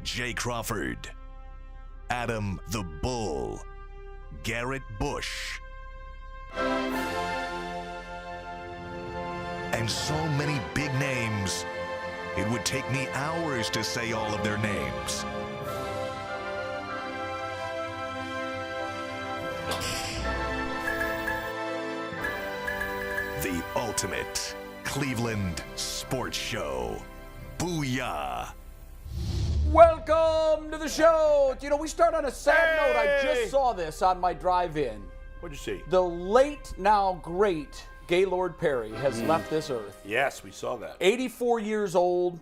Jay Crawford, Adam the Bull, Garrett Bush, and so many big names, it would take me hours to say all of their names. The ultimate Cleveland sports show. Booyah! Welcome to the show. You know, we start on a sad note. I just saw this on my drive-in. What'd you see? The late, now great Gaylord Perry has left this earth. Yes, we saw that. 84 years old.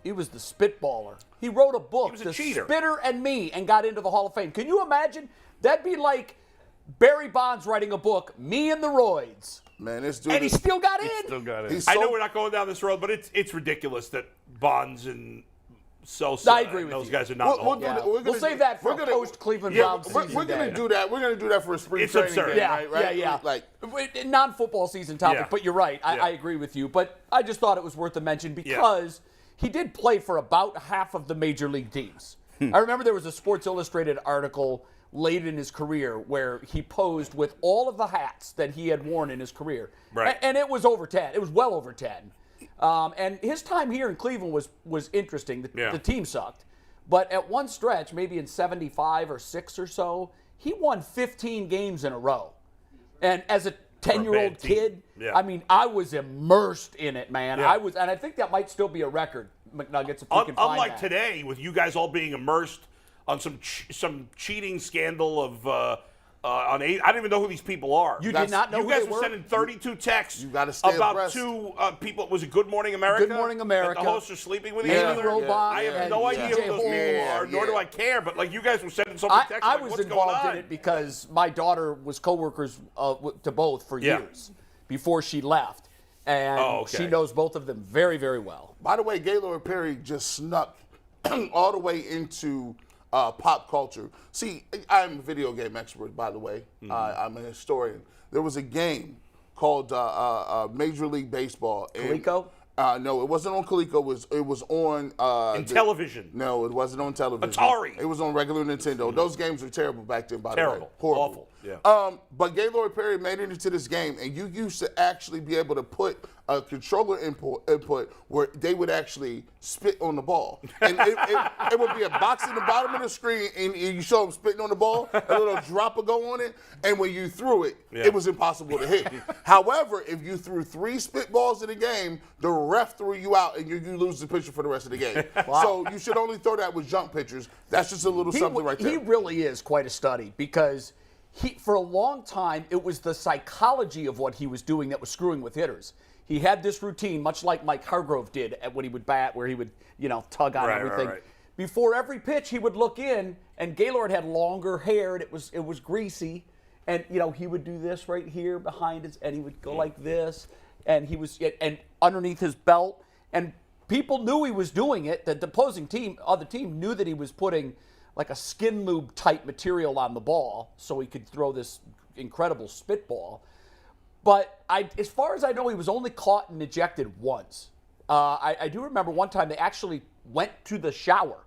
He was the spitballer. He wrote a book, He was a The cheater. Spitter and Me, and got into the Hall of Fame. Can you imagine? That'd be like Barry Bonds writing a book, Me and the Roids. Man, this dude. And he still got in. Still got it. He's I so- know we're not going down this road, but it's ridiculous that Bonds and Sosa I agree with those you. guys are not. We'll save that for post-Cleveland Browns season. We're gonna do that. We're gonna do that for a spring It's training absurd. game, Yeah, right? yeah. Like, Non-football season topic, Yeah. but you're right. Yeah. I agree with you. But I just thought it was worth a mention because he did play for about half of the major league teams. I remember there was a Sports Illustrated article late in his career where he posed with all of the hats that he had worn in his career. Right. And it was over 10. It was well over 10. And his time here in Cleveland was interesting. The team sucked. But at one stretch, maybe in 75 or 6 or so, he won 15 games in a row. And as a 10-year-old kid, I mean, I was immersed in it, man. Yeah. And I think that might still be a record, McNuggets, if we can find Unlike that. today, with you guys all being immersed on some cheating scandal of on I don't even know who these people are. You did not know you who guys they were were? sending 32 texts You gotta stay about abreast. two people. Was it Good Morning America? Good Morning America. That the hosts are sleeping with each Amy other. Robach I have and no idea TJ who those people Holmes. are, nor do I care. But like you guys were sending so many texts. I like, was what's involved going on? in it because my daughter was coworkers to both for years before she left. And she knows both of them very, very well. by the way, Gaylord Perry just snuck all the way into pop culture. See, I'm a video game expert, by the way. I'm a historian. There was a game called Major League Baseball. Coleco? No, it wasn't on Coleco. It was on television. No, it wasn't on television. Atari. It was on regular Nintendo. Those games were terrible back then, by the way. Terrible. Horrible. Awful. Yeah. But Gaylord Perry made it into this game, and you used to actually be able to put a controller input where they would actually spit on the ball. And it would be a box in the bottom of the screen, and you show them spitting on the ball, a little drop would go on it, and when you threw it, it was impossible to hit. However, if you threw 3 spitballs in a game, the ref threw you out, and you lose the pitcher for the rest of the game. So you should only throw that with jump pitchers. That's just a little something right there. He really is quite a study because for a long time, it was the psychology of what he was doing that was screwing with hitters. He had this routine, much like Mike Hargrove did when he would bat, where he would, tug on everything. Right. Before every pitch, he would look in, and Gaylord had longer hair, and it was greasy, and he would do this right here behind his, and he would go like this, and he was and underneath his belt, and people knew he was doing it. The opposing team, other team, knew that he was putting like a skin lube type material on the ball, so he could throw this incredible spitball. But as far as I know, he was only caught and ejected once. I do remember one time they actually went to the shower,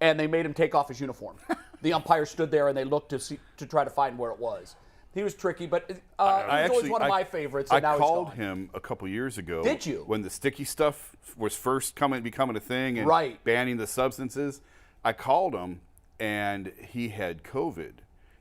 and they made him take off his uniform. The umpire stood there, and they looked to try to find where it was. He was tricky, but he was always one of my favorites, and now he's gone. I called him a couple years ago. Did you? When the sticky stuff was first becoming a thing and banning the substances, I called him, and he had COVID.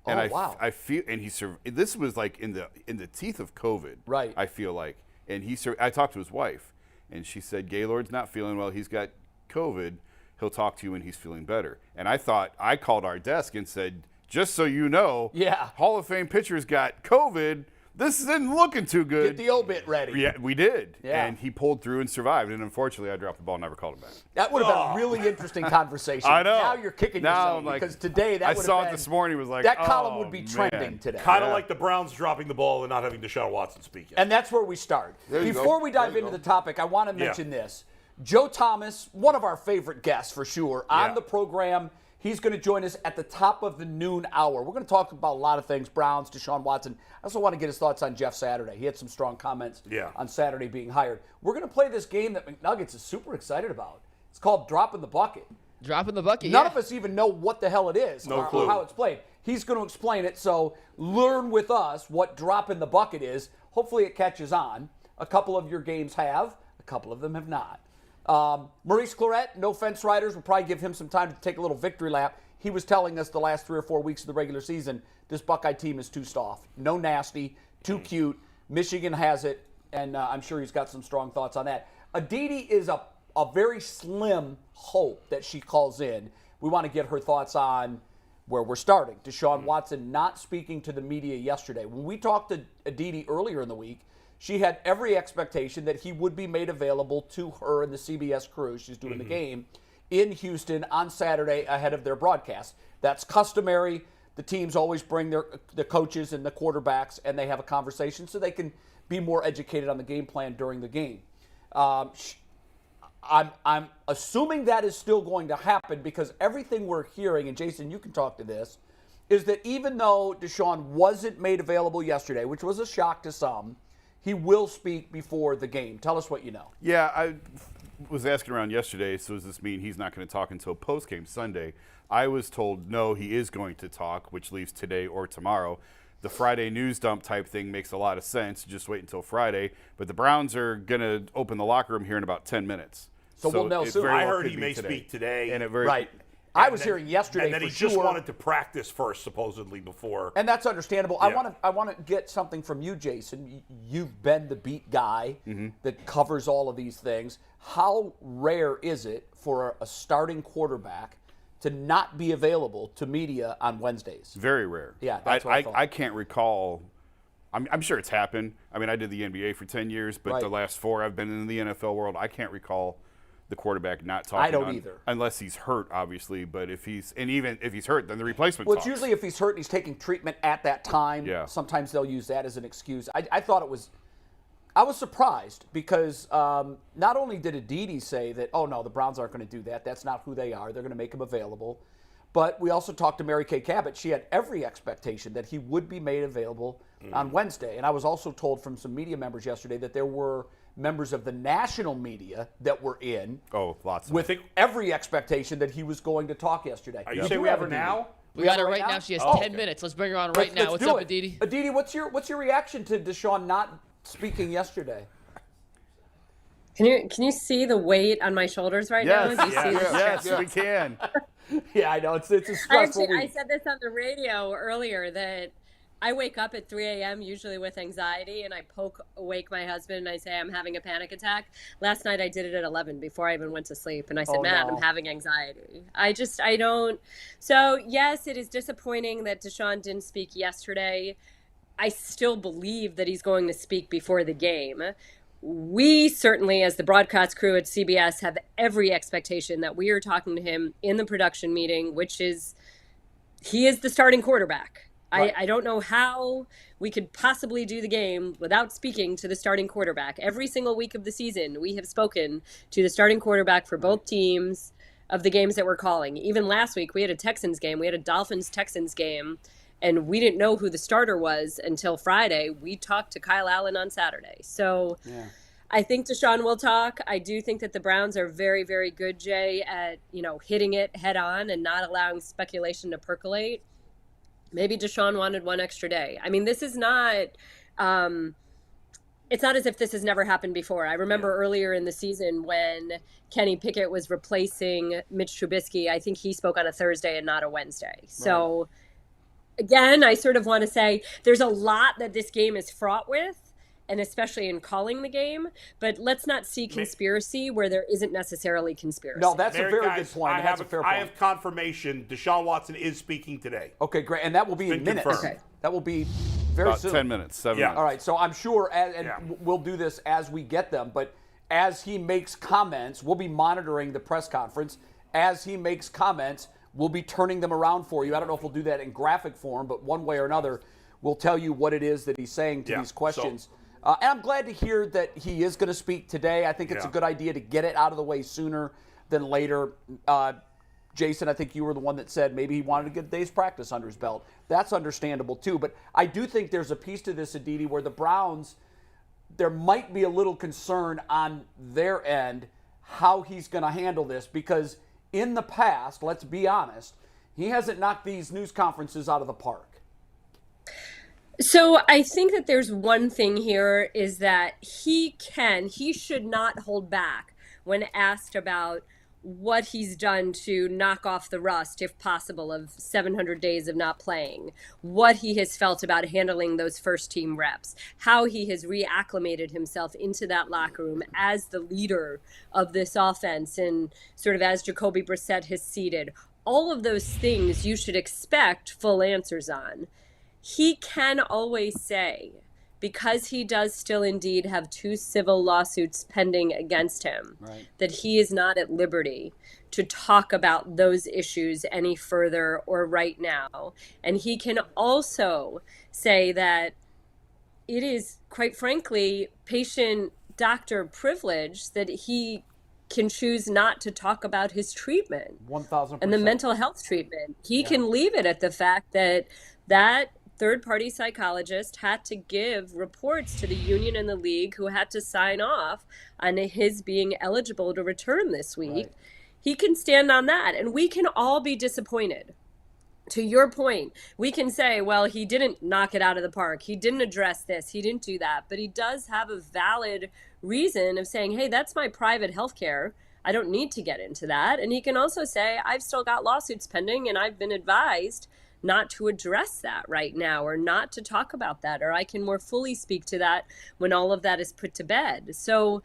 And I feel, and this was like in the teeth of COVID. Right. I feel like, and I talked to his wife, and she said Gaylord's not feeling well. He's got COVID. He'll talk to you when he's feeling better. And I called our desk and said, just so you know, Hall of Fame pitchers got COVID. This isn't looking too good. Get the obit ready. Yeah, we did. Yeah. And he pulled through and survived. And unfortunately, I dropped the ball and never called him back. That would have been a really interesting conversation. I know. Now you're kicking yourself because today that would have been. I saw it this morning. Was like, that column would be trending today. Kind of like the Browns dropping the ball and not having Deshaun Watson speak yet. And that's where we start. Before we dive into the topic, I want to mention this. Joe Thomas, one of our favorite guests for sure, on the program. He's going to join us at the top of the noon hour. We're going to talk about a lot of things, Browns, Deshaun Watson. I also want to get his thoughts on Jeff Saturday. He had some strong comments on Saturday being hired. We're going to play this game that McNuggets is super excited about. It's called Drop in the Bucket. Drop in the bucket. None of us even know what the hell it is No or clue. how it's played. He's going to explain it, so learn with us what drop in the bucket is. Hopefully it catches on. A couple of your games have. A couple of them have not. Maurice Clarett, no fence riders. We'll probably give him some time to take a little victory lap. He was telling us the last 3 or 4 weeks of the regular season, this Buckeye team is too soft. No nasty, too cute. Michigan has it, and I'm sure he's got some strong thoughts on that. Aditi is a very slim hope that she calls in. We want to get her thoughts on where we're starting. Deshaun Watson not speaking to the media yesterday. When we talked to Aditi earlier in the week, she had every expectation that he would be made available to her and the CBS crew. She's doing the game in Houston on Saturday ahead of their broadcast. That's customary. The teams always bring the coaches and the quarterbacks, and they have a conversation so they can be more educated on the game plan during the game. I'm assuming that is still going to happen because everything we're hearing, and Jason, you can talk to this, is that even though Deshaun wasn't made available yesterday, which was a shock to some, he will speak before the game. Tell us what you know. Yeah, I was asking around yesterday, so does this mean he's not going to talk until post-game Sunday? I was told, no, he is going to talk, which leaves today or tomorrow. The Friday news dump type thing makes a lot of sense. Just wait until Friday. But the Browns are going to open the locker room here in about 10 minutes. So we'll know it soon. very I well heard could he be may speak today. And it very, Right. I was hearing yesterday and then for he just sure. wanted to practice first, supposedly, before. And that's understandable. Yeah. I want to get something from you, Jason. You've been the beat guy that covers all of these things. How rare is it for a starting quarterback to not be available to media on Wednesdays? Very rare. Yeah, that's what I thought. I can't recall. I'm sure it's happened. I mean, I did the NBA for 10 years, but Right. the last 4 I've been in the NFL world. I can't recall the quarterback not talking. I don't either. Unless he's hurt, obviously. But even if he's hurt, then the replacement Well, talks. it's usually if he's hurt and he's taking treatment at that time. Yeah. Sometimes they'll use that as an excuse. I thought it was. I was surprised because not only did Aditi say that, oh no, the Browns aren't going to do that. That's not who they are. They're going to make him available. But we also talked to Mary Kay Cabot. She had every expectation that he would be made available on Wednesday. And I was also told from some media members yesterday that there were members of the national media that were in Lots of with every expectation that he was going to talk yesterday. Are you Did saying we have her Aditi? now? We got her right now? now. She has Oh, 10 minutes. Let's bring her on right now. Let's What's do up, it. Aditi? Aditi, what's your reaction to Deshaun not speaking yesterday? Can you see the weight on my shoulders right now? Do you see this? yes, we can. Yeah, I know it's a stressful I week. said this on the radio earlier that I wake up at 3 a.m. usually with anxiety, and I awake my husband and I say I'm having a panic attack. Last night I did it at 11 before I even went to sleep, and I said, Oh, Matt, no. I'm having anxiety. I don't. So yes, it is disappointing that Deshaun didn't speak yesterday. I still believe that he's going to speak before the game. We certainly, as the broadcast crew at CBS, have every expectation that we are talking to him in the production meeting, which is he is the starting quarterback. Right. I don't know how we could possibly do the game without speaking to the starting quarterback. Every single week of the season, we have spoken to the starting quarterback for both teams of the games that we're calling. Even last week, we had a Texans game. We had a Dolphins-Texans game, and we didn't know who the starter was until Friday. We talked to Kyle Allen on Saturday. So I think Deshaun will talk. I do think that the Browns are very, very good, Jay, at hitting it head on and not allowing speculation to percolate. Maybe Deshaun wanted one extra day. I mean, this is not it's not as if this has never happened before. I remember earlier in the season when Kenny Pickett was replacing Mitch Trubisky, I think he spoke on a Thursday and not a Wednesday. So again, I sort of want to say there's a lot that this game is fraught with, and especially in calling the game, but let's not see conspiracy where there isn't necessarily conspiracy. No, that's a Mary, very guys, good point. That's a fair point. I have confirmation Deshaun Watson is speaking today. Okay, great. And that will be in been minutes. confirmed. Okay. That will be very About soon. 10 minutes, 7 Yeah. minutes. All right, so I'm sure, and Yeah. we'll do this as we get them, but as he makes comments, we'll be monitoring the press conference. As he makes comments, we'll be turning them around for you. I don't know if we'll do that in graphic form, but one way or another, we'll tell you what it is that he's saying to these questions. And I'm glad to hear that he is going to speak today. I think it's a good idea to get it out of the way sooner than later. Jason, I think you were the one that said maybe he wanted to get a day's practice under his belt. That's understandable too. But I do think there's a piece to this, Aditi, where the Browns, there might be a little concern on their end how he's going to handle this, because in the past, let's be honest, he hasn't knocked these news conferences out of the park. So I think that there's one thing here is that he should not hold back when asked about what he's done to knock off the rust, if possible, of 700 days of not playing, what he has felt about handling those first team reps, how he has reacclimated himself into that locker room as the leader of this offense and sort of as Jacoby Brissett has seated. All of those things you should expect full answers on. He can always say, because he does still indeed have 2 civil lawsuits pending against him, right, that he is not at liberty to talk about those issues any further or right now. And he can also say that it is, quite frankly, patient doctor privilege that he can choose not to talk about his treatment 1,000%. And the mental health treatment. He can leave it at the fact that third-party psychologist had to give reports to the union and the league, who had to sign off on his being eligible to return this week. Right. He can stand on that, and we can all be disappointed. To your point, we can say, well, he didn't knock it out of the park. He didn't address this. He didn't do that. But he does have a valid reason of saying, hey, that's my private health care. I don't need to get into that. And he can also say, I've still got lawsuits pending, and I've been advised not to address that right now, or not to talk about that, or I can more fully speak to that when all of that is put to bed. So,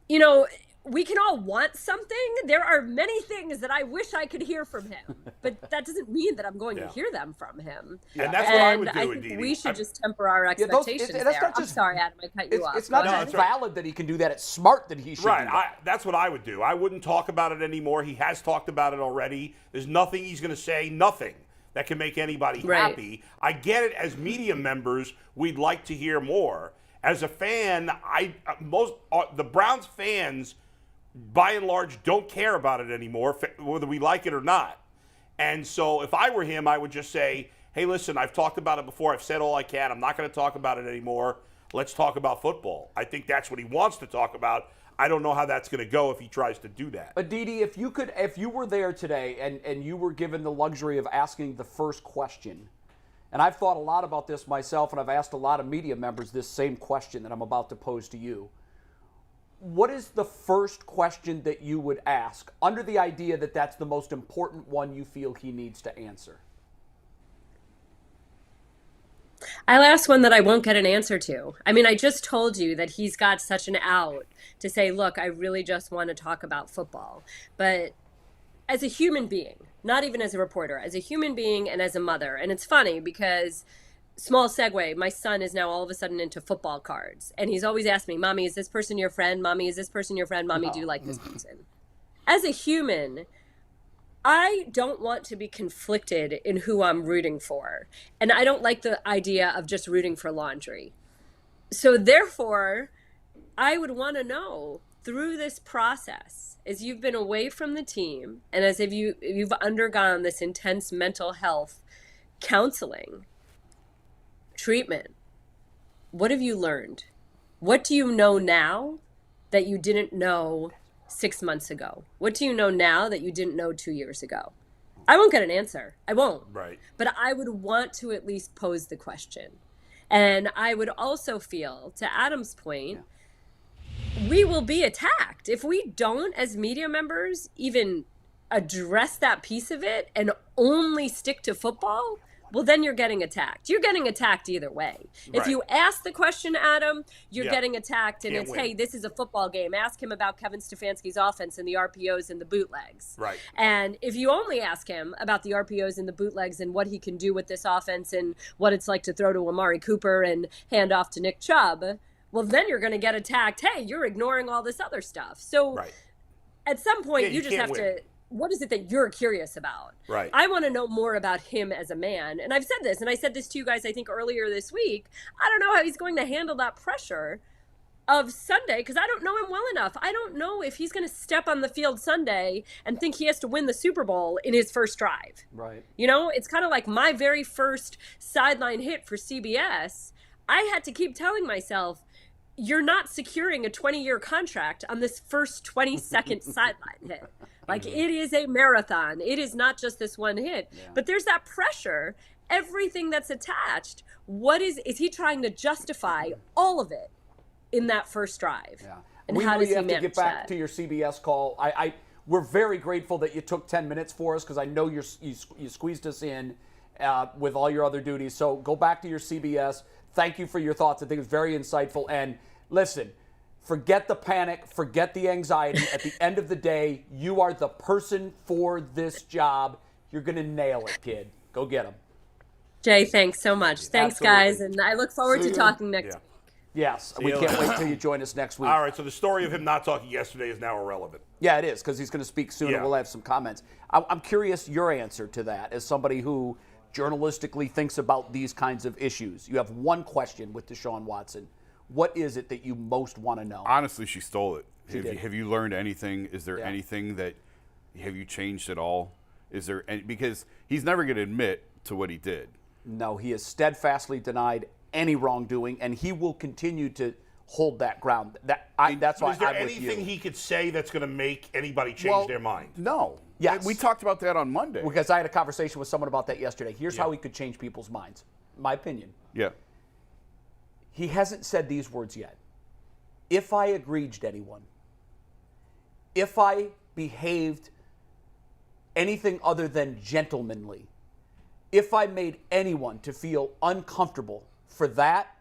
you know, we can all want something. There are many things that I wish I could hear from him, but that doesn't mean that I'm going to hear them from him. And that's what I would do, I think we should just temper our expectations there. I'm sorry, Adam, I cut you off. It's not just valid that he can do that. It's smart that he should do that. That's what I would do. I wouldn't talk about it anymore. He has talked about it already. There's nothing he's going to say, nothing that can make anybody happy. I get it. As media members, we'd like to hear more. As a fan, the Browns fans, by and large, don't care about it anymore, whether we like it or not. And so if I were him, I would just say, hey, listen, I've talked about it before. I've said all I can. I'm not going to talk about it anymore. Let's talk about football. I think that's what he wants to talk about. I don't know how that's going to go if he tries to do that. But Didi, if you were there today and you were given the luxury of asking the first question, and I've thought a lot about this myself, and I've asked a lot of media members this same question that I'm about to pose to you. What is the first question that you would ask, under the idea that that's the most important one you feel he needs to answer? I'll ask one that I won't get an answer to. I mean, I just told you that he's got such an out to say, look, I really just want to talk about football. But as a human being, not even as a reporter, as a human being and as a mother, and it's funny because, small segue, my son is now all of a sudden into football cards. And he's always asked me, Mommy, is this person your friend? Mommy, is this person your friend? Mommy, do you like this person? As a human, I don't want to be conflicted in who I'm rooting for. And I don't like the idea of just rooting for laundry. So therefore, I would want to know through this process, as you've been away from the team and as if you've undergone this intense mental health counseling, treatment, what have you learned? What do you know now that you didn't know 6 months ago? What do you know now that you didn't know 2 years ago? I won't get an answer. I won't. Right. But I would want to at least pose the question. And I would also feel, to Adam's point, we will be attacked. If we don't, as media members, even address that piece of it and only stick to football, well, then you're getting attacked. You're getting attacked either way. Right. If you ask the question, Adam, you're getting attacked, and hey, this is a football game. Ask him about Kevin Stefanski's offense and the RPOs and the bootlegs. Right. And if you only ask him about the RPOs and the bootlegs and what he can do with this offense and what it's like to throw to Amari Cooper and hand off to Nick Chubb, well, then you're going to get attacked. Hey, you're ignoring all this other stuff. So at some point, you just have to, what is it that you're curious about? Right. I want to know more about him as a man. And I've said this, and I said this to you guys, I think, earlier this week. I don't know how he's going to handle that pressure of Sunday because I don't know him well enough. I don't know if he's going to step on the field Sunday and think he has to win the Super Bowl in his first drive. Right. You know, it's kind of like my very first sideline hit for CBS. I had to keep telling myself, you're not securing a 20-year contract on this first 20-second sideline hit. Like it is a marathon. It is not just this one hit, but there's that pressure, everything that's attached. Is he trying to justify all of it in that first drive? Yeah. And We how know does you he have to manage get back that? to your CBS call. We're very grateful that you took 10 minutes for us because I know you squeezed us in with all your other duties. So go back to your CBS. Thank you for your thoughts. I think it was very insightful. And listen, forget the panic, forget the anxiety. At the end of the day, you are the person for this job. You're going to nail it, kid. Go get him. Jay, thanks so much. Thanks, guys. And I look forward to talking next week. Yes, we can't wait till you join us next week. All right, so the story of him not talking yesterday is now irrelevant. Yeah, it is, because he's going to speak soon, and Yeah. we'll have some comments. I'm curious your answer to that as somebody who journalistically thinks about these kinds of issues. You have one question with Deshaun Watson. What is it that you most want to know? Honestly, she stole it. did. Have you learned anything? Is there anything that have you changed at all? Is there any, because he's never going to admit to what he did. No, he has steadfastly denied any wrongdoing, and he will continue to hold that ground. That's why Is there I'm with anything you. he could say that's going to make anybody change their mind? No. Yes. We talked about that on Monday. Because I had a conversation with someone about that yesterday. Here's how he could change people's minds. My opinion. Yeah. He hasn't said these words yet. If I egreged anyone, if I behaved anything other than gentlemanly, if I made anyone to feel uncomfortable for that,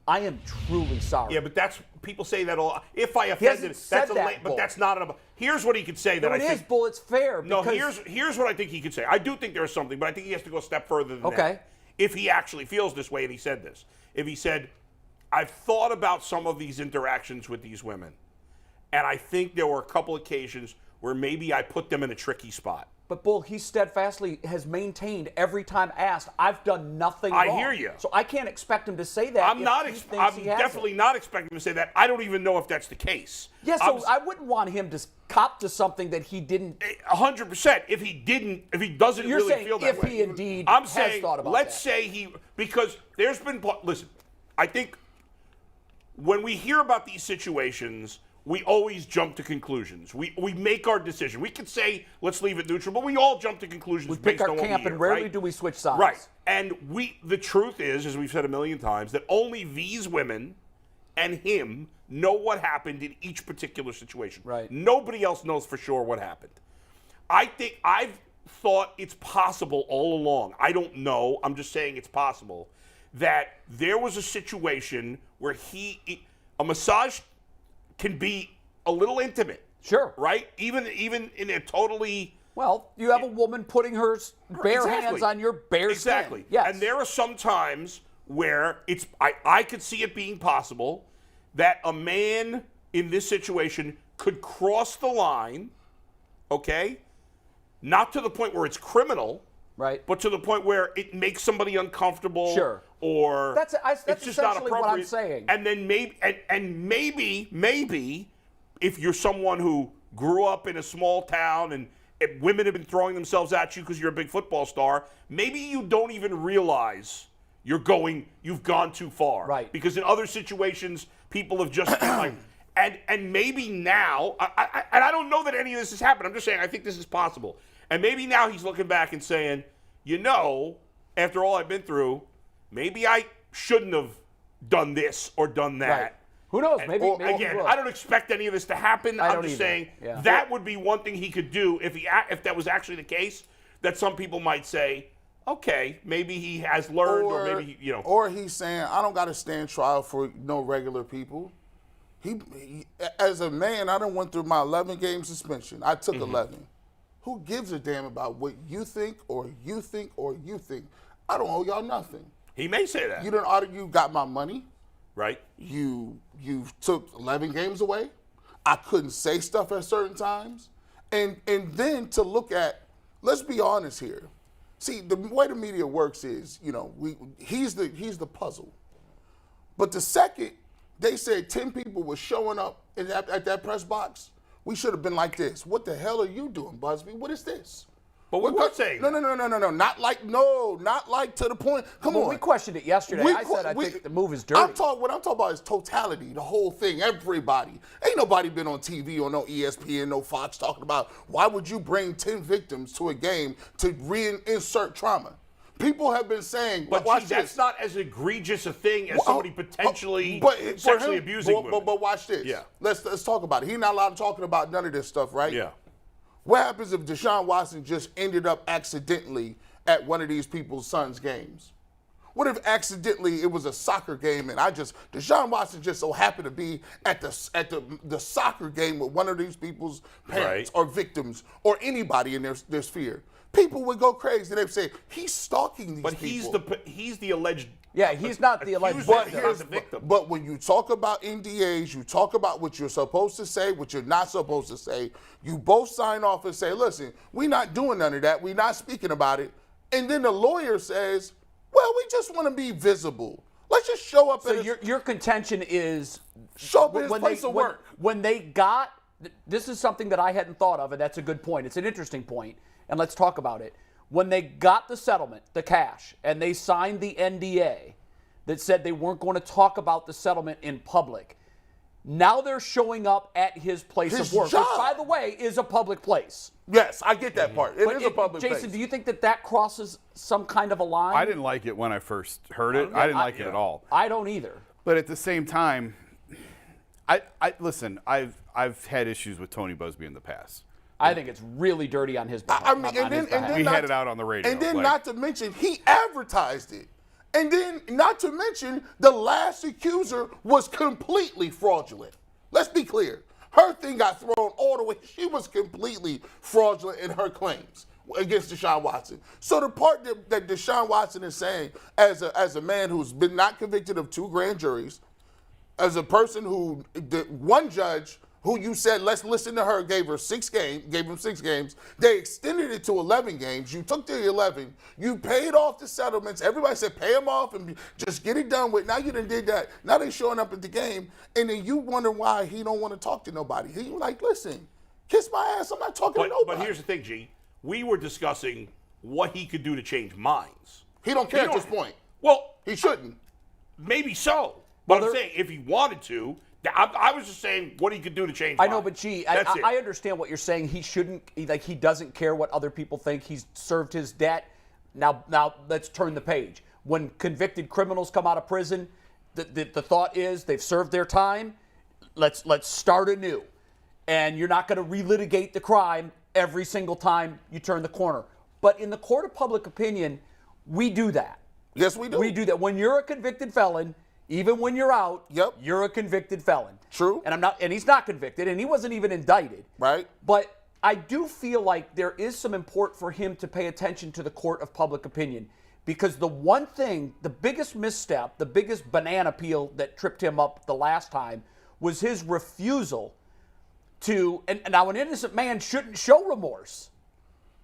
I am truly sorry. Yeah, but that's people say that all. If I He hasn't offended, said that's a that, late. But Bull. that's not enough. Here's what he could say that No, I it think. is, Bull. It's fair. No, because here's what I think he could say. I do think there's something, but I think he has to go a step further than Okay. that. If he actually feels this way, and he said this, if he said, "I've thought about some of these interactions with these women, and I think there were a couple occasions where maybe I put them in a tricky spot." But, Bull, he steadfastly has maintained every time asked, I've done nothing I wrong. hear you. So I can't expect him to say that. I'm if not. he thinks I'm he hasn't. definitely not expecting him to say that. I don't even know if that's the case. Yeah, so I wouldn't want him to cop to something that he didn't. 100%. If he doesn't You're really saying feel that if way. he indeed I'm has saying, thought about let's that. say because there's been, listen, I think when we hear about these situations, we always jump to conclusions. We make our decision. We could say, let's leave it neutral, but we all jump to conclusions We based pick our on what camp, we hear, and rarely right? do we switch sides. Right. And the truth is, as we've said a million times, that only these women and him know what happened in each particular situation. Right. Nobody else knows for sure what happened. I think I've thought it's possible all along. I don't know. I'm just saying it's possible that there was a situation where a massage can be a little intimate. Sure. Right? Even in a totally. Well, you have a woman putting her bare hands on your bare Exactly. skin. Yes. And there are some times where I could see it being possible that a man in this situation could cross the line, okay? Not to the point where it's criminal, right? But to the point where it makes somebody uncomfortable. Sure. Or that's it's just not essentially appropriate. what I'm saying. And then maybe if you're someone who grew up in a small town and women have been throwing themselves at you because you're a big football star, maybe you don't even realize you've gone too far. Right. Because in other situations, people have just been like, and maybe now, and I don't know that any of this has happened. I'm just saying I think this is possible. And maybe now he's looking back and saying, after all I've been through, maybe I shouldn't have done this or done that. Right. Who knows? Maybe Again, he will. I don't expect any of this to happen. I'm just saying that would be one thing he could do if that was actually the case, that some people might say, okay, maybe he has learned or maybe, Or he's saying, I don't got to stand trial for no regular people. He as a man, I done went through my 11-game suspension. I took 11. Who gives a damn about what you think or you think or you think? I don't owe y'all nothing. He may say that. You didn't argue, you got my money. Right. You took 11 games away. I couldn't say stuff at certain times. And then to look at, let's be honest here. See, the way the media works is, he's the puzzle. But the second they said 10 people were showing up at that press box, we should have been like this. What the hell are you doing, Busby? What is this? But we were saying no, not like to the point. Come on, we questioned it yesterday. I said I think the move is dirty. What I'm talking about is totality, the whole thing, everybody. Ain't nobody been on TV or no ESPN, no Fox talking about why would you bring 10 victims to a game to reinsert trauma. People have been saying, but that's not as egregious a thing as somebody potentially sexually abusing women. But watch this. Yeah. Let's talk about it. He's not allowed to talk about none of this stuff, right? Yeah. What happens if Deshaun Watson just ended up accidentally at one of these people's sons' games? What if accidentally it was a soccer game and Deshaun Watson just so happened to be at the soccer game with one of these people's parents or victims or anybody in their sphere? People would go crazy. They'd say, he's stalking these people. But he's the alleged. Yeah, he's not the alleged victim. But when you talk about NDAs, you talk about what you're supposed to say, what you're not supposed to say. You both sign off and say, listen, we're not doing none of that. We're not speaking about it. And then the lawyer says, well, we just want to be visible. Let's just show up. So your contention is show up at his place of work. When they got, this is something that I hadn't thought of, and that's a good point. It's an interesting point, and let's talk about it. When they got the settlement, the cash, and they signed the NDA that said they weren't going to talk about the settlement in public, now they're showing up at his place of work, which, by the way, is a public place. Yes, I get that part. It is a public place. Jason, do you think that crosses some kind of a line? I didn't like it when I first heard it. I didn't like it at all. I don't either. But at the same time, listen, I've had issues with Tony Busby in the past. I think it's really dirty on his behalf. We had it out on the radio. And then not to mention, he advertised it. And then not to mention, the last accuser was completely fraudulent. Let's be clear. Her thing got thrown all the way. She was completely fraudulent in her claims against Deshaun Watson. So the part that Deshaun Watson is saying, as a man who's been not convicted of 2 grand juries, as a person who, one judge who you said, let's listen to her, gave him 6 games. They extended it to 11 games. You took the 11. You paid off the settlements. Everybody said, pay them off and just get it done with. Now you done did that. Now they showing up at the game, and then you wonder why he don't want to talk to nobody. He like, listen, kiss my ass. I'm not talking to nobody. But here's the thing, G. We were discussing what he could do to change minds. He don't care at this point. Well, he shouldn't. Maybe so. But I'm saying if he wanted to, I was just saying what he could do to change. I know, but gee, I understand what you're saying. He shouldn't, he doesn't care what other people think. He's served his debt. Now let's turn the page. When convicted criminals come out of prison, the thought is they've served their time. Let's start anew, and you're not going to relitigate the crime every single time you turn the corner. But in the court of public opinion, we do that. Yes, we do. We do that. When you're a convicted felon, even when you're out, you're a convicted felon. True. And he's not convicted, and he wasn't even indicted. Right. But I do feel like there is some import for him to pay attention to the court of public opinion, because the one thing, the biggest misstep, the biggest banana peel that tripped him up the last time was his refusal to, and now an innocent man shouldn't show remorse.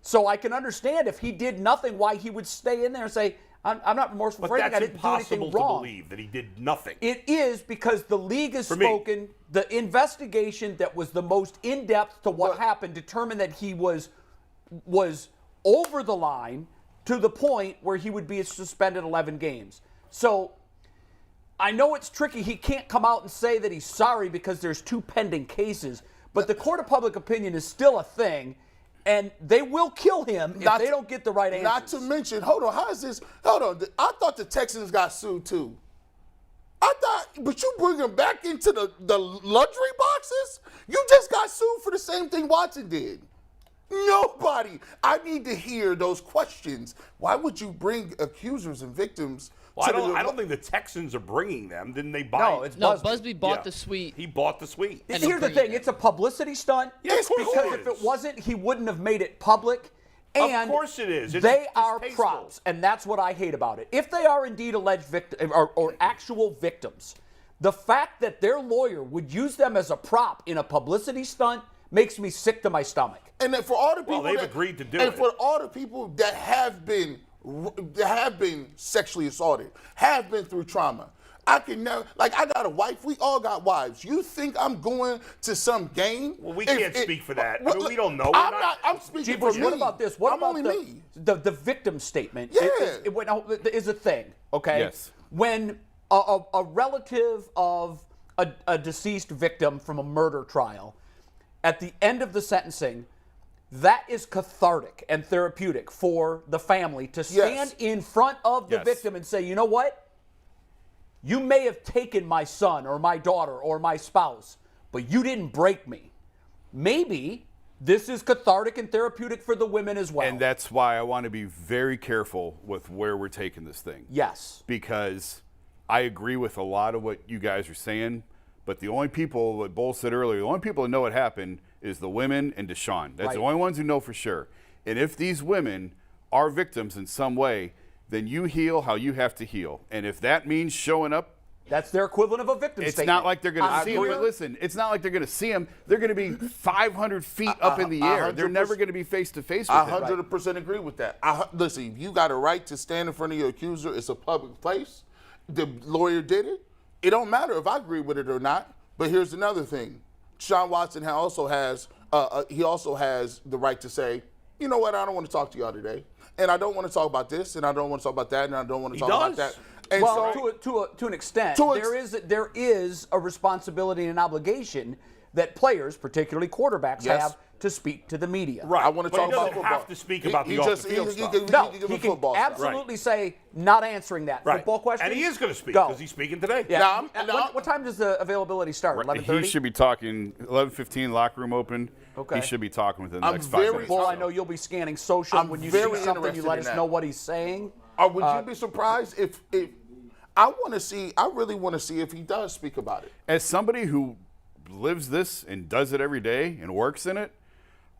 So I can understand if he did nothing, why he would stay in there and say, I'm not remorseful for anything. I didn't do anything wrong. But that's impossible to believe that he did nothing. It is, because the league has spoken. The investigation that was the most in-depth to what happened determined that he was over the line to the point where he would be suspended 11 games. So I know it's tricky. He can't come out and say that he's sorry because there's 2 pending cases. But the court of public opinion is still a thing. And they will kill him if they don't get the right answers. Not to mention, hold on, how is this? Hold on, I thought the Texans got sued too. But you bring them back into the luxury boxes? You just got sued for the same thing Watson did. Nobody. I need to hear those questions. Why would you bring accusers and victims? Well, I don't think the Texans are bringing them. Didn't they buy? No, it's Busby. Busby bought the suite. He bought the suite. Here's the thing: it's a publicity stunt. Yes, because if it wasn't, he wouldn't have made it public. And of course it is. They are props, and that's what I hate about it. If they are indeed alleged victims or actual victims, the fact that their lawyer would use them as a prop in a publicity stunt makes me sick to my stomach. And then for all the people they've agreed to do it. And for all the people that have been sexually assaulted, have been through trauma, I can never, like, I got a wife. We all got wives. You think I'm going to some game? Well, we can't speak for that. I mean, we don't know. I'm speaking for me. What about this? What I'm about only me. the victim statement? Yeah. Is a thing, okay? Yes. When a relative of a deceased victim from a murder trial, at the end of the sentencing, that is cathartic and therapeutic for the family to stand in front of the victim and say, you know what? You may have taken my son or my daughter or my spouse, but you didn't break me. Maybe this is cathartic and therapeutic for the women as well. And that's why I want to be very careful with where we're taking this thing. Yes. Because I agree with a lot of what you guys are saying, but the only people, what Bull said earlier, the only people that know what happened is the women and Deshaun. That's the only ones who know for sure. And if these women are victims in some way, then you heal how you have to heal. And if that means showing up, that's their equivalent of a victim statement. It's not like they're going to see him. But listen, it's not like they're going to see him. They're going to be 500 feet up in the air. They're never going to be face to face with him. I 100% agree with that. Listen, you got a right to stand in front of your accuser. It's a public place. The lawyer did it. It don't matter if I agree with it or not. But here's another thing. Deshaun Watson also has the right to say, you know what, I don't want to talk to y'all today. And I don't want to talk about this, and I don't want to talk about that, and I don't want to talk about that. And well, to an extent, there is a responsibility and an obligation that players, particularly quarterbacks, have to speak to the media. Right. I want to talk about football. He doesn't have to speak about the off-the-field stuff. He can absolutely say, not answering that. Right. Football question? And he is going to speak because he's speaking today. Yeah. What time does the availability start? 11:30? He should be talking 11:15, locker room open. Okay. He should be talking within the next 5 minutes. Well, I know you'll be scanning social. When you see something, you let us know what he's saying. Would you be surprised if I really want to see if he does speak about it? As somebody who lives this and does it every day and works in it,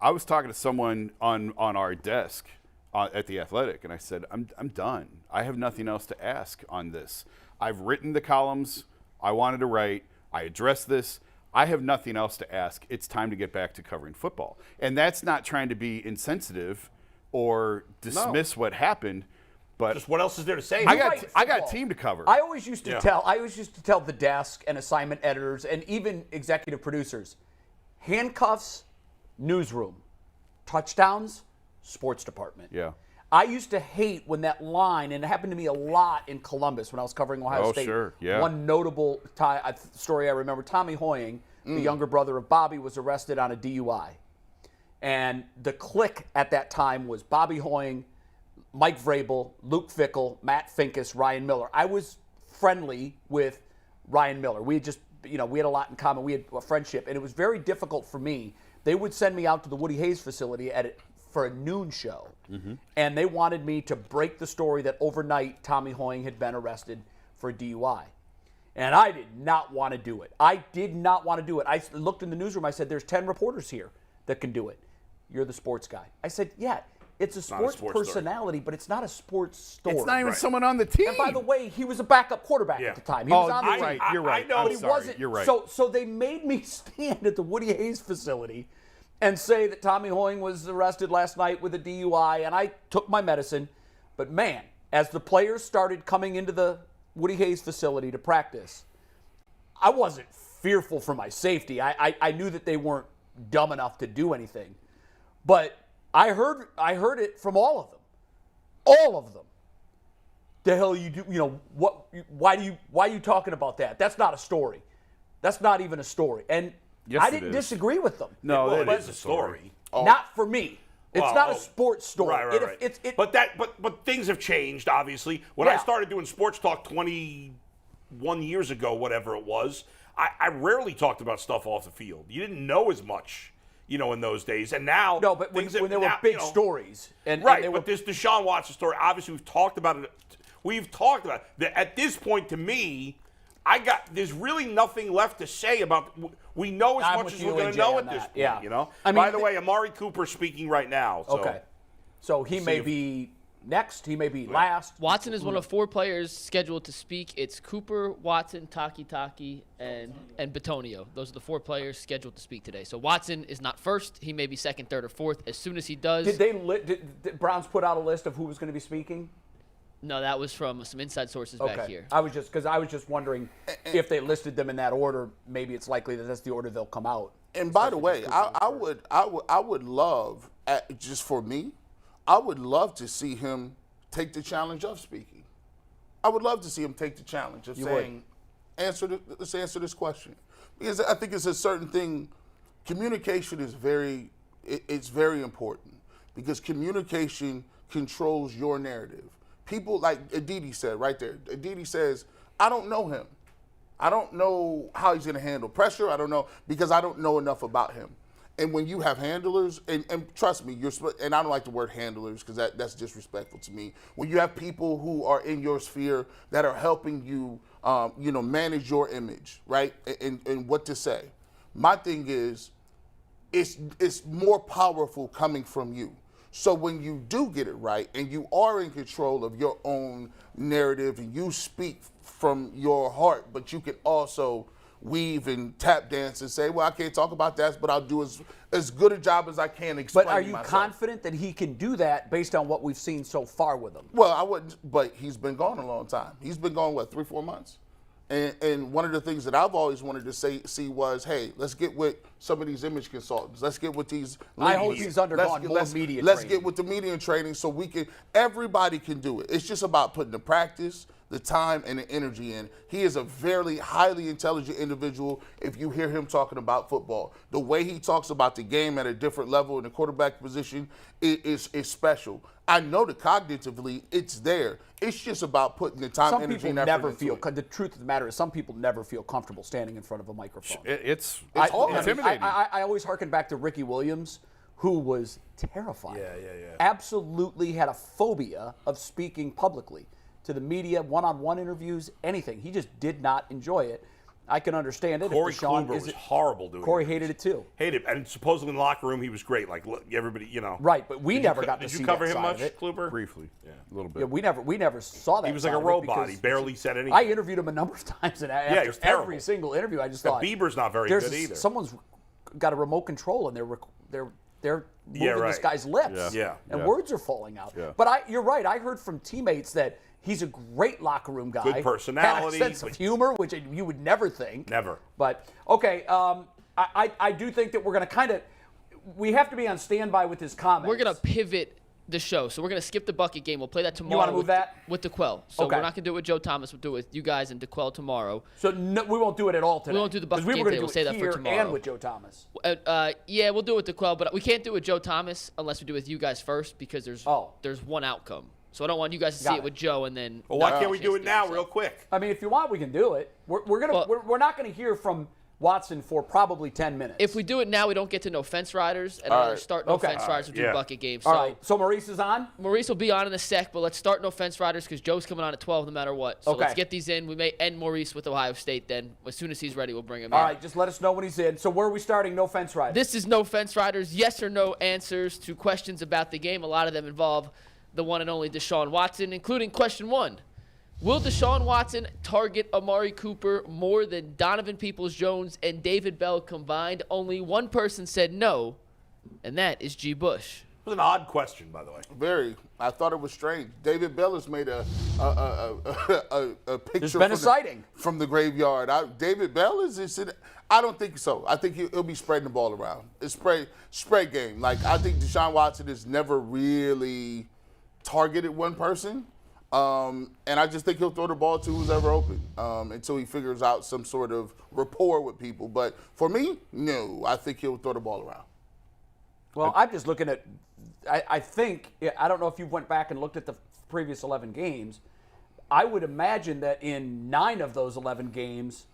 I was talking to someone on our desk at the Athletic, and I said, I'm done. I have nothing else to ask on this. I've written the columns I wanted to write. I addressed this. I have nothing else to ask. It's time to get back to covering football. And that's not trying to be insensitive or dismiss what happened. But just what else is there to say? I got a team to cover. I always used to tell the desk and assignment editors and even executive producers, handcuffs, newsroom, touchdowns, sports department. Yeah. I used to hate when that line, and it happened to me a lot in Columbus when I was covering Ohio State. Sure. Yeah. One notable story I remember, Tommy Hoying, the younger brother of Bobby, was arrested on a DUI. And the clique at that time was Bobby Hoying, Mike Vrabel, Luke Fickell, Matt Finkus, Ryan Miller. I was friendly with Ryan Miller. We had just, we had a lot in common. We had a friendship, and it was very difficult for me. They would send me out to the Woody Hayes facility for a noon show, and they wanted me to break the story that overnight Tommy Hoying had been arrested for a DUI. And I did not want to do it. I looked in the newsroom. I said, there's 10 reporters here that can do it. You're the sports guy. I said, yeah, it's a sports personality, but it's not a sports story. It's not even someone on the team. And by the way, he was a backup quarterback at the time. He was on the team. You're right. I know, but he wasn't. You're right. So they made me stand at the Woody Hayes facility and say that Tommy Hoying was arrested last night with a DUI, and I took my medicine. But man, as the players started coming into the Woody Hayes facility to practice, I wasn't fearful for my safety. I knew that they weren't dumb enough to do anything. But I heard it from all of them. All of them. The hell you do, what, why are you talking about that? That's not a story. That's not even a story. And yes, I didn't disagree with them. No, it is a story. Not for me. It's not a sports story. Right. But things have changed, obviously. When I started doing sports talk 21 years ago, whatever it was, I rarely talked about stuff off the field. You didn't know as much, in those days. And now, no, but when there were big stories, but this Deshaun Watson story, obviously we've talked about it. At this point, to me, there's really nothing left to say about. We know as much as we're going to know at this point. Yeah. By the way, Amari Cooper's speaking right now. So. Okay. So he may be next. He may be last. Watson is one of 4 players scheduled to speak. It's Cooper, Watson, Taki, and Bitonio. Those are the 4 players scheduled to speak today. So Watson is not first. He may be second, third, or fourth. As soon as he does. Did Browns put out a list of who was going to be speaking? No, that was from some inside sources back here. I was just wondering if they listed them in that order. Maybe it's likely that that's the order they'll come out. And by the way, I would love, just for me, I would love to see him take the challenge of speaking. I would love to see him take the challenge of saying, let's answer this question. Because I think it's a certain thing. Communication is very important because communication controls your narrative. People, like Aditi said right there. Aditi says, I don't know him. I don't know how he's going to handle pressure. I don't know because I don't know enough about him. And when you have handlers, and trust me, and I don't like the word handlers because that's disrespectful to me. When you have people who are in your sphere that are helping you, manage your image, right, and what to say. My thing is, it's more powerful coming from you. So when you do get it right and you are in control of your own narrative and you speak from your heart, but you can also weave and tap dance and say, well, I can't talk about that, but I'll do as good a job as I can explaining But are you myself. confident that he can do that based on what we've seen so far with him? Well, I wouldn't, but he's been gone a long time. He's been gone, 3-4 months? And one of the things that I've always wanted to see was, hey, let's get with some of these image consultants. Let's get with these. I hope he's undergone more media Let's training. get with the media training so everybody can do it. It's just about putting the practice, the time, and the energy in. He is a very highly intelligent individual if you hear him talking about football. The way he talks about the game at a different level in the quarterback position is special. I know that cognitively it's there. It's just about putting the time, energy, and effort into it. The truth of the matter is some people never feel comfortable standing in front of a microphone. It's intimidating. intimidating. I always harken back to Ricky Williams, who was terrified. Absolutely had a phobia of speaking publicly to the media, one-on-one interviews, anything. He just did not enjoy it. I can understand it. Corey Kluber was horrible doing it. Corey hated it too. Hated it. And supposedly in the locker room he was great. Like, look, everybody, Right, but we never got to see Did you cover that him side much, of it. Kluber? Briefly, a little bit. Yeah, we never saw that. He was like side a of it robot. He because barely said anything. I interviewed him a number of times, and after he was terrible. every single interview, I just thought Bieber's not very good either. Someone's got a remote control, and they're moving this guy's lips, and words are falling out. Yeah. But you're right. I heard from teammates that he's a great locker room guy. Good personality. Had a sense of humor, which you would never think. Never. But, okay, I do think that we're going to we have to be on standby with his comments. We're going to pivot the show. So we're going to skip the bucket game. We'll play that tomorrow. You want to move that? With DeQuell. So Okay. we're not going to do it with Joe Thomas. We'll do it with you guys and DeQuell tomorrow. So no, we won't do it at all today. We won't do the bucket 'Cause we game were today. gonna We'll do say it that for here tomorrow. and with Joe Thomas. Yeah, we'll do it with DeQuell, but we can't do it with Joe Thomas unless we do it with you guys first because there's one outcome. So I don't want you guys to see it with Joe and then. Well, why can't we do it now, real quick? I mean, if you want, we can do it. We're not going to hear from Watson for probably 10 minutes. If we do it now, we don't get to no fence riders, and I'll start no fence riders. We'll do bucket games. All right. So Maurice is on? Maurice will be on in a sec, but let's start no fence riders because Joe's coming on at 12 no matter what. So let's get these in. We may end Maurice with Ohio State then. As soon as he's ready, we'll bring him in. All right. Just let us know when he's in. So where are we starting? No fence riders. This is no fence riders. Yes or no answers to questions about the game. A lot of them involve the one and only Deshaun Watson, including question 1. Will Deshaun Watson target Amari Cooper more than Donovan Peoples-Jones and David Bell combined? Only one person said no, and that is G. Bush. It was an odd question, by the way. Very. I thought it was strange. David Bell has made a picture. There's been a sighting from the graveyard. David Bell is. I don't think so. I think he'll be spreading the ball around. It's spray game. Like I think Deshaun Watson has never really targeted one person. And I just think he'll throw the ball to who's ever open until he figures out some sort of rapport with people. But for me, no. I think he'll throw the ball around. Well, I'm just looking at I think, I don't know if you went back and looked at the previous 11 games. I would imagine that in 9 of those 11 games,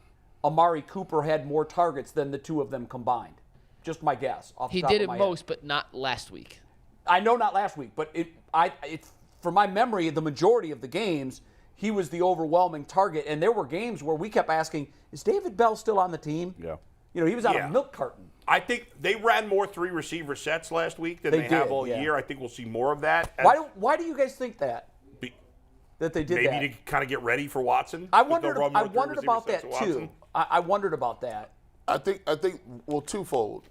Amari Cooper had more targets than the two of them combined. Just my guess. He did it most, but not last week. I know not last week, but from my memory, the majority of the games, he was the overwhelming target. And there were games where we kept asking, is David Bell still on the team? Yeah. You know, he was out of a milk carton. I think they ran more 3-receiver sets last week than they have all year. I think we'll see more of that. Why do you guys think that? That they did that? Maybe to kind of get ready for Watson? I wondered about that, too. I wondered about that. I think, well, twofold.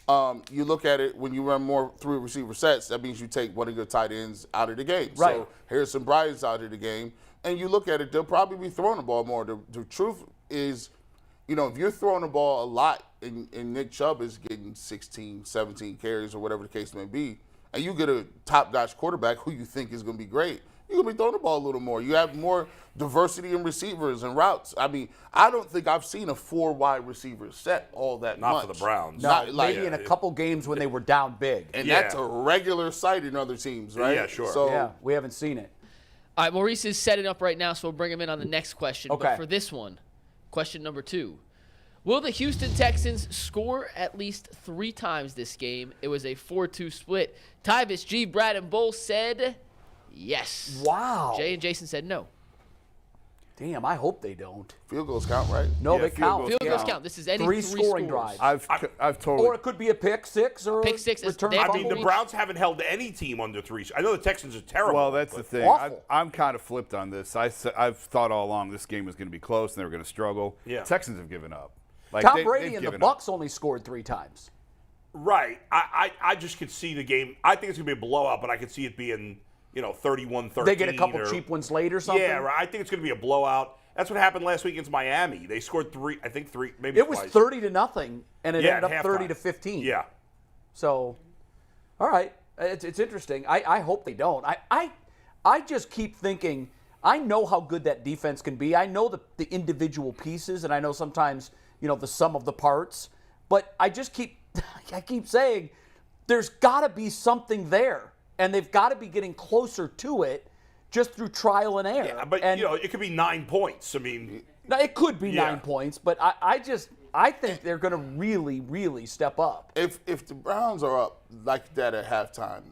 You look at it when you run more 3 receiver sets. That means you take one of your tight ends out of the game. Right. So Harrison Bryant's out of the game, and you look at it, they'll probably be throwing the ball more. The truth is, if you're throwing the ball a lot and Nick Chubb is getting 16, 17 carries or whatever the case may be, and you get a top-notch quarterback who you think is going to be great, you're going to be throwing the ball a little more. You have more diversity in receivers and routes. I mean, I don't think I've seen a 4 wide receiver set all that much. Not for the Browns. No, maybe in a couple games when they were down big. And that's a regular sight in other teams, right? Yeah, sure. So, Yeah, we haven't seen it. All right, Maurice is setting up right now, so we'll bring him in on the next question. Okay. But for this one, question number 2. Will the Houston Texans score at least 3 times this game? It was a 4-2 split. Tyvis, G, Brad, and Bull said yes. Wow. Jay and Jason said no. Damn, I hope they don't. field goals count, right? No, Yeah, they field count. goals Field goals Yeah. count. This is any 3 3 scoring scores. drives. I've totally. Or it could be a pick 6 or Pick six is- return they have I mean, the Each. Browns haven't held any team under 3. I know the Texans are terrible. Well, that's the but- thing. Awful. I'm kind of flipped on this. I've thought all along this game was going to be close and they were going to struggle. Yeah. Texans have given up. Like, Tom they've Brady and the given up. Bucks only scored 3 times. Right. I just could see the game. I think it's going to be a blowout, but I could see it being, 31-13. They get a couple or- cheap ones late or something. Yeah, right. I think it's going to be a blowout. That's what happened last week against Miami. They scored 3, I think 3, maybe It was twice. 30-0, and it Yeah, ended at up 30 halftime. to 15. Yeah. So, all right, it's interesting. I hope they don't. I just keep thinking. I know how good that defense can be. I know the individual pieces, and I know sometimes the sum of the parts. But I just keep saying there's got to be something there, and they've got to be getting closer to it just through trial and error. Yeah, but, and, it could be 9 points. I mean, now, it could be Yeah. 9 points, but I think they're going to really, really step up. If the Browns are up like that at halftime,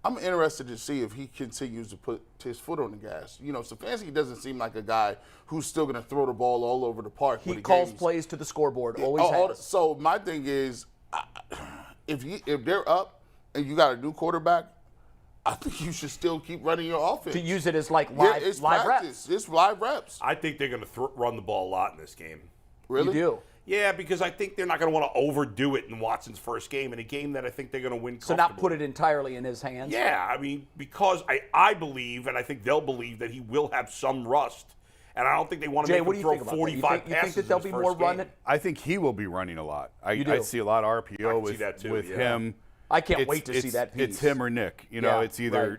I'm interested to see if he continues to put his foot on the gas. Stefanski doesn't seem like a guy who's still going to throw the ball all over the park. He when the calls game's- plays to the scoreboard, always has. So my thing is, if they're up and you got a new quarterback, I think you should still keep running your offense. To use it as like Yeah, live, it's live practice. reps. It's live reps. I think they're going to run the ball a lot in this game. Really? You do. Yeah, because I think they're not going to want to overdo it in Watson's first game, in a game that I think they're going to win So not comfortably. put it entirely in his hands. Yeah, I mean, because I believe, and I think they'll believe, that he will have some rust. And I don't think they want to Jay, make what do him you throw think about that? 45 You think passes that there'll in be his more first game. running? I think he will be running a lot. You do? I see a lot of I RPO can with, see that too, with yeah. him. I can't It's- wait to see it's- that piece. It's him or Nick. Yeah, It's either right.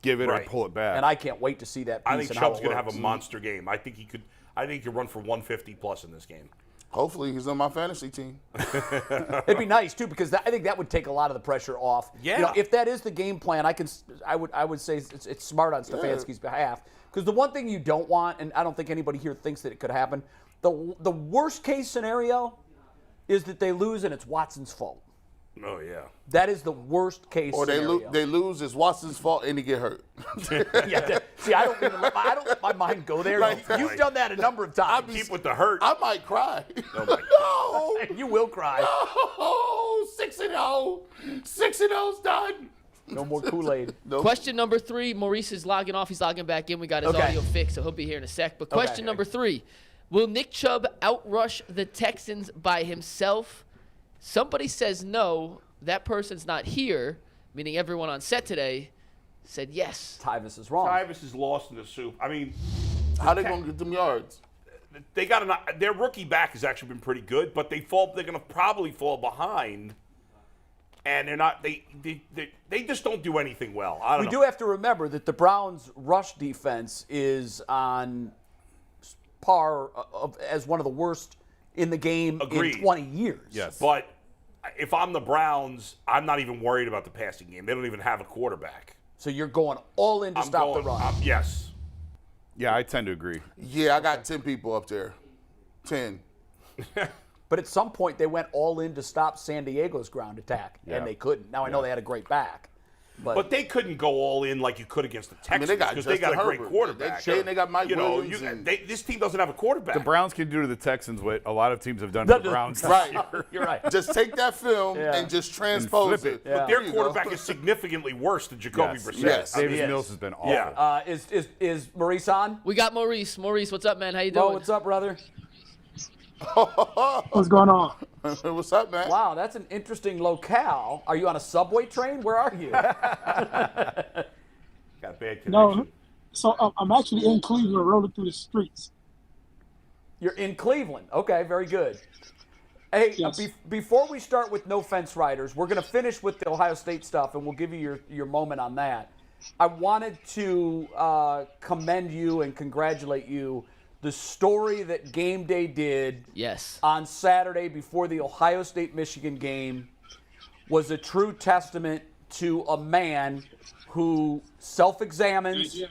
give it Right. or pull it back. And I can't wait to see that piece. I think and Chubb's how it going to have works. a monster game. I think he could run for 150 plus in this game. Hopefully, he's on my fantasy team. It'd be nice too because I think that would take a lot of the pressure off. Yeah. If that is the game plan, I would say it's smart on Stefanski's behalf because the one thing you don't want, and I don't think anybody here thinks that it could happen, the worst case scenario is that they lose and it's Watson's fault. Oh, yeah. That is the worst case Or scenario. they lose, it's Watson's fault, and he get hurt. Yeah, see, I don't let my mind go there. You've done that a number of times. Keep with the hurt. I might cry. Oh, my No! You will cry. Oh, 6-0. 6-0's done. No more Kool-Aid. Question number 3. Maurice is logging off. He's logging back in. We got his Okay. audio fixed, so he'll be here in a sec. But question number 3. Will Nick Chubb outrush the Texans by himself? Somebody says no. That person's not here, meaning everyone on set today said yes. Tyvis is wrong. Tyvis is lost in the soup. I mean, How they going to get them yards? they got their rookie back has actually been pretty good, but they're going to probably fall behind. And they're not. They just don't do anything well. I don't We know. do have to remember that the Browns' rush defense is on par as one of the worst in the game Agreed. in 20 years. Yes. But if I'm the Browns, I'm not even worried about the passing game. They don't even have a quarterback. So you're going all in to stop the run. Yes. Yeah, I tend to agree. Yeah, I got 10 people up there. 10. But at some point, they went all in to stop San Diego's ground attack, Yeah. and they couldn't. Now, I know they had a great back. But they couldn't go all in like you could against the Texans they got because they got a Justin great Herbert. quarterback. They got Mike Williams This team doesn't have a quarterback. The Browns can do to the Texans what a lot of teams have done to the Browns. Right. You're right. Just take that film and just transpose flip it. it. Yeah. Their There you go. quarterback is significantly worse than Jacoby Yes. Brissett. Yes. I mean, Davis Mills has been awful. Yeah. Is Maurice on? We got Maurice. Maurice, what's up, man? How you doing? Bo, what's up, brother? What's going on? What's up, man? Wow, that's an interesting locale. Are you on a subway train? Where are you? Got bad connection. No, so I'm actually in Cleveland, rolling through the streets. You're in Cleveland. Okay, very good. Hey, Yes. before we start with No Fence Riders, we're going to finish with the Ohio State stuff, and we'll give you your moment on that. I wanted to commend you and congratulate you. The story that Game Day did on Saturday before the Ohio State-Michigan game was a true testament to a man who self-examines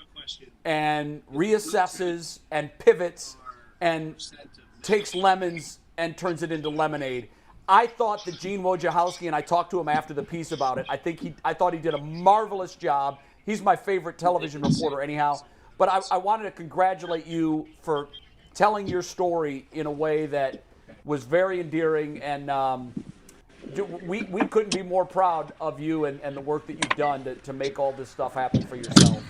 and reassesses and pivots and takes lemons and turns it into lemonade. I thought that Gene Wojciechowski, and I talked to him after the piece about it, I thought he did a marvelous job. He's my favorite television reporter anyhow. But I wanted to congratulate you for telling your story in a way that was very endearing, and we couldn't be more proud of you and the work that you've done to make all this stuff happen for yourself.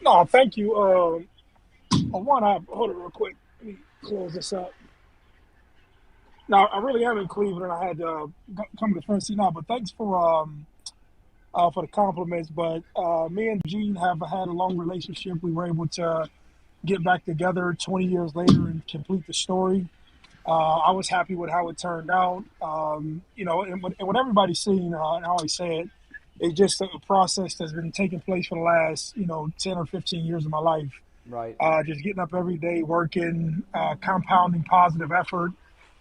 No, thank you. Hold it real quick. Let me close this up. Now, I really am in Cleveland. I had to come to the front seat now, but thanks for the compliments. But me and Gene have had a long relationship. We were able to get back together 20 years later and complete the story. I was happy with how it turned out. And what everybody's seen, and I always say it, it's just a process that's been taking place for the last, 10 or 15 years of my life. Right. Just getting up every day, working, compounding positive effort,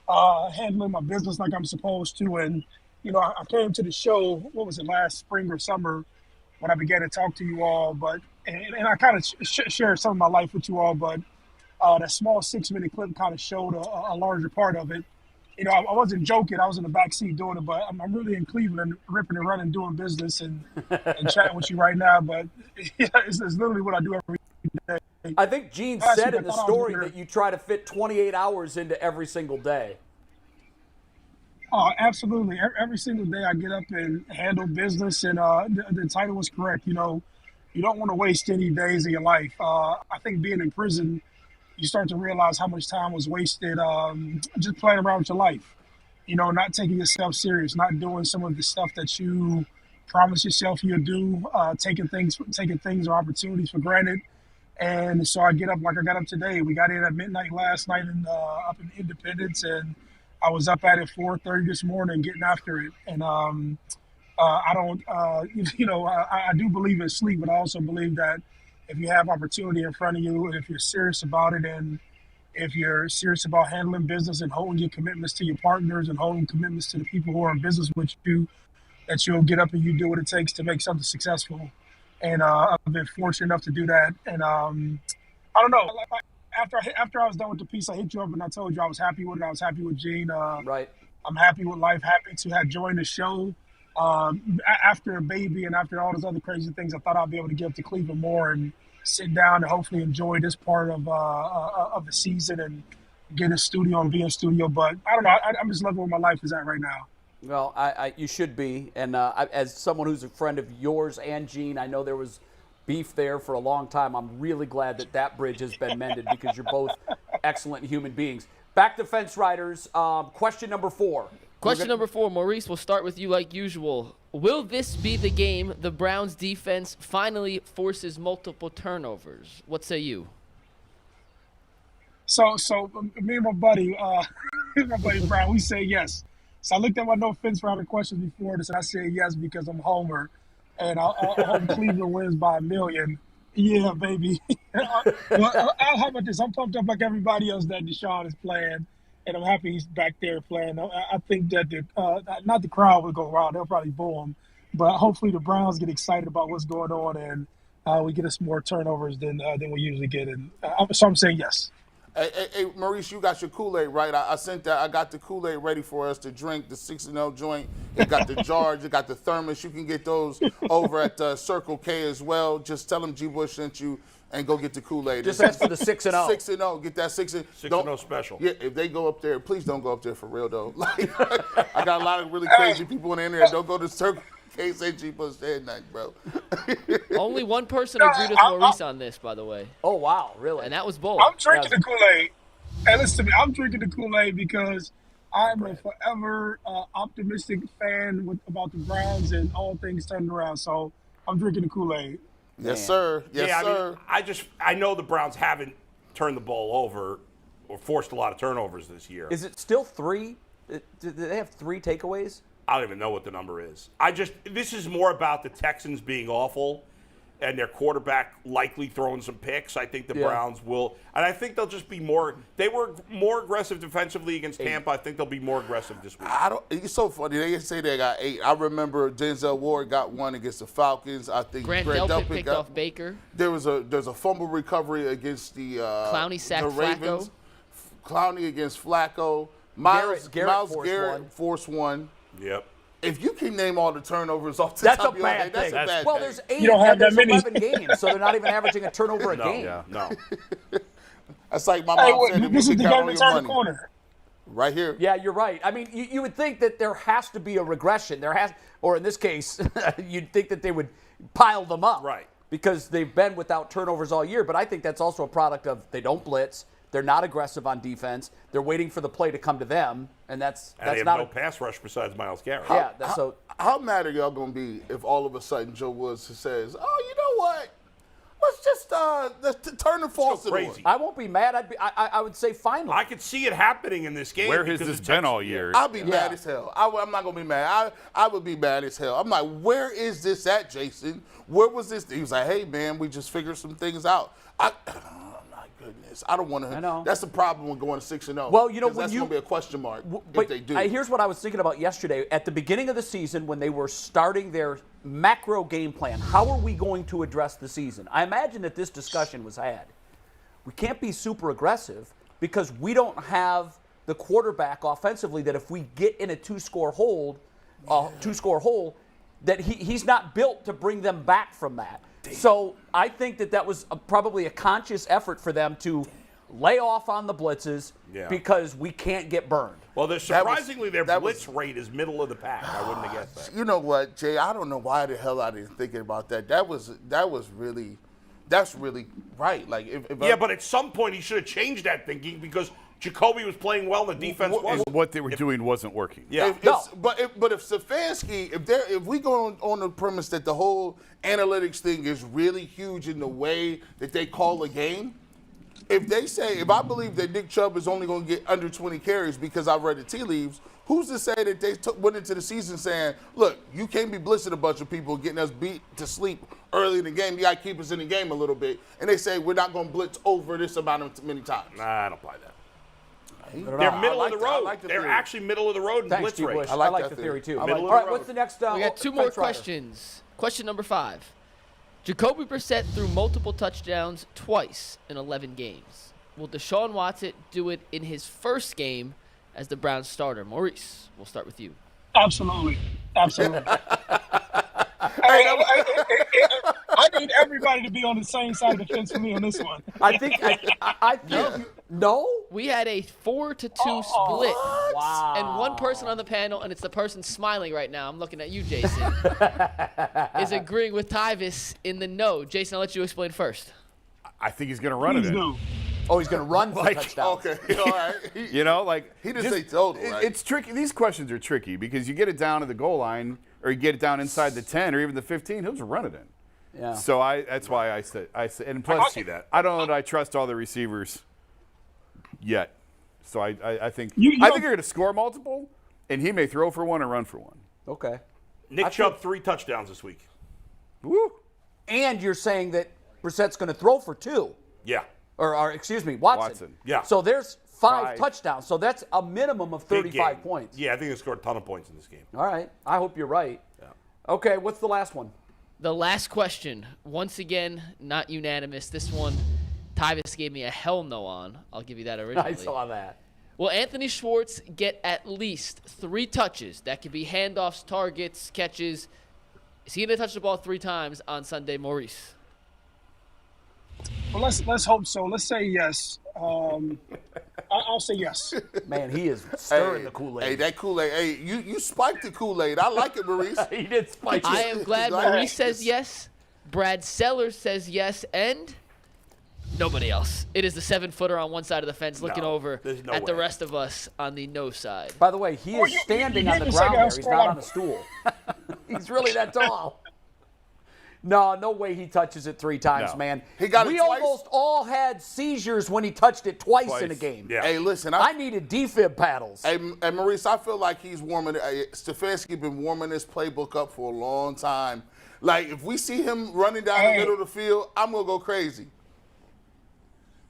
handling my business like I'm supposed to. And, I came to the show, what was it, last spring or summer when I began to talk to you all. And I kind of shared some of my life with you all, but that small 6-minute clip kind of showed a larger part of it. I wasn't joking. I was in the back seat doing it, but I'm really in Cleveland, ripping and running, doing business and chatting with you right now. But it's literally what I do every day. I think Gene said in the story that you try to fit 28 hours into every single day. Oh, absolutely. Every single day I get up and handle business, and the title was correct. You don't want to waste any days of your life. I think being in prison, you start to realize how much time was wasted just playing around with your life. Not taking yourself serious, not doing some of the stuff that you promised yourself you'll do, taking things or opportunities for granted. And so I get up like I got up today. We got in at midnight last night up in Independence, and I was up at it 4:30 this morning getting after it. And I do believe in sleep, but I also believe that if you have opportunity in front of you, and if you're serious about it, and if you're serious about handling business and holding your commitments to your partners and holding commitments to the people who are in business with you, that you'll get up and you do what it takes to make something successful. And I've been fortunate enough to do that. And I don't know. After I was done with the piece, I hit you up and I told you I was happy with it. I was happy with Gene. Right. I'm happy with life. Happy to have joined the show. After a baby and after all those other crazy things, I thought I'd be able to get up to Cleveland more and sit down and hopefully enjoy this part of the season and get in studio and be in studio. But I don't know. I'm just loving where my life is at right now. Well, you should be. And as someone who's a friend of yours and Gene, I know there was beef there for a long time. I'm really glad that bridge has been mended because you're both excellent human beings. Back to Fence Riders. Question number 4. Question number 4, Maurice, we'll start with you like usual. Will this be the game the Browns defense finally forces multiple turnovers? What say you? So me and my buddy Brown, we say yes. So I looked at my no fence rider questions before this, and I said yes because I'm Homer, and I hope Cleveland wins by 1 million. Yeah, baby. How about this? I'm pumped up like everybody else that Deshaun is playing, and I'm happy he's back there playing. I think that not the crowd will go wild. They'll probably boo him. But hopefully the Browns get excited about what's going on, and we get us more turnovers than we usually get. And so I'm saying yes. Hey, Maurice, you got your Kool-Aid, right? I sent that. I got the Kool-Aid ready for us to drink, the 6-0 joint. It got the jars. It got the thermos. You can get those over at Circle K as well. Just tell them G. Bush sent you and go get the Kool-Aid. Just ask for the 6-0. 6-0. Get that 6-0. 6-0 special. Yeah, if they go up there, please don't go up there for real, though. Like, I got a lot of really crazy people in there. Don't go to Circle K. Say G. Bush said nothing, bro. Only one person agreed with Maurice on this, by the way. Oh, wow, really? And that was bold. I'm drinking the Kool-Aid. Hey, listen to me. I'm drinking the Kool-Aid because I'm a forever optimistic fan about the Browns and all things turned around. So I'm drinking the Kool-Aid. Yes, sir. Yes, sir. I mean, I know the Browns haven't turned the ball over or forced a lot of turnovers this year. Is it still 3? Do they have 3 takeaways? I don't even know what the number is. This is more about the Texans being awful and their quarterback likely throwing some picks. I think the Browns will, and I think they'll just be more. They were more aggressive defensively against Tampa. I think they'll be more aggressive this week. It's so funny. They say they got 8. I remember Denzel Ward got 1 against the Falcons. I think Grant Delpit picked off Baker. There's a fumble recovery against the Clowney sacked the Ravens. Flacco. Clowney against Flacco. Miles Garrett forced 1. Yep. If you can name all the turnovers off the top of your head, that's a bad thing. Well, there's 8. You don't have that many. 11 games, so they're not even averaging a turnover a game. No. That's like my mom said. This is the game to to turn the corner. Right here. Yeah, you're right. I mean, you would think that there has to be a regression. Or in this case, you'd think that they would pile them up. Right. Because they've been without turnovers all year. But I think that's also a product of they don't blitz. They're not aggressive on defense. They're waiting for the play to come to them, and that's they have not no pass rush besides Myles Garrett. How mad are y'all gonna be if all of a sudden Joe Woods says, "Oh, you know what? Let's just turn the faucet on." I won't be mad. I would say finally. I could see it happening in this game. Where has this been all year? I'll be mad as hell. I'm not gonna be mad. I would be mad as hell. I'm like, where is this at, Jason? Where was this? He was like, hey man, we just figured some things out. Goodness, I don't want to. I know. That's the problem with going to 6-0. Well, you know, when that's going to be a question mark if they do. Here's what I was thinking about yesterday. At the beginning of the season, when they were starting their macro game plan, how are we going to address the season? I imagine that this discussion was had. We can't be super aggressive because we don't have the quarterback offensively that if we get in a two-score hole, that he's not built to bring them back from that. So I think that was probably a conscious effort for them to lay off on the blitzes because we can't get burned. Well, surprisingly, their blitz rate is middle of the pack. I wouldn't have guessed that. You know what, Jay? I don't know why the hell I didn't think about that. That's really right. Like, but at some point he should have changed that thinking because Jacoby was playing well and the defense wasn't. What they were doing wasn't working. Yeah. But if Stefanski, if we go on the premise that the whole analytics thing is really huge in the way that they call a game, if I believe that Nick Chubb is only going to get under 20 carries because I've read the tea leaves, who's to say that they went into the season saying, look, you can't be blitzing a bunch of people, getting us beat to sleep early in the game. You got to keep us in the game a little bit. And they say, we're not going to blitz over this amount of many times. Nah, I don't buy that. They're middle of the road. They're actually middle of the road in blitz rate. I like the theory, too. All right, what's the next? We got 2 more questions. Question number 5. Jacoby Brissett threw multiple touchdowns twice in 11 games. Will Deshaun Watson do it in his first game as the Browns starter? Maurice, we'll start with you. Absolutely. I need everybody to be on the same side of the fence for me on this one. I think no. We had a 4-2 split. Wow. And one person on the panel, and it's the person smiling right now, I'm looking at you, Jason, is agreeing with Tyvis in the no. Jason, I'll let you explain first. I think he's going to run it in. Oh, he's going to run for touchdown. Okay, all right. You know, like he didn't say total. Right? It's tricky. These questions are tricky because you get it down to the goal line, or you get it down inside the 10, or even the 15. He'll just run it in. Yeah. So that's why I said, and plus, I don't know that I trust all the receivers yet. So I think they're going to score multiple, and he may throw for one or run for one. Okay. Nick Chubb 3 touchdowns this week. Woo. And you're saying that Brissett's going to throw for 2. Yeah. Or excuse me, Watson. Yeah. So there's 5 touchdowns. So that's a minimum of 35 points. Yeah, I think they scored a ton of points in this game. All right. I hope you're right. Yeah. Okay, what's the last one? The last question, once again, not unanimous. This one, Tyvis gave me a hell no on. I'll give you that originally. I saw that. Will Anthony Schwartz get at least 3 touches? That could be handoffs, targets, catches. Is he going to touch the ball 3 times on Sunday, Maurice? Well, let's hope so. Let's say yes. I'll say yes. Man, he is stirring the Kool-Aid. Hey, that Kool-Aid. Hey, you spiked the Kool-Aid. I like it, Maurice. He did spike it. I am glad Maurice says yes. Brad Sellers says yes. And Nobody else. It is the 7-footer on one side of the fence looking over there's no at the way. rest of us on the no side. By the way, he is standing on the ground there. He's not on a stool. He's really that tall. No way he touches it 3 times, No. man. He got it we twice? almost all had seizures when he touched it twice in a game. Yeah. Hey, listen, I needed defib paddles. Hey, and Maurice, I feel like he's warming. Stefanski been warming this playbook up for a long time. Like, if we see him running down the middle of the field, I'm gonna go crazy.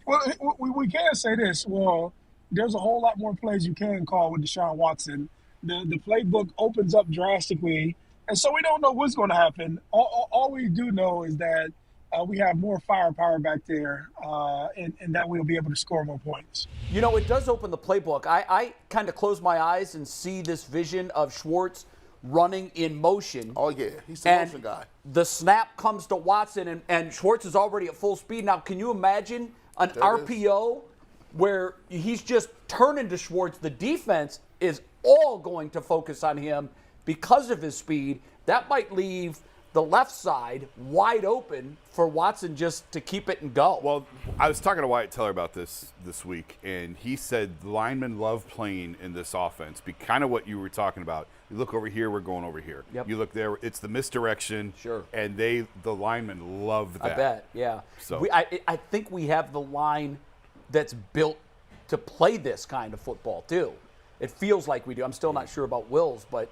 Well, we can say this. Well, there's a whole lot more plays you can call with Deshaun Watson. The playbook opens up drastically, and so we don't know what's going to happen. All we do know is that we have more firepower back there, and that we'll be able to score more points. You know, it does open the playbook. I kind of close my eyes and see this vision of Schwartz running in motion. Oh, yeah. He's the motion guy. The snap comes to Watson, and Schwartz is already at full speed. Now, can you imagine an RPO where he's just turning to Schwartz? The defense is all going to focus on him because of his speed. That might leave the left side wide open for Watson just to keep it and go. Well, I was talking to Wyatt Teller about this week, and he said the linemen love playing in this offense. Kind of what you were talking about. You look over here, we're going over here. Yep. You look there, it's the misdirection. Sure. And the linemen love that. I bet, yeah. So I think we have the line that's built to play this kind of football too. It feels like we do. I'm still not sure about Wills, but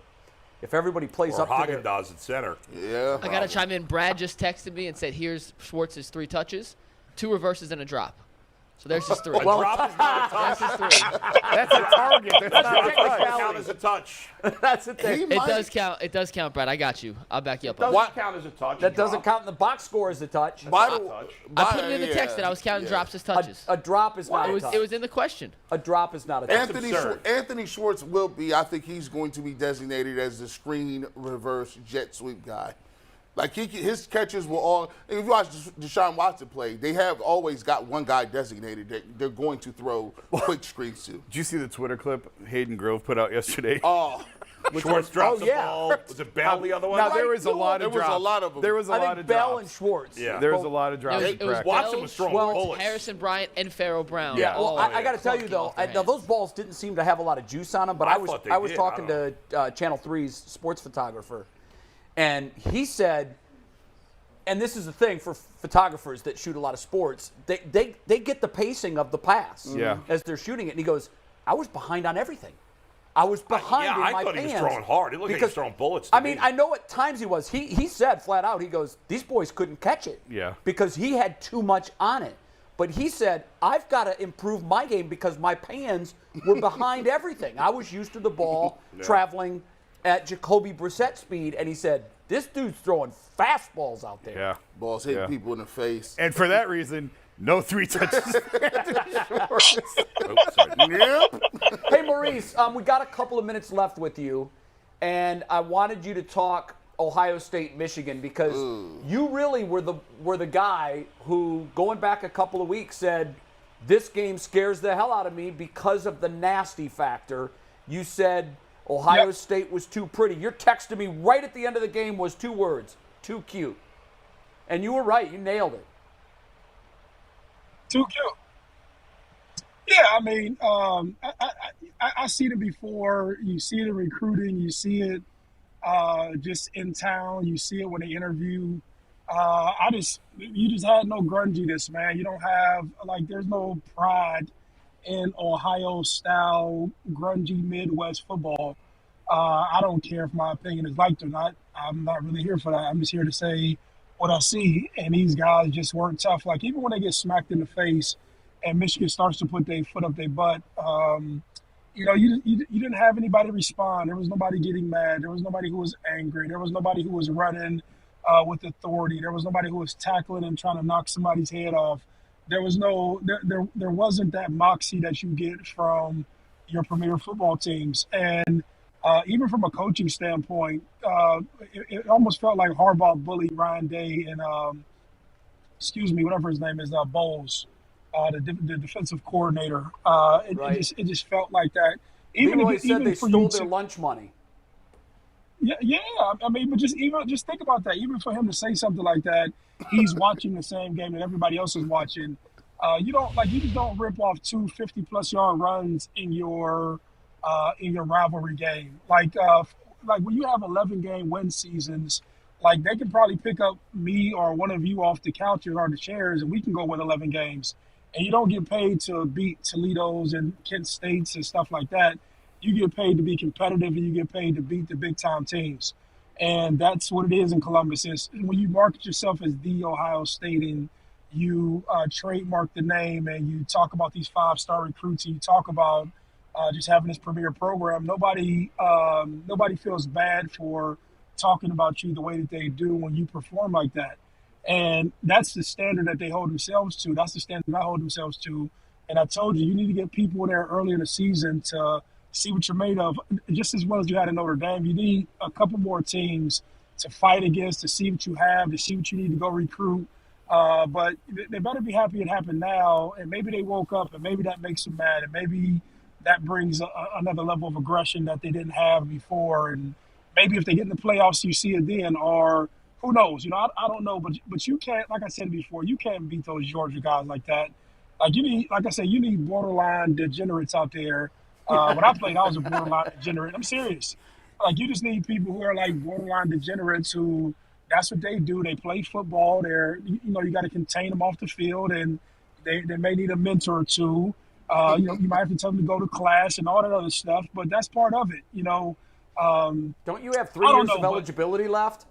if everybody plays Or up to Hagen their, does at center. Yeah. I got to chime in. Brad just texted me and said, here's Schwartz's 3 touches, 2 reverses, and a drop. So there's his 3. Drop is not a touch. That's his 3. that's a target. That's not a Doesn't touch. count as a touch. that's the thing. It does count. It does count, Brad. I got you. I'll back you up. on Doesn't count as a touch. That doesn't count in the box score as a touch. By the- I put it in the text that I was counting drops as touches. A drop is not It a was, touch. it was in the question. A drop is not a touch. absurd. Anthony Schwartz will be, I think he's going to be designated as the screen reverse jet sweep guy. Like his catches will all. If you watch Deshaun Watson play, they have always got one guy designated that they're going to throw quick screens to. Did you see the Twitter clip Hayden Grove put out yesterday? Oh, Schwartz drops the yeah. ball. Was it Bell the other one? Now, there was a lot of there was drops. a lot of them. There was a I lot think of Bell drops. and Schwartz. Yeah. There was a lot of drops. It was Watson Bell, was throwing Schwartz, bullets. Harrison Bryant, and Pharaoh Brown. Yeah. Well, all I got to tell you though, off their now hands. those balls didn't seem to have a lot of juice on them. But I I was thought they did. talking I to Channel 3's sports photographer, and he said, and this is the thing for photographers that shoot a lot of sports, they get the pacing of the pass Yeah. as they're shooting it. And he goes, I was behind on everything. I was behind Yeah, in I my thought pans. he was throwing hard. It looked like he was throwing bullets to I mean, me. I know at times he was. He said flat out, he goes, these boys couldn't catch it. Yeah. Because he had too much on it. But he said, I've got to improve my game because my pans were behind everything. I was used to the ball traveling at Jacoby Brissett speed. And he said, this dude's throwing fastballs out there. Yeah. balls hitting Yeah. people in the face. And for that reason, no 3 touches. Oh, sorry. Yep. Hey, Maurice, we got a couple of minutes left with you, and I wanted you to talk Ohio State, Michigan, because you really were the guy who, going back a couple of weeks, said, this game scares the hell out of me because of the nasty factor. You said Ohio State was too pretty. Your text to me right at the end of the game was 2 words, too cute. And you were right. You nailed it. Too cute. Yeah, I mean, I seen it before. You see it in recruiting. You see it just in town. You see it when they interview. You just had no grunginess, man. You don't have, there's no pride in Ohio-style grungy Midwest football. I don't care if my opinion is liked or not. I'm not really here for that. I'm just here to say what I see, and these guys just weren't tough. Like, even when they get smacked in the face and Michigan starts to put their foot up their butt, you didn't have anybody respond. There was nobody getting mad. There was nobody who was angry. There was nobody who was running with authority. There was nobody who was tackling and trying to knock somebody's head off. There wasn't that moxie that you get from your premier football teams. And even from a coaching standpoint, it almost felt like Harbaugh bullied Ryan Day and, whatever his name is, Bowles, the defensive coordinator. It just felt like that. Leroy said even they for stole you their lunch money. Yeah. I mean, but just think about that. Even for him to say something like that, he's watching the same game that everybody else is watching. You just don't rip off two 50-plus yard runs in your rivalry game. Like when you have 11-game win seasons, like they can probably pick up me or one of you off the couches or the chairs, and we can go win 11 games. And you don't get paid to beat Toledo's and Kent States and stuff like that. You get paid to be competitive, and you get paid to beat the big-time teams. And that's what it is in Columbus. Is when you market yourself as the Ohio State and you trademark the name and you talk about these 5-star recruits and you talk about just having this premier program, nobody feels bad for talking about you the way that they do when you perform like that. And that's the standard that they hold themselves to. That's the standard I hold themselves to. And I told you need to get people there early in the season to see what you're made of. Just as well as you had in Notre Dame, you need a couple more teams to fight against, to see what you have, to see what you need to go recruit. But they better be happy it happened now. And maybe they woke up, and maybe that makes them mad. And maybe that brings another level of aggression that they didn't have before. And maybe if they get in the playoffs, you see it then, or who knows? I don't know, but you can't, like I said before, you can't beat those Georgia guys like that. You need borderline degenerates out there. When I played, I was a borderline degenerate. I'm serious. You just need people who are like borderline degenerates who that's what they do. They play football. You got to contain them off the field, and they may need a mentor or two. You might have to tell them to go to class and all that other stuff, but that's part of it. Don't you have 3 years of eligibility left?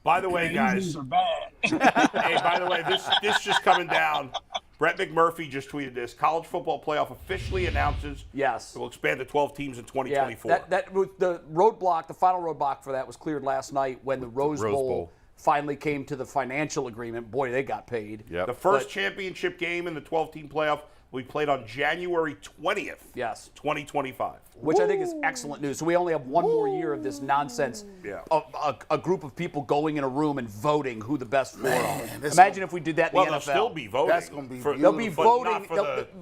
By the way, guys, these are bad. Hey, by the way, this just coming down. Brett McMurphy just tweeted this. College football playoff officially announces it will expand to 12 teams in 2024. Yeah, that was the roadblock. The final roadblock for that was cleared last night when the Rose Bowl finally came to the financial agreement. Boy, they got paid. Yep. The first championship game in the 12-team playoff will be played on January 20th, 2025. Which I think is excellent news. So we only have one more year of this nonsense. Yeah. A group of people going in a room and voting who the best 4 are. Imagine if we did that in the NFL. They'll still be voting. That's going to be beautiful. They'll be voting.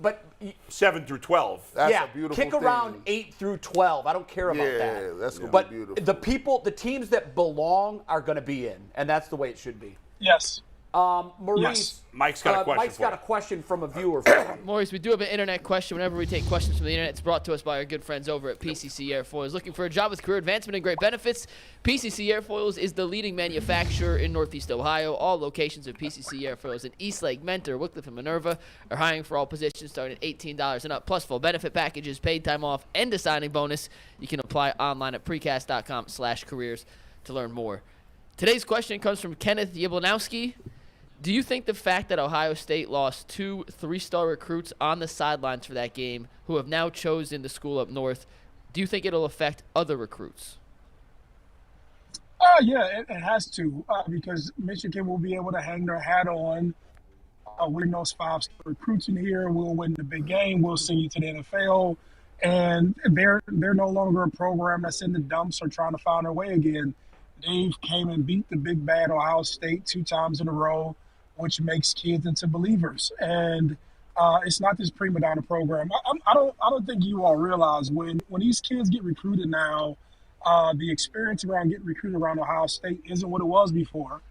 But 7 through 12. That's a beautiful kick around 8 through 12. I don't care about that. Yeah, that's going to be beautiful. But the teams that belong are going to be in, and that's the way it should be. Yes. Maurice, Mike's got a question from a viewer. Maurice, we do have an internet question. Whenever we take questions from the internet, it's brought to us by our good friends over at PCC Airfoils. Looking for a job with career advancement and great benefits? PCC Airfoils is the leading manufacturer in Northeast Ohio. All locations of PCC Airfoils in Eastlake, Mentor, Wickliffe, and Minerva are hiring for all positions starting at $18 and up, plus full benefit packages, paid time off, and a signing bonus. You can apply online at precast.com/careers to learn more. Today's question comes from Kenneth Yablonowski. Do you think the fact that Ohio State lost 2 3-star recruits on the sidelines for that game who have now chosen the school up north, do you think it'll affect other recruits? Yeah, it has to because Michigan will be able to hang their hat on win those 5-star recruits in here. We'll win the big game. We'll send you to the NFL. And they're no longer a program that's in the dumps or trying to find their way again. They came and beat the big bad Ohio State 2 times in a row, which makes kids into believers. And it's not this prima donna program. I don't think you all realize when these kids get recruited now, the experience around getting recruited around Ohio State isn't what it was before.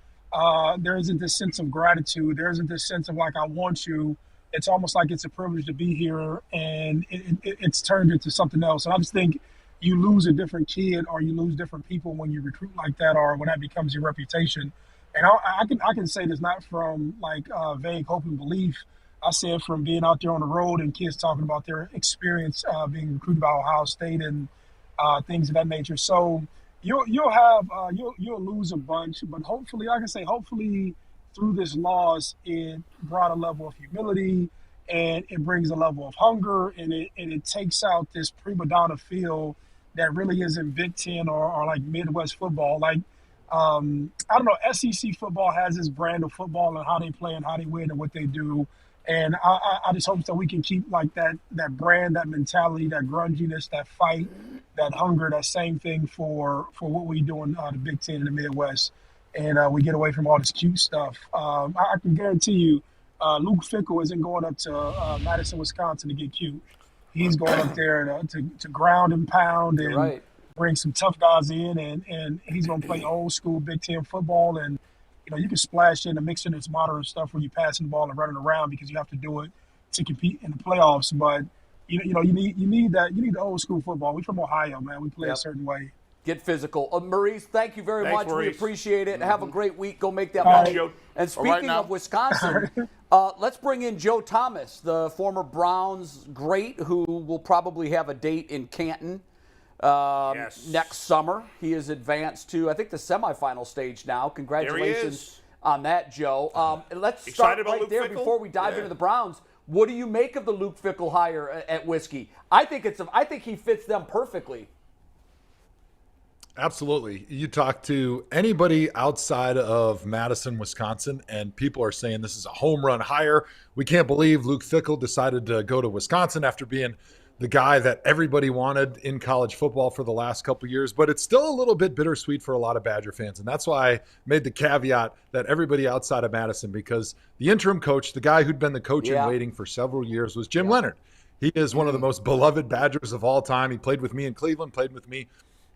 There isn't this sense of gratitude. There isn't this sense of like, I want you. It's almost like it's a privilege to be here, and it's turned into something else. And I just think you lose a different kid or you lose different people when you recruit like that or when that becomes your reputation. And I can say this not from like vague hope and belief. I say it from being out there on the road and kids talking about their experience being recruited by Ohio State and things of that nature. So you'll lose a bunch, but hopefully, like I say, hopefully through this loss, it brought a level of humility and it brings a level of hunger and it takes out this prima donna feel that really isn't Big Ten or like Midwest football. Like, I don't know, SEC football has this brand of football and how they play and how they win and what they do. And I just hope that we can keep like that brand, that mentality, that grunginess, that fight, that hunger, that same thing for what we do in the Big Ten in the Midwest. And we get away from all this cute stuff. I can guarantee you Luke Fickell isn't going up to Madison, Wisconsin to get cute. He's going up there to ground and pound and bring some tough guys in, and he's going to play old school Big Ten football. And you can splash in and mix in this modern stuff where you're passing the ball and running around because you have to do it to compete in the playoffs. But you need the old school football. We from Ohio, man. We play a certain way. Get physical. Maurice, thank you very much. Maurice. We appreciate it. Have a great week. Go make that All money. right. And speaking of Wisconsin, let's bring in Joe Thomas, the former Browns great, who will probably have a date in Canton next summer. He is advanced to, I think, the semifinal stage now. Congratulations on that, Joe. Let's start right there before we dive into the Browns. What do you make of the Luke Fickell hire at Whiskey? I think he fits them perfectly. Absolutely. You talk to anybody outside of Madison, Wisconsin, and people are saying this is a home run hire. We can't believe Luke Fickell decided to go to Wisconsin after being the guy that everybody wanted in college football for the last couple of years. But it's still a little bit bittersweet for a lot of Badger fans. And that's why I made the caveat that everybody outside of Madison, because the interim coach, the guy who'd been the coach in waiting for several years, was Jim Leonhard. He is one of the most beloved Badgers of all time. He played with me in Cleveland, played with me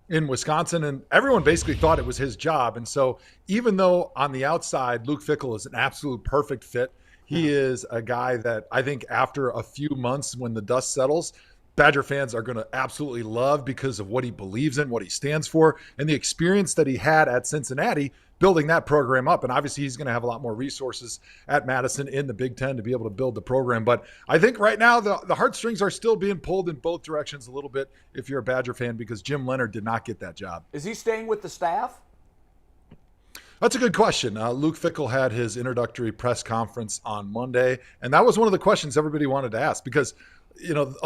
in Wisconsin, and everyone basically thought it was his job. And so even though on the outside, Luke Fickell is an absolute perfect fit, he is a guy that I think after a few months when the dust settles, Badger fans are going to absolutely love because of what he believes in, what he stands for, and the experience that he had at Cincinnati building that program up. And obviously he's going to have a lot more resources at Madison in the Big Ten to be able to build the program. But I think right now the heartstrings are still being pulled in both directions a little bit if you're a Badger fan, because Jim Leonhard did not get that job. Is he staying with the staff? That's a good question. Luke Fickell had his introductory press conference on Monday, and that was one of the questions everybody wanted to ask because,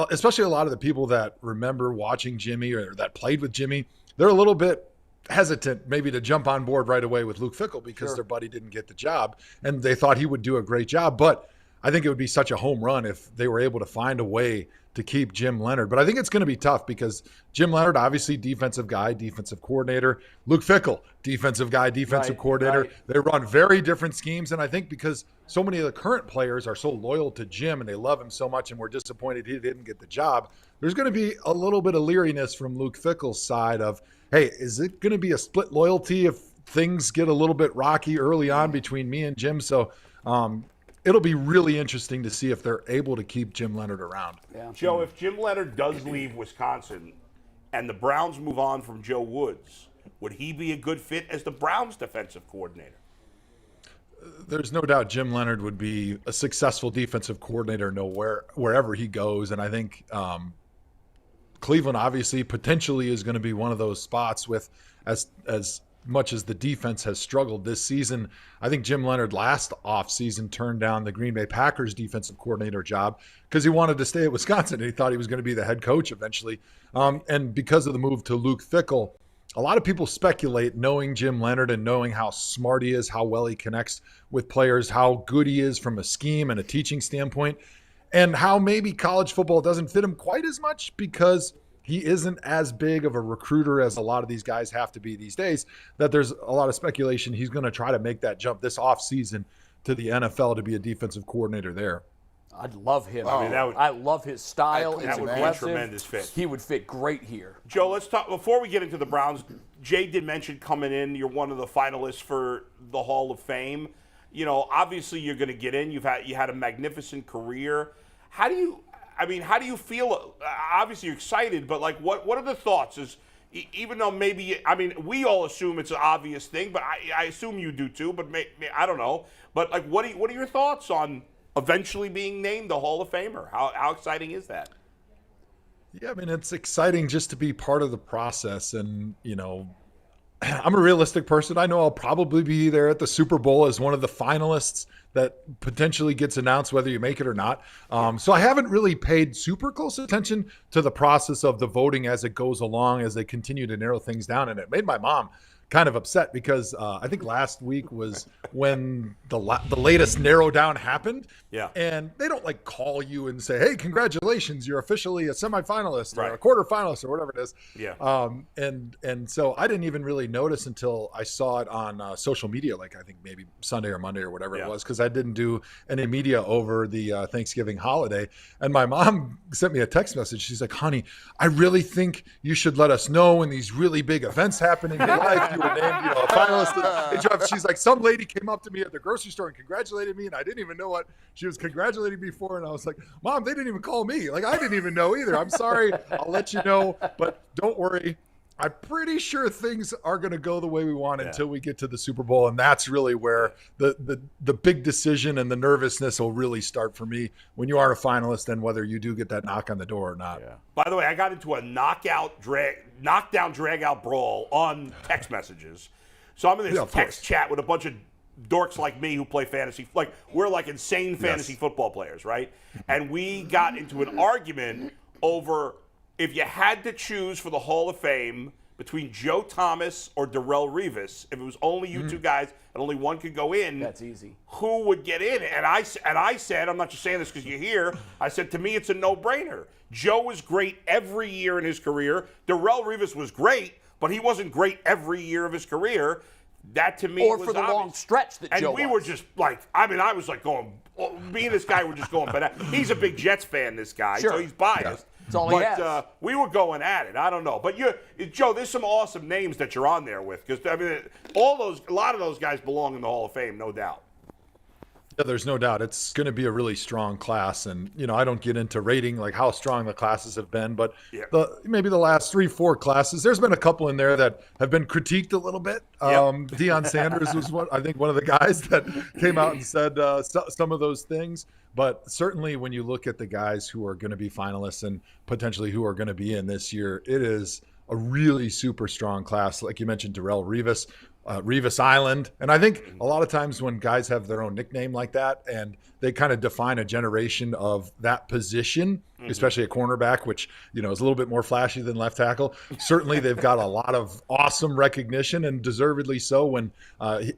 especially a lot of the people that remember watching Jimmy or that played with Jimmy, they're a little bit hesitant maybe to jump on board right away with Luke Fickell because their buddy didn't get the job and they thought he would do a great job. But I think it would be such a home run if they were able to find a way to keep Jim Leonhard. But I think it's going to be tough because Jim Leonhard, obviously defensive guy, defensive coordinator. Luke Fickell, defensive guy, defensive coordinator. Right. They run very different schemes. And I think because so many of the current players are so loyal to Jim and they love him so much and we're disappointed he didn't get the job, there's going to be a little bit of leeriness from Luke Fickell's side of, hey, is it going to be a split loyalty if things get a little bit rocky early on between me and Jim? So it'll be really interesting to see if they're able to keep Jim Leonhard around. Yeah. Joe, if Jim Leonhard does leave Wisconsin and the Browns move on from Joe Woods, would he be a good fit as the Browns defensive coordinator? There's no doubt Jim Leonhard would be a successful defensive coordinator wherever he goes. And I think Cleveland obviously potentially is going to be one of those spots with as much as the defense has struggled this season. I think Jim Leonhard last offseason turned down the Green Bay Packers defensive coordinator job because he wanted to stay at Wisconsin and he thought he was going to be the head coach eventually. And because of the move to Luke Fickell, a lot of people speculate, knowing Jim Leonhard and knowing how smart he is, how well he connects with players, how good he is from a scheme and a teaching standpoint, and how maybe college football doesn't fit him quite as much because he isn't as big of a recruiter as a lot of these guys have to be these days, that there's a lot of speculation he's going to try to make that jump this offseason to the NFL to be a defensive coordinator there. I'd love him. I mean, I love his style. It's that would aggressive. be a tremendous fit. He would fit great here. Joe, let's talk before we get into the Browns. Jay did mention coming in. You're one of the finalists for the Hall of Fame. Obviously you're going to get in. You had a magnificent career. How do you feel? Obviously you're excited, but what are the thoughts? Even though we all assume it's an obvious thing, but I assume you do too. But I don't know. But what are your thoughts on eventually being named the Hall of Famer? How exciting is that? Yeah, it's exciting just to be part of the process. And, I'm a realistic person. I know I'll probably be there at the Super Bowl as one of the finalists that potentially gets announced whether you make it or not. So I haven't really paid super close attention to the process of the voting as it goes along, as they continue to narrow things down. And it made my mom kind of upset because I think last week was when the latest narrow down happened. Yeah. And they don't call you and say, hey, congratulations, you're officially a semifinalist right. or a quarterfinalist or whatever it is. Yeah. And so I didn't even really notice until I saw it on social media, I think maybe Sunday or Monday or whatever it was, because I didn't do any media over the Thanksgiving holiday. And my mom sent me a text message. She's like, honey, I really think you should let us know when these really big events happen in your life. were named, a finalist. She's like, some lady came up to me at the grocery store and congratulated me, and I didn't even know what she was congratulating me for. And I was like, Mom, they didn't even call me. Like, I didn't even know either. I'm sorry. I'll let you know, but don't worry. I'm pretty sure things are going to go the way we want until we get to the Super Bowl, and that's really where the big decision and the nervousness will really start for me when you are a finalist and whether you do get that knock on the door or not. Yeah. By the way, I got into a knockdown, drag-out brawl on text messages. So I'm in this text chat with a bunch of dorks like me who play fantasy. Like, we're like insane fantasy football players, right? And we got into an argument over if you had to choose for the Hall of Fame between Joe Thomas or Darrelle Revis, if it was only you two guys and only one could go in, that's easy. Who would get in? And I said, I'm not just saying this because you're here, I said, to me, it's a no-brainer. Joe was great every year in his career. Darrelle Revis was great, but he wasn't great every year of his career. That, to me, or was for the obvious. long stretch that Joe was. And we were just like, I was like going, me and this guy were just going, but he's a big Jets fan, this guy, so he's biased. Yeah. That's all he has. We were going at it. I don't know. But Joe, there's some awesome names that you're on there with. Because, a lot of those guys belong in the Hall of Fame, no doubt. Yeah, there's no doubt. It's going to be a really strong class. And, I don't get into rating like how strong the classes have been. But maybe the last 3-4 classes, there's been a couple in there that have been critiqued a little bit. Deion Sanders was one of the guys that came out and said some of those things. But certainly when you look at the guys who are going to be finalists and potentially who are going to be in this year, it is a really super strong class. Like you mentioned, Darrelle Revis, Revis Island. And I think a lot of times when guys have their own nickname like that and they kind of define a generation of that position, especially a cornerback, which, is a little bit more flashy than left tackle. Certainly they've got a lot of awesome recognition, and deservedly so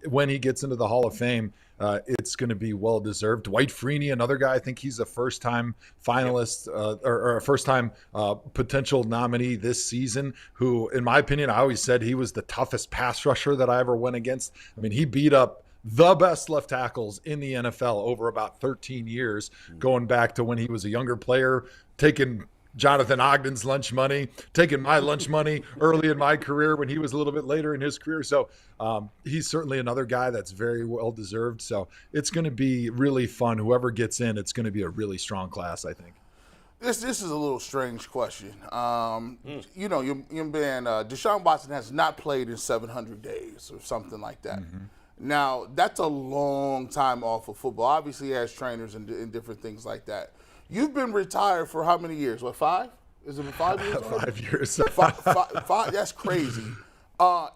when he gets into the Hall of Fame. It's going to be well-deserved. Dwight Freeney, another guy, I think he's a first-time finalist or a first-time potential nominee this season, who, in my opinion, I always said he was the toughest pass rusher that I ever went against. I mean, he beat up the best left tackles in the NFL over about 13 years, going back to when he was a younger player, taking Jonathan Ogden's lunch money, taking my lunch money early in my career when he was a little bit later in his career. So he's certainly another guy that's very well deserved. So it's going to be really fun. Whoever gets in, it's going to be a really strong class, I think. This is a little strange question. Your man Deshaun Watson has not played in 700 days or something like that. Now, that's a long time off of football. Obviously, he has trainers and different things like that. You've been retired for how many years? What, 5? Is it 5 years? 5 years. Five, that's crazy.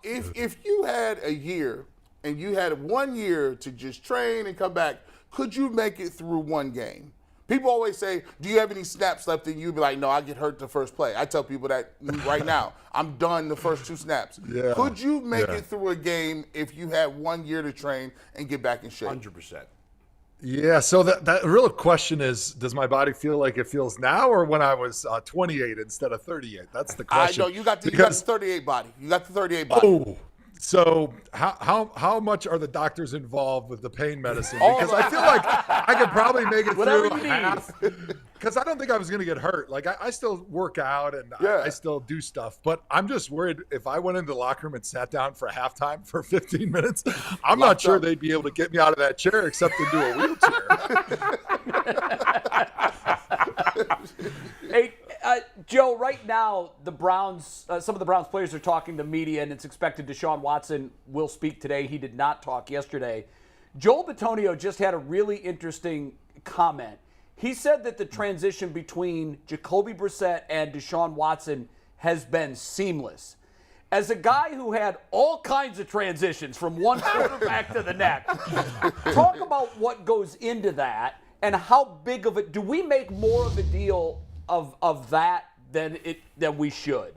If you had a year and you had 1 year to just train and come back, could you make it through one game? People always say, do you have any snaps left in you? Be like, no, I get hurt the first play. I tell people that right now. I'm done the first 2 snaps. Yeah. Could you make it through a game if you had 1 year to train and get back in shape? 100%. Yeah, so that real question is, does my body feel like it feels now or when I was 28 instead of 38? That's the question. I know, you got the 38 body. You got the 38 body. Oh, so how much are the doctors involved with the pain medicine? Because I feel like I could probably make it through half. Because I don't think I was going to get hurt. Like, I still work out and I still do stuff. But I'm just worried if I went into the locker room and sat down for halftime for 15 minutes, I'm not sure they'd be able to get me out of that chair except into a wheelchair. Hey, Joe, right now, the Browns, some of the Browns players are talking to media, and it's expected Deshaun Watson will speak today. He did not talk yesterday. Joel Bitonio just had a really interesting comment. He said that the transition between Jacoby Brissett and Deshaun Watson has been seamless. As a guy who had all kinds of transitions from one quarterback to the next, talk about what goes into that and how big of it. Do we make more of a deal of that than we should?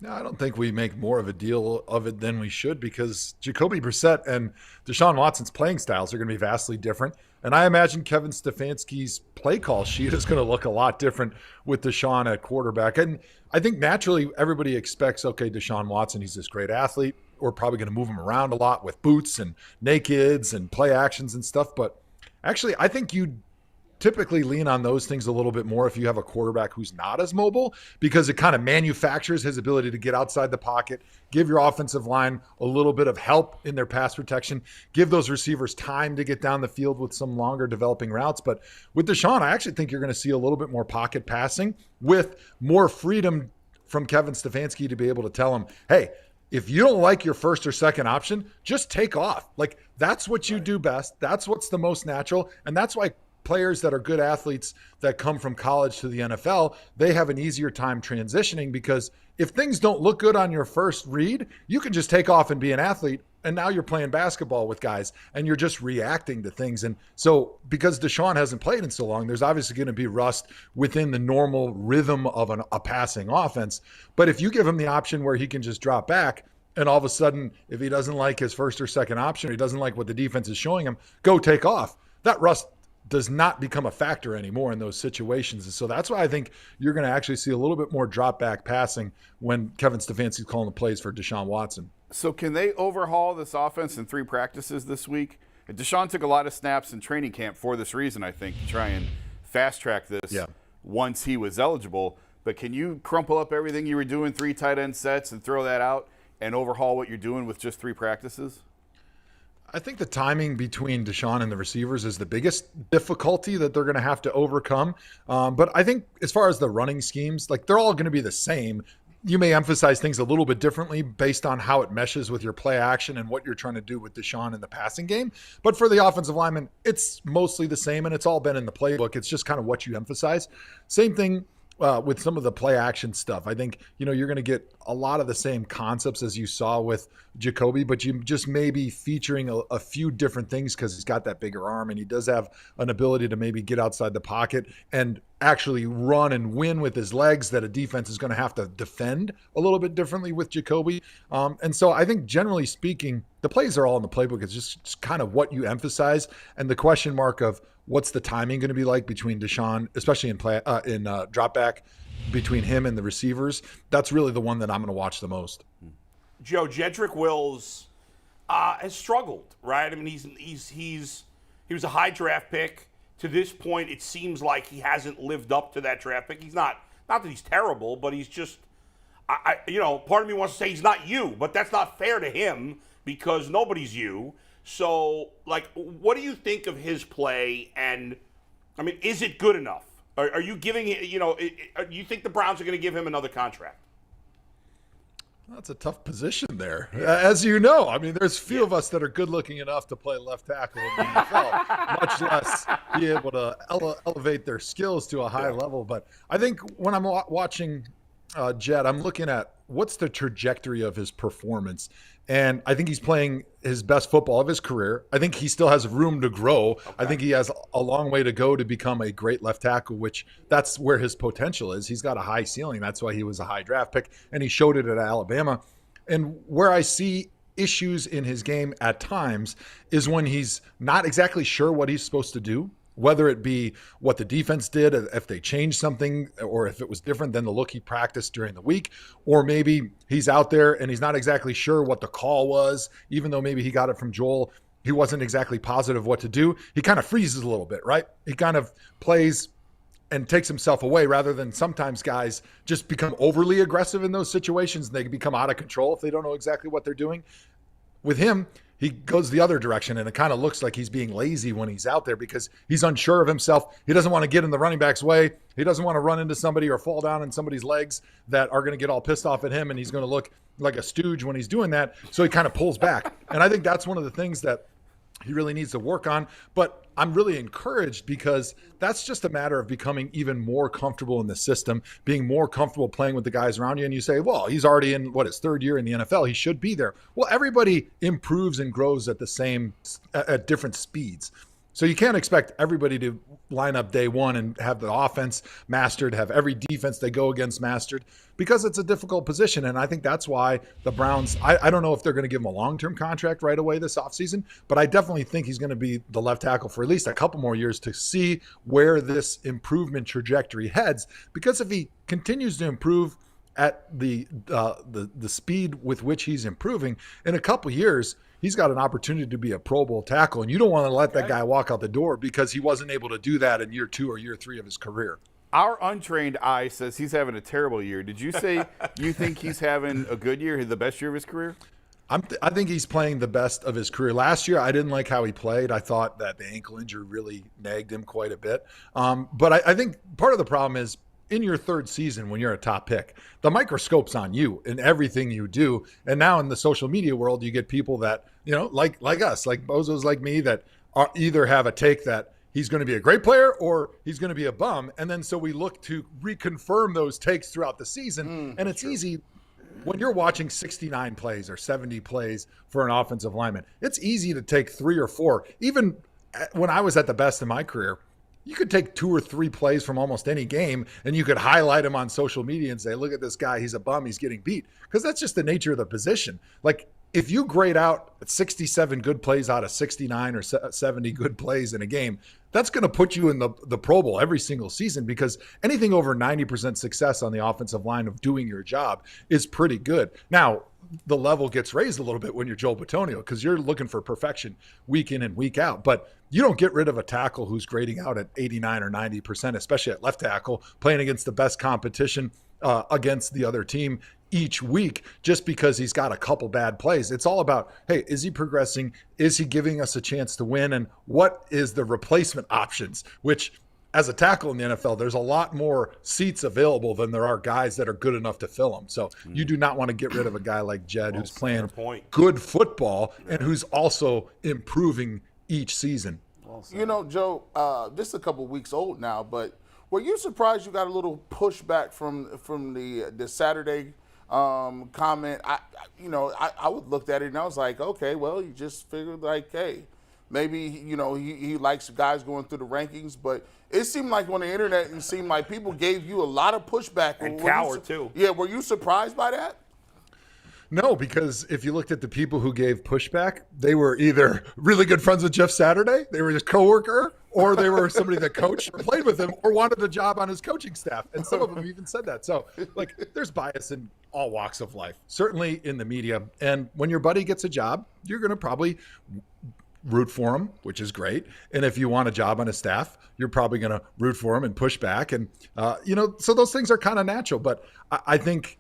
No, I don't think we make more of a deal of it than we should, because Jacoby Brissett and Deshaun Watson's playing styles are going to be vastly different. And I imagine Kevin Stefanski's play call sheet is going to look a lot different with Deshaun at quarterback. And I think naturally everybody expects, okay, Deshaun Watson, he's this great athlete. We're probably going to move him around a lot with boots and nakeds and play actions and stuff. But actually, I think you typically lean on those things a little bit more if you have a quarterback who's not as mobile, because it kind of manufactures his ability to get outside the pocket, give your offensive line a little bit of help in their pass protection, give those receivers time to get down the field with some longer developing routes. But with Deshaun, I actually think you're going to see a little bit more pocket passing with more freedom from Kevin Stefanski to be able to tell him, hey, if you don't like your first or second option, just take off. Like, that's what you do best. That's what's the most natural. And that's why players that are good athletes that come from college to the NFL, they have an easier time transitioning, because if things don't look good on your first read, you can just take off and be an athlete. And now you're playing basketball with guys and you're just reacting to things. And so because Deshaun hasn't played in so long, there's obviously going to be rust within the normal rhythm of a passing offense. But if you give him the option where he can just drop back, and all of a sudden, if he doesn't like his first or second option, or he doesn't like what the defense is showing him, go take off. That rust does not become a factor anymore in those situations. And so that's why I think you're going to actually see a little bit more drop back passing when Kevin Stefanski's calling the plays for Deshaun Watson. So can they overhaul this offense in 3 practices this week? Deshaun took a lot of snaps in training camp for this reason, I think, to try and fast track this once he was eligible. But can you crumple up everything you were doing, 3 tight end sets, and throw that out and overhaul what you're doing with just 3 practices? I think the timing between Deshaun and the receivers is the biggest difficulty that they're going to have to overcome. But I think as far as the running schemes, like, they're all going to be the same. You may emphasize things a little bit differently based on how it meshes with your play action and what you're trying to do with Deshaun in the passing game. But for the offensive lineman, it's mostly the same, and it's all been in the playbook. It's just kind of what you emphasize. Same thing with some of the play action stuff. I think, you're going to get a lot of the same concepts as you saw with Jacoby, but you just may be featuring a few different things because he's got that bigger arm and he does have an ability to maybe get outside the pocket and actually run and win with his legs that a defense is going to have to defend a little bit differently with Jacoby. And so I think generally speaking, the plays are all in the playbook. It's just kind of what you emphasize, and the question mark of what's the timing going to be like between Deshaun, especially in drop back, between him and the receivers. That's really the one that I'm going to watch the most. Joe, Jedrick Wills has struggled, right? I mean, he was a high draft pick. To this point, it seems like he hasn't lived up to that draft pick. He's not that he's terrible, but he's just, part of me wants to say he's not you, but that's not fair to him because nobody's you. So, what do you think of his play? And, I mean, is it good enough? Are you giving it, you think the Browns are going to give him another contract? That's a tough position there. As you know, I mean, there's few of us that are good looking enough to play left tackle in the NFL, much less be able to elevate their skills to a high level. But I think when I'm watching Jed, I'm looking at what's the trajectory of his performance. And I think he's playing his best football of his career. I think he still has room to grow. Okay. I think he has a long way to go to become a great left tackle, which that's where his potential is. He's got a high ceiling. That's why he was a high draft pick, and he showed it at Alabama. And where I see issues in his game at times is when he's not exactly sure what he's supposed to do, whether it be what the defense did, if they changed something, or if it was different than the look he practiced during the week, or maybe he's out there and he's not exactly sure what the call was, even though maybe he got it from Joel. He wasn't exactly positive what to do. He kind of freezes a little bit, right? He kind of plays and takes himself away, rather than sometimes guys just become overly aggressive in those situations and they become out of control if they don't know exactly what they're doing. With him, he goes the other direction, and it kind of looks like he's being lazy when he's out there because he's unsure of himself. He doesn't want to get in the running back's way. He doesn't want to run into somebody or fall down in somebody's legs that are going to get all pissed off at him, and he's going to look like a stooge when he's doing that. So he kind of pulls back. And I think that's one of the things that he really needs to work on. But I'm really encouraged because that's just a matter of becoming even more comfortable in the system, being more comfortable playing with the guys around you. And you say, well, he's already in his 3rd year in the NFL. He should be there. Well, everybody improves and grows at different speeds. So you can't expect everybody to line up day one and have the offense mastered, have every defense they go against mastered, because it's a difficult position. And I think that's why the Browns, I don't know if they're going to give him a long-term contract right away this offseason, but I definitely think he's going to be the left tackle for at least a couple more years to see where this improvement trajectory heads. Because if he continues to improve at the speed with which he's improving, in a couple years, he's got an opportunity to be a Pro Bowl tackle, and you don't want to let that guy walk out the door because he wasn't able to do that in year 2 or year 3 of his career. Our untrained eye says he's having a terrible year. Did you say you think he's having a good year, the best year of his career? I think he's playing the best of his career. Last year, I didn't like how he played. I thought that the ankle injury really nagged him quite a bit. But I think part of the problem is in your third season when you're a top pick, the microscope's on you in everything you do. And now in the social media world, you get people that, like us, like bozos like me, that either have a take that he's going to be a great player or he's going to be a bum. And then so we look to reconfirm those takes throughout the season. And it's easy when you're watching 69 plays or 70 plays for an offensive lineman. It's easy to take 3 or 4. Even when I was at the best in my career, you could take 2 or 3 plays from almost any game and you could highlight him on social media and say, look at this guy, he's a bum, he's getting beat. Because that's just the nature of the position. Like, if you grade out 67 good plays out of 69 or 70 good plays in a game, that's going to put you in the Pro Bowl every single season, because anything over 90% success on the offensive line of doing your job is pretty good. Now, the level gets raised a little bit when you're Joe Bitonio, because you're looking for perfection week in and week out. But you don't get rid of a tackle who's grading out at 89 or 90%, especially at left tackle, playing against the best competition against the other team each week, just because he's got a couple bad plays. It's all about, hey, is he progressing? Is he giving us a chance to win? And what is the replacement options? Which, as a tackle in the NFL, there's a lot more seats available than there are guys that are good enough to fill them. So you do not want to get rid of a guy like Jed, who's playing good football and who's also improving each season. Joe, just a couple weeks old now, but were you surprised you got a little pushback from the Saturday comment? I would looked at it and I was like, okay, well, you just figured like, hey, maybe, he likes guys going through the rankings, but it seemed like on the internet, it seemed like people gave you a lot of pushback. And Coward, too. Yeah, were you surprised by that? No, because if you looked at the people who gave pushback, they were either really good friends with Jeff Saturday, they were his coworker, or they were somebody that coached or played with him or wanted a job on his coaching staff. And some of them even said that. So, there's bias in all walks of life, certainly in the media. And when your buddy gets a job, you're going to probably root for him, which is great. And if you want a job on his staff, you're probably going to root for him and push back. And, so those things are kind of natural. But I think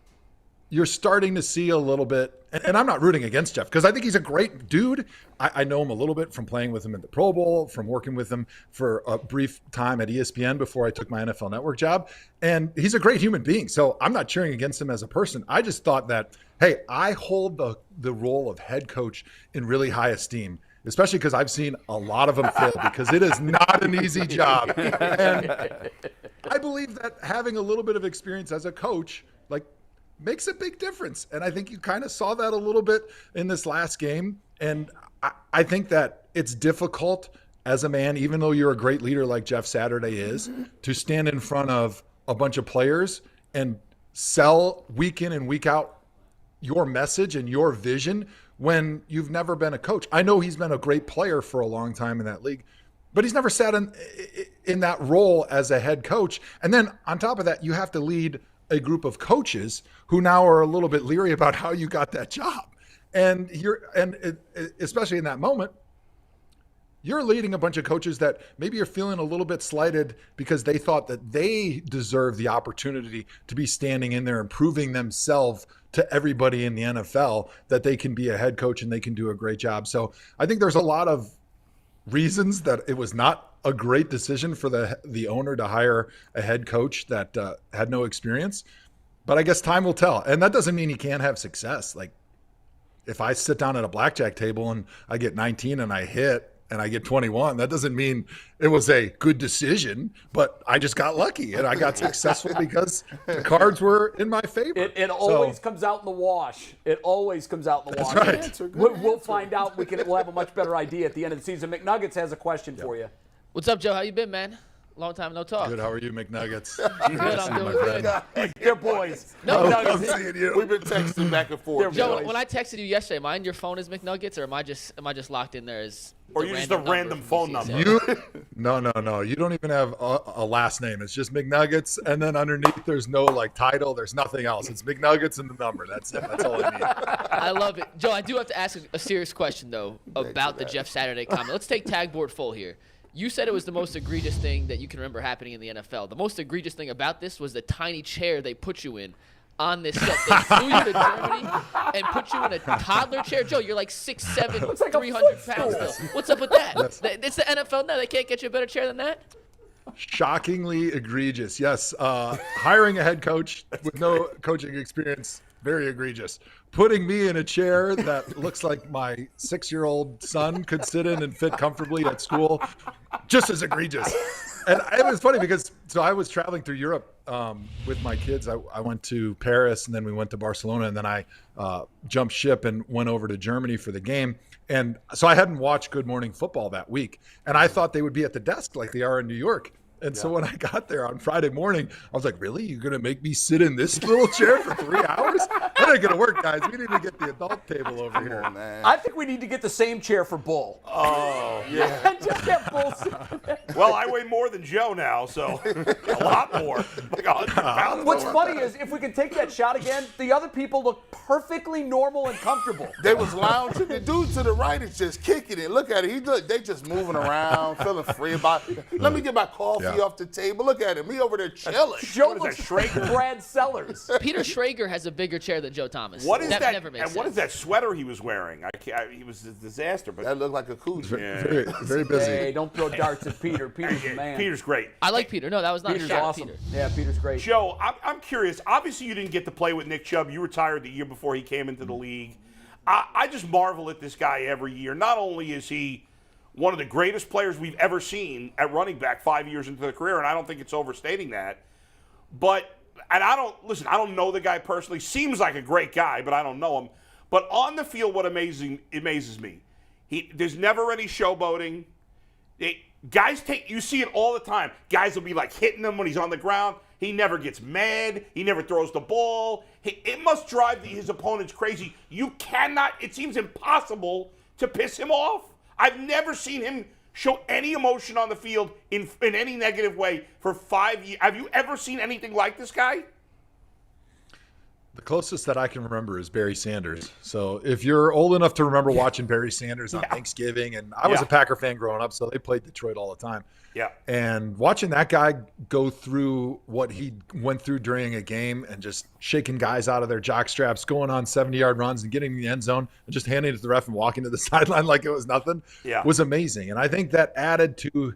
you're starting to see a little bit, and I'm not rooting against Jeff because I think he's a great dude. I know him a little bit from playing with him at the Pro Bowl, from working with him for a brief time at ESPN before I took my NFL Network job. And he's a great human being. So I'm not cheering against him as a person. I just thought that, hey, I hold the role of head coach in really high esteem, especially because I've seen a lot of them fail, because it is not an easy job. And I believe that having a little bit of experience as a coach, makes a big difference. And I think you kind of saw that a little bit in this last game. And I think that it's difficult as a man, even though you're a great leader like Jeff Saturday is, to stand in front of a bunch of players and sell week in and week out your message and your vision when you've never been a coach. I know he's been a great player for a long time in that league, but he's never sat in that role as a head coach. And then on top of that, you have to lead a group of coaches who now are a little bit leery about how you got that job. And especially in that moment, you're leading a bunch of coaches that maybe you're feeling a little bit slighted because they thought that they deserve the opportunity to be standing in there and proving themselves to everybody in the NFL that they can be a head coach and they can do a great job. So I think there's a lot of reasons that it was not a great decision for the owner to hire a head coach that had no experience. But I guess time will tell. And that doesn't mean he can't have success. Like, if I sit down at a blackjack table and I get 19 and I hit and I get 21, that doesn't mean it was a good decision, but I just got lucky and I got successful because the cards were in my favor. It always comes out in the wash. It always comes out in the wash. That's right. We'll find out. We'll have a much better idea at the end of the season. McNuggets has a question for you. What's up, Joe? How you been, man? Long time no talk. Good. How are you, McNuggets? Good, I'm doing good. They're boys. No, I'm seeing you. We've been texting back and forth. Joe, when I texted you yesterday, mind your phone is McNuggets, or am I just locked in there as Or you just a random phone number? No. You don't even have a last name. It's just McNuggets, and then underneath there's no like title. There's nothing else. It's McNuggets and the number. That's it. That's all I need. I love it. Joe, I do have to ask a serious question, though, about the Jeff Saturday comment. Let's take tag board full here. You said it was the most egregious thing that you can remember happening in the NFL. The most egregious thing about this was the tiny chair they put you in on this set. They flew you to Germany and put you in a toddler chair. Joe, you're like 6'7", Looks like a 300 pounds footstool. still. What's up with that? It's the NFL now. They can't get you a better chair than that? Shockingly egregious. Yes. Hiring a head coach with no coaching experience, very egregious. Putting me in a chair that looks like my 6-year-old son could sit in and fit comfortably at school, just as egregious. And it was funny because I was traveling through Europe with my kids. I went to Paris, and then we went to Barcelona, and then I jumped ship and went over to Germany for the game. And so I hadn't watched Good Morning Football that week, and I thought they would be at the desk like they are in New York. And so when I got there on Friday morning, I was like, really? You're going to make me sit in this little chair for 3 hours? That ain't going to work, guys. We need to get the adult table over here. Man. I think we need to get the same chair for Bull. Oh, yeah. And just get Bull sitting there. Well, I weigh more than Joe now, so a lot more. Like 100 pounds. What's more. funny is if we can take that shot again, the other people look perfectly normal and comfortable. They was lounging. The dude to the right is just kicking it. Look at it. They just moving around, feeling free about it. Let me get my coffee off the table. Look at him. He over there chilling. Joe What looks is like that, Schrager? Brad Sellers. Peter Schrager has a bigger chair than Joe Thomas. What is that? Never makes And sense. what is that sweater he was wearing? He was a disaster. But That looked like a coochie. Very, very busy. Hey, don't throw darts at Peter. Peter's the man. Peter's great. I like Peter. No, that was not Peter's a shot awesome. at Peter. Yeah, Peter's great. Joe, I'm curious. Obviously, you didn't get to play with Nick Chubb. You retired the year before he came into the league. I just marvel at this guy every year. Not only is he one of the greatest players we've ever seen at running back 5 years into the career, and I don't think it's overstating that. But, and I don't know the guy personally. Seems like a great guy, but I don't know him. But on the field, what amazes me, there's never any showboating. You see it all the time. Guys will be like hitting him when he's on the ground. He never gets mad. He never throws the ball. It must drive his opponents crazy. It seems impossible to piss him off. I've never seen him show any emotion on the field in any negative way for 5 years. Have you ever seen anything like this guy? The closest that I can remember is Barry Sanders. So if you're old enough to remember watching Barry Sanders on Thanksgiving, and I was a Packer fan growing up, so they played Detroit all the time. Yeah. And watching that guy go through what he went through during a game and just shaking guys out of their jock straps, going on 70-yard runs and getting in the end zone and just handing it to the ref and walking to the sideline like it was nothing was amazing. And I think that added to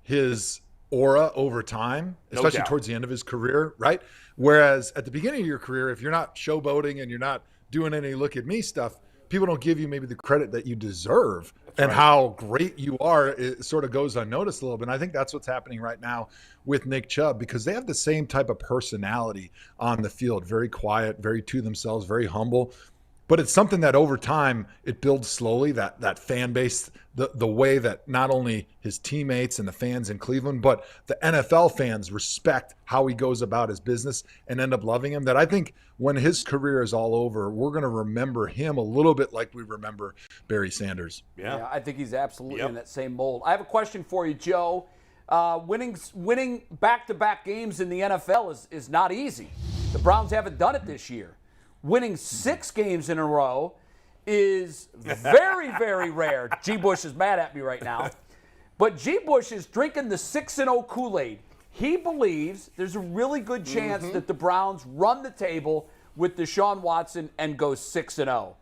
his aura over time, especially towards the end of his career, right? Whereas at the beginning of your career, if you're not showboating and you're not doing any look at me stuff, people don't give you maybe the credit that you deserve. And how great you are, it sort of goes unnoticed a little bit. And I think that's what's happening right now with Nick Chubb, because they have the same type of personality on the field, very quiet, very to themselves, very humble. But it's something that over time, it builds slowly, that fan base, the way that not only his teammates and the fans in Cleveland, but the NFL fans respect how he goes about his business and end up loving him, that I think when his career is all over, we're going to remember him a little bit like we remember Barry Sanders. Yeah, I think he's absolutely in that same mold. I have a question for you, Joe. Winning back-to-back games in the NFL is not easy. The Browns haven't done it this year. Winning 6 games in a row is very, very rare. G. Bush is mad at me right now. But G. Bush is drinking the 6-0 Kool-Aid. He believes there's a really good chance that the Browns run the table with Deshaun Watson and go 6-0.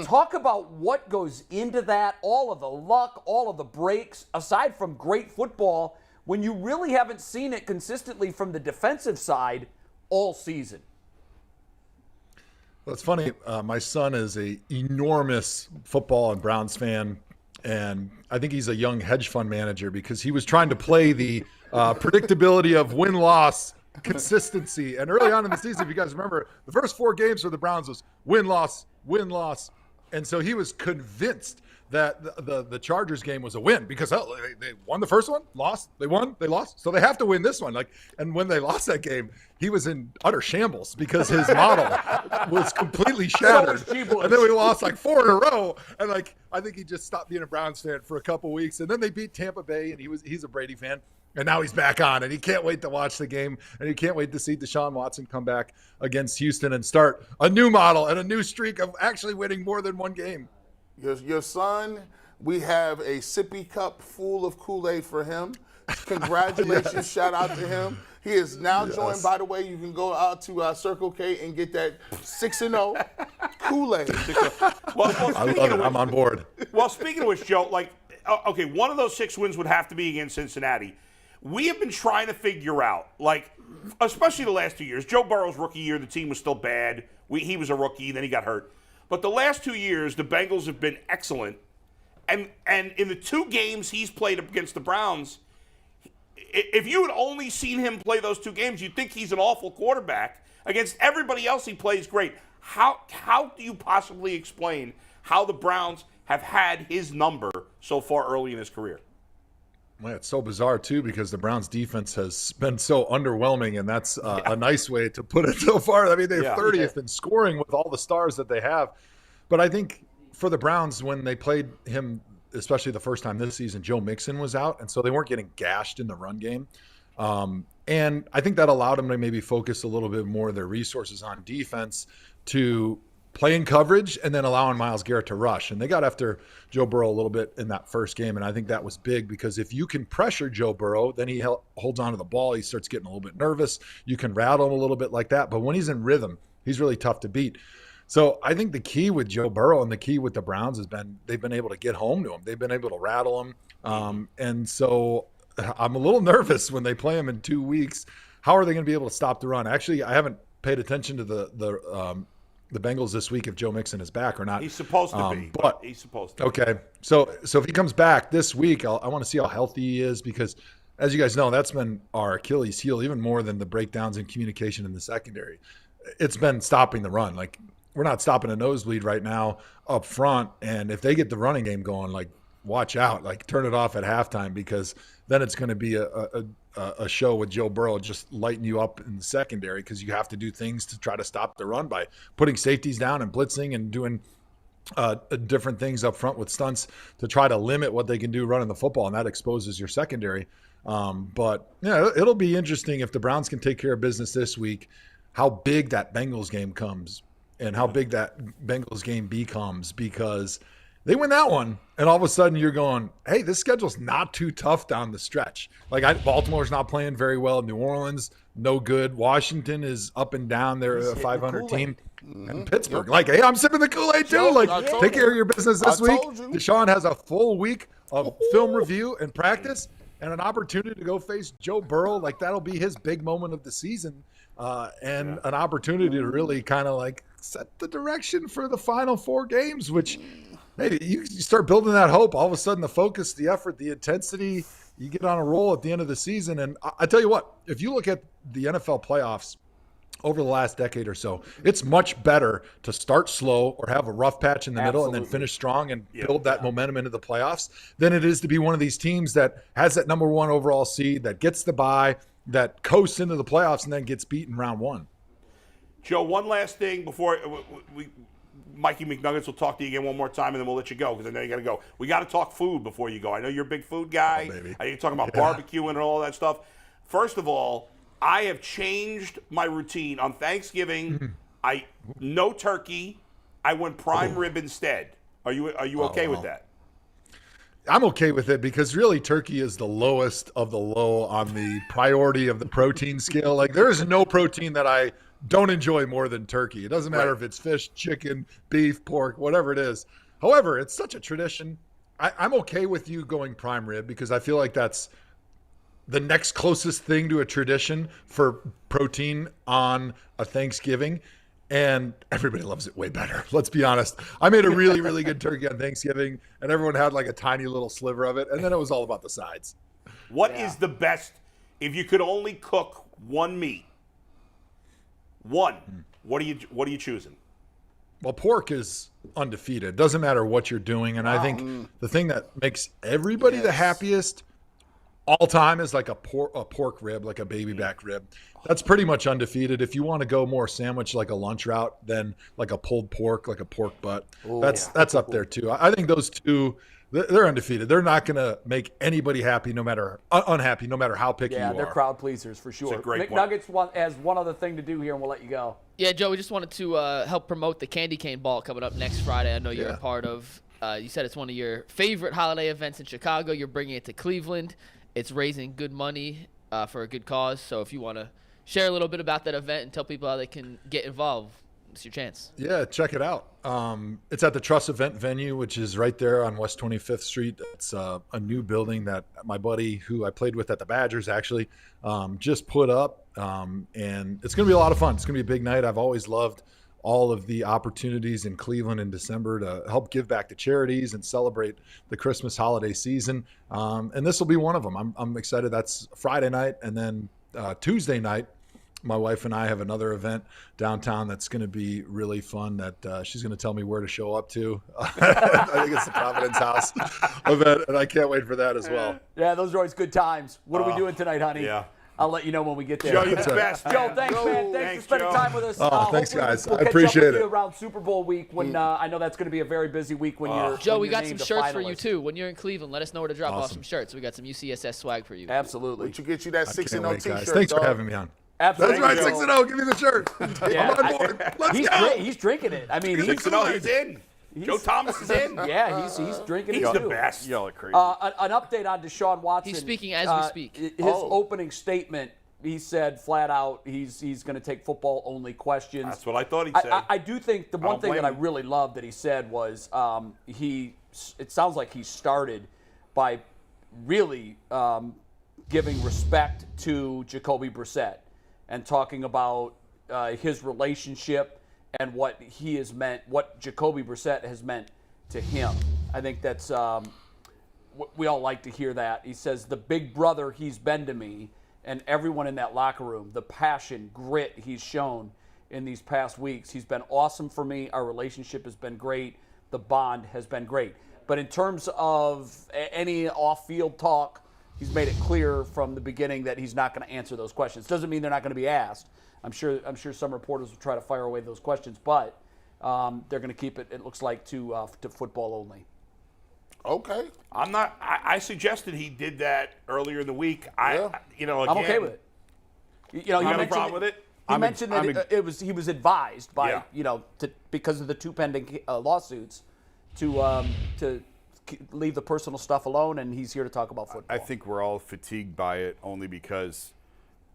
Talk about what goes into that, all of the luck, all of the breaks, aside from great football, when you really haven't seen it consistently from the defensive side all season. Well, it's funny. My son is an enormous football and Browns fan, and I think he's a young hedge fund manager because he was trying to play the predictability of win-loss consistency. And early on in the season, if you guys remember, the first 4 games for the Browns was win-loss, win-loss, And so he was convinced that the Chargers game was a win because they won the first one, lost, they won, they lost, so they have to win this one. And when they lost that game, he was in utter shambles because his model was completely shattered. And then we lost 4 in a row, and I think he just stopped being a Browns fan for a couple weeks. And then they beat Tampa Bay, and he's a Brady fan, and now he's back on, and he can't wait to watch the game, and he can't wait to see Deshaun Watson come back against Houston and start a new model and a new streak of actually winning more than one game. Your son, we have a sippy cup full of Kool-Aid for him. Congratulations. Yes. Shout out to him. He is now joined, by the way, you can go out to Circle K and get that 6-0 Kool-Aid. I love it. I'm on board. Well, speaking of which, Joe, okay, one of those 6 wins would have to be against Cincinnati. We have been trying to figure out, especially the last 2 years. Joe Burrow's rookie year, the team was still bad. He was a rookie, then he got hurt. But the last 2 years, the Bengals have been excellent. And in the 2 games he's played against the Browns, if you had only seen him play those 2 games, you'd think he's an awful quarterback. Against everybody else, he plays great. How do you possibly explain how the Browns have had his number so far early in his career? Well, it's so bizarre, too, because the Browns' defense has been so underwhelming, and that's a nice way to put it so far. I mean, they're 30th in scoring with all the stars that they have. But I think for the Browns, when they played him, especially the first time this season, Joe Mixon was out, and so they weren't getting gashed in the run game. And I think that allowed them to maybe focus a little bit more of their resources on defense to playing coverage and then allowing Myles Garrett to rush. And they got after Joe Burrow a little bit in that first game, and I think that was big because if you can pressure Joe Burrow, then he holds on to the ball. He starts getting a little bit nervous. You can rattle him a little bit like that. But when he's in rhythm, he's really tough to beat. So I think the key with Joe Burrow and the key with the Browns has been they've been able to get home to him. They've been able to rattle him. And so I'm a little nervous when they play him in 2 weeks. How are they going to be able to stop the run? Actually, I haven't paid attention to the Bengals this week if Joe Mixon is back or not. He's supposed to be. But he's supposed to. Okay. So if he comes back this week, I want to see how healthy he is because, as you guys know, that's been our Achilles heel, even more than the breakdowns in communication in the secondary. It's been stopping the run. We're not stopping a nosebleed right now up front. And if they get the running game going, watch out. Turn it off at halftime because then it's going to be a show with Joe Burrow just lighting you up in the secondary because you have to do things to try to stop the run by putting safeties down and blitzing and doing different things up front with stunts to try to limit what they can do running the football, and that exposes your secondary. But yeah, it'll be interesting if the Browns can take care of business this week, how big that Bengals game comes and how big that Bengals game becomes because they win that one, and all of a sudden you're going, hey, this schedule's not too tough down the stretch. Baltimore's not playing very well. New Orleans, no good. Washington is up and down. They're a 500 team. And Pittsburgh, hey, I'm sipping the Kool-Aid too. Take care of your business this week. Deshaun has a full week of film review and practice and an opportunity to go face Joe Burrow. That'll be his big moment of the season and an opportunity to really kind of set the direction for the final 4 games, which – hey, you start building that hope. All of a sudden, the focus, the effort, the intensity, you get on a roll at the end of the season. And I tell you what, if you look at the NFL playoffs over the last decade or so, it's much better to start slow or have a rough patch in the middle and then finish strong and build that momentum into the playoffs than it is to be one of these teams that has that number 1 overall seed, that gets the bye, that coasts into the playoffs and then gets beat in round 1. Joe, one last thing before Mikey McNuggets will talk to you again one more time, and then we'll let you go because I know you got to go. We got to talk food before you go. I know you're a big food guy. You're talking about barbecuing and all that stuff. First of all, I have changed my routine. On Thanksgiving, no turkey. I went prime rib instead. Are you okay with that? I'm okay with it because really turkey is the lowest of the low on the priority of the protein scale. There is no protein that I don't enjoy more than turkey. It doesn't matter if it's fish, chicken, beef, pork, whatever it is. However, it's such a tradition. I'm okay with you going prime rib because I feel like that's the next closest thing to a tradition for protein on a Thanksgiving. And everybody loves it way better. Let's be honest. I made a really, really good turkey on Thanksgiving, and everyone had a tiny little sliver of it, and then it was all about the sides. What is the best, if you could only cook one meat? What are you choosing? Well, pork is undefeated. Doesn't matter what you're doing. And I think the thing that makes everybody the happiest all time is like a pork rib, like a baby back rib. That's pretty much undefeated. If you want to go more sandwich, like a lunch route, then like a pulled pork, like a pork butt. That's up there too. I think those two, they're undefeated. They're not going to make anybody happy, no matter unhappy, no matter how picky you are. Yeah, they're crowd pleasers for sure. It's a great McNuggets has one other thing to do here, and we'll let you go. Yeah, Joe, we just wanted to help promote the Candy Cane Ball coming up next Friday. I know you're a part of. You said it's one of your favorite holiday events in Chicago. You're bringing it to Cleveland. It's raising good money for a good cause. So if you want to share a little bit about that event and tell people how they can get involved, it's your chance. Yeah, check it out. It's at the Truss Event Venue, which is right there on West 25th Street. It's a new building that my buddy, who I played with at the Badgers, actually just put up. And it's going to be a lot of fun. It's going to be a big night. I've always loved all of the opportunities in Cleveland in December to help give back to charities and celebrate the Christmas holiday season. And this will be one of them. I'm excited. That's Friday night. And then Tuesday night, my wife and I have another event downtown that's going to be really fun that she's going to tell me where to show up to. I think it's the Providence House event, and I can't wait for that as well. Yeah, those are always good times. What are we doing tonight, honey? Yeah. I'll let you know when we get there. Joe, you're the best, man. Joe, thanks, man. Thanks for spending time with us. Thanks, guys. We'll I appreciate catch up with it. you around Super Bowl week when I know that's going to be a very busy week when you're Joe, when we you're got some named a shirts for you, finalist. too. When you're in Cleveland, let us know where to drop off Awesome. some shirts. We got some UCSS swag for you. Absolutely. Would you get you that I 6 can't and 0 wait, T-shirt? guys. Thanks for dog? having me on. Absolutely. That's right, 6-0. Give me the shirt. Yeah, I'm on board. Let's he's go. He's drinking it. I mean, he's 6-0, he's in. Joe Thomas is in. Yeah, he's drinking He's it the too. best. Y'all are crazy. An update on Deshaun Watson. He's speaking as we speak. His opening statement, he said flat out he's going to take football-only questions. That's what I thought he'd say. I do think the one don't thing that I blame him. really loved that he said was it sounds like he started by really giving respect to Jacoby Brissett and talking about his relationship and what he has meant, what Jacoby Brissett has meant to him. I think that's we all like to hear that. He says, the big brother he's been to me, and everyone in that locker room, the passion, grit he's shown in these past weeks. He's been awesome for me. Our relationship has been great. The bond has been great. But in terms of any off-field talk, he's made it clear from the beginning that he's not going to answer those questions. Doesn't mean they're not going to be asked. I'm sure some reporters will try to fire away those questions, but they're going to keep it looks like, to football only. Okay. I suggested he did that earlier in the week. Yeah. Again, I'm okay with it. You have a problem with it? He mentioned that he was advised by Yeah. because of the two pending lawsuits to leave the personal stuff alone, and he's here to talk about football. I think we're all fatigued by it only because,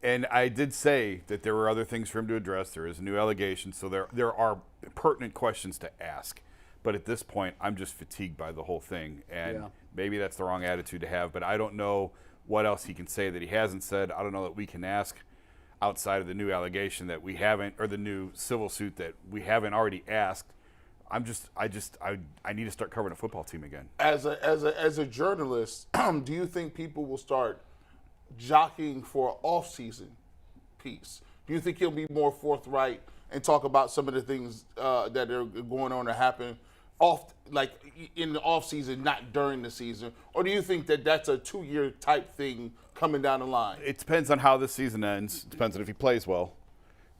and I did say that there were other things for him to address. There is a new allegation, so there are pertinent questions to ask. But at this point, I'm just fatigued by the whole thing, and maybe that's the wrong attitude to have. But I don't know what else he can say that he hasn't said. I don't know that we can ask outside of the new allegation that we haven't, or the new civil suit that we haven't already asked. I need to start covering a football team again. As a journalist, do you think people will start jockeying for an off-season piece? Do you think he'll be more forthright and talk about some of the things that are going on or happen in the off-season, not during the season? Or do you think that that's a 2-year type thing coming down the line? It depends on how the season ends. It depends on if he plays well.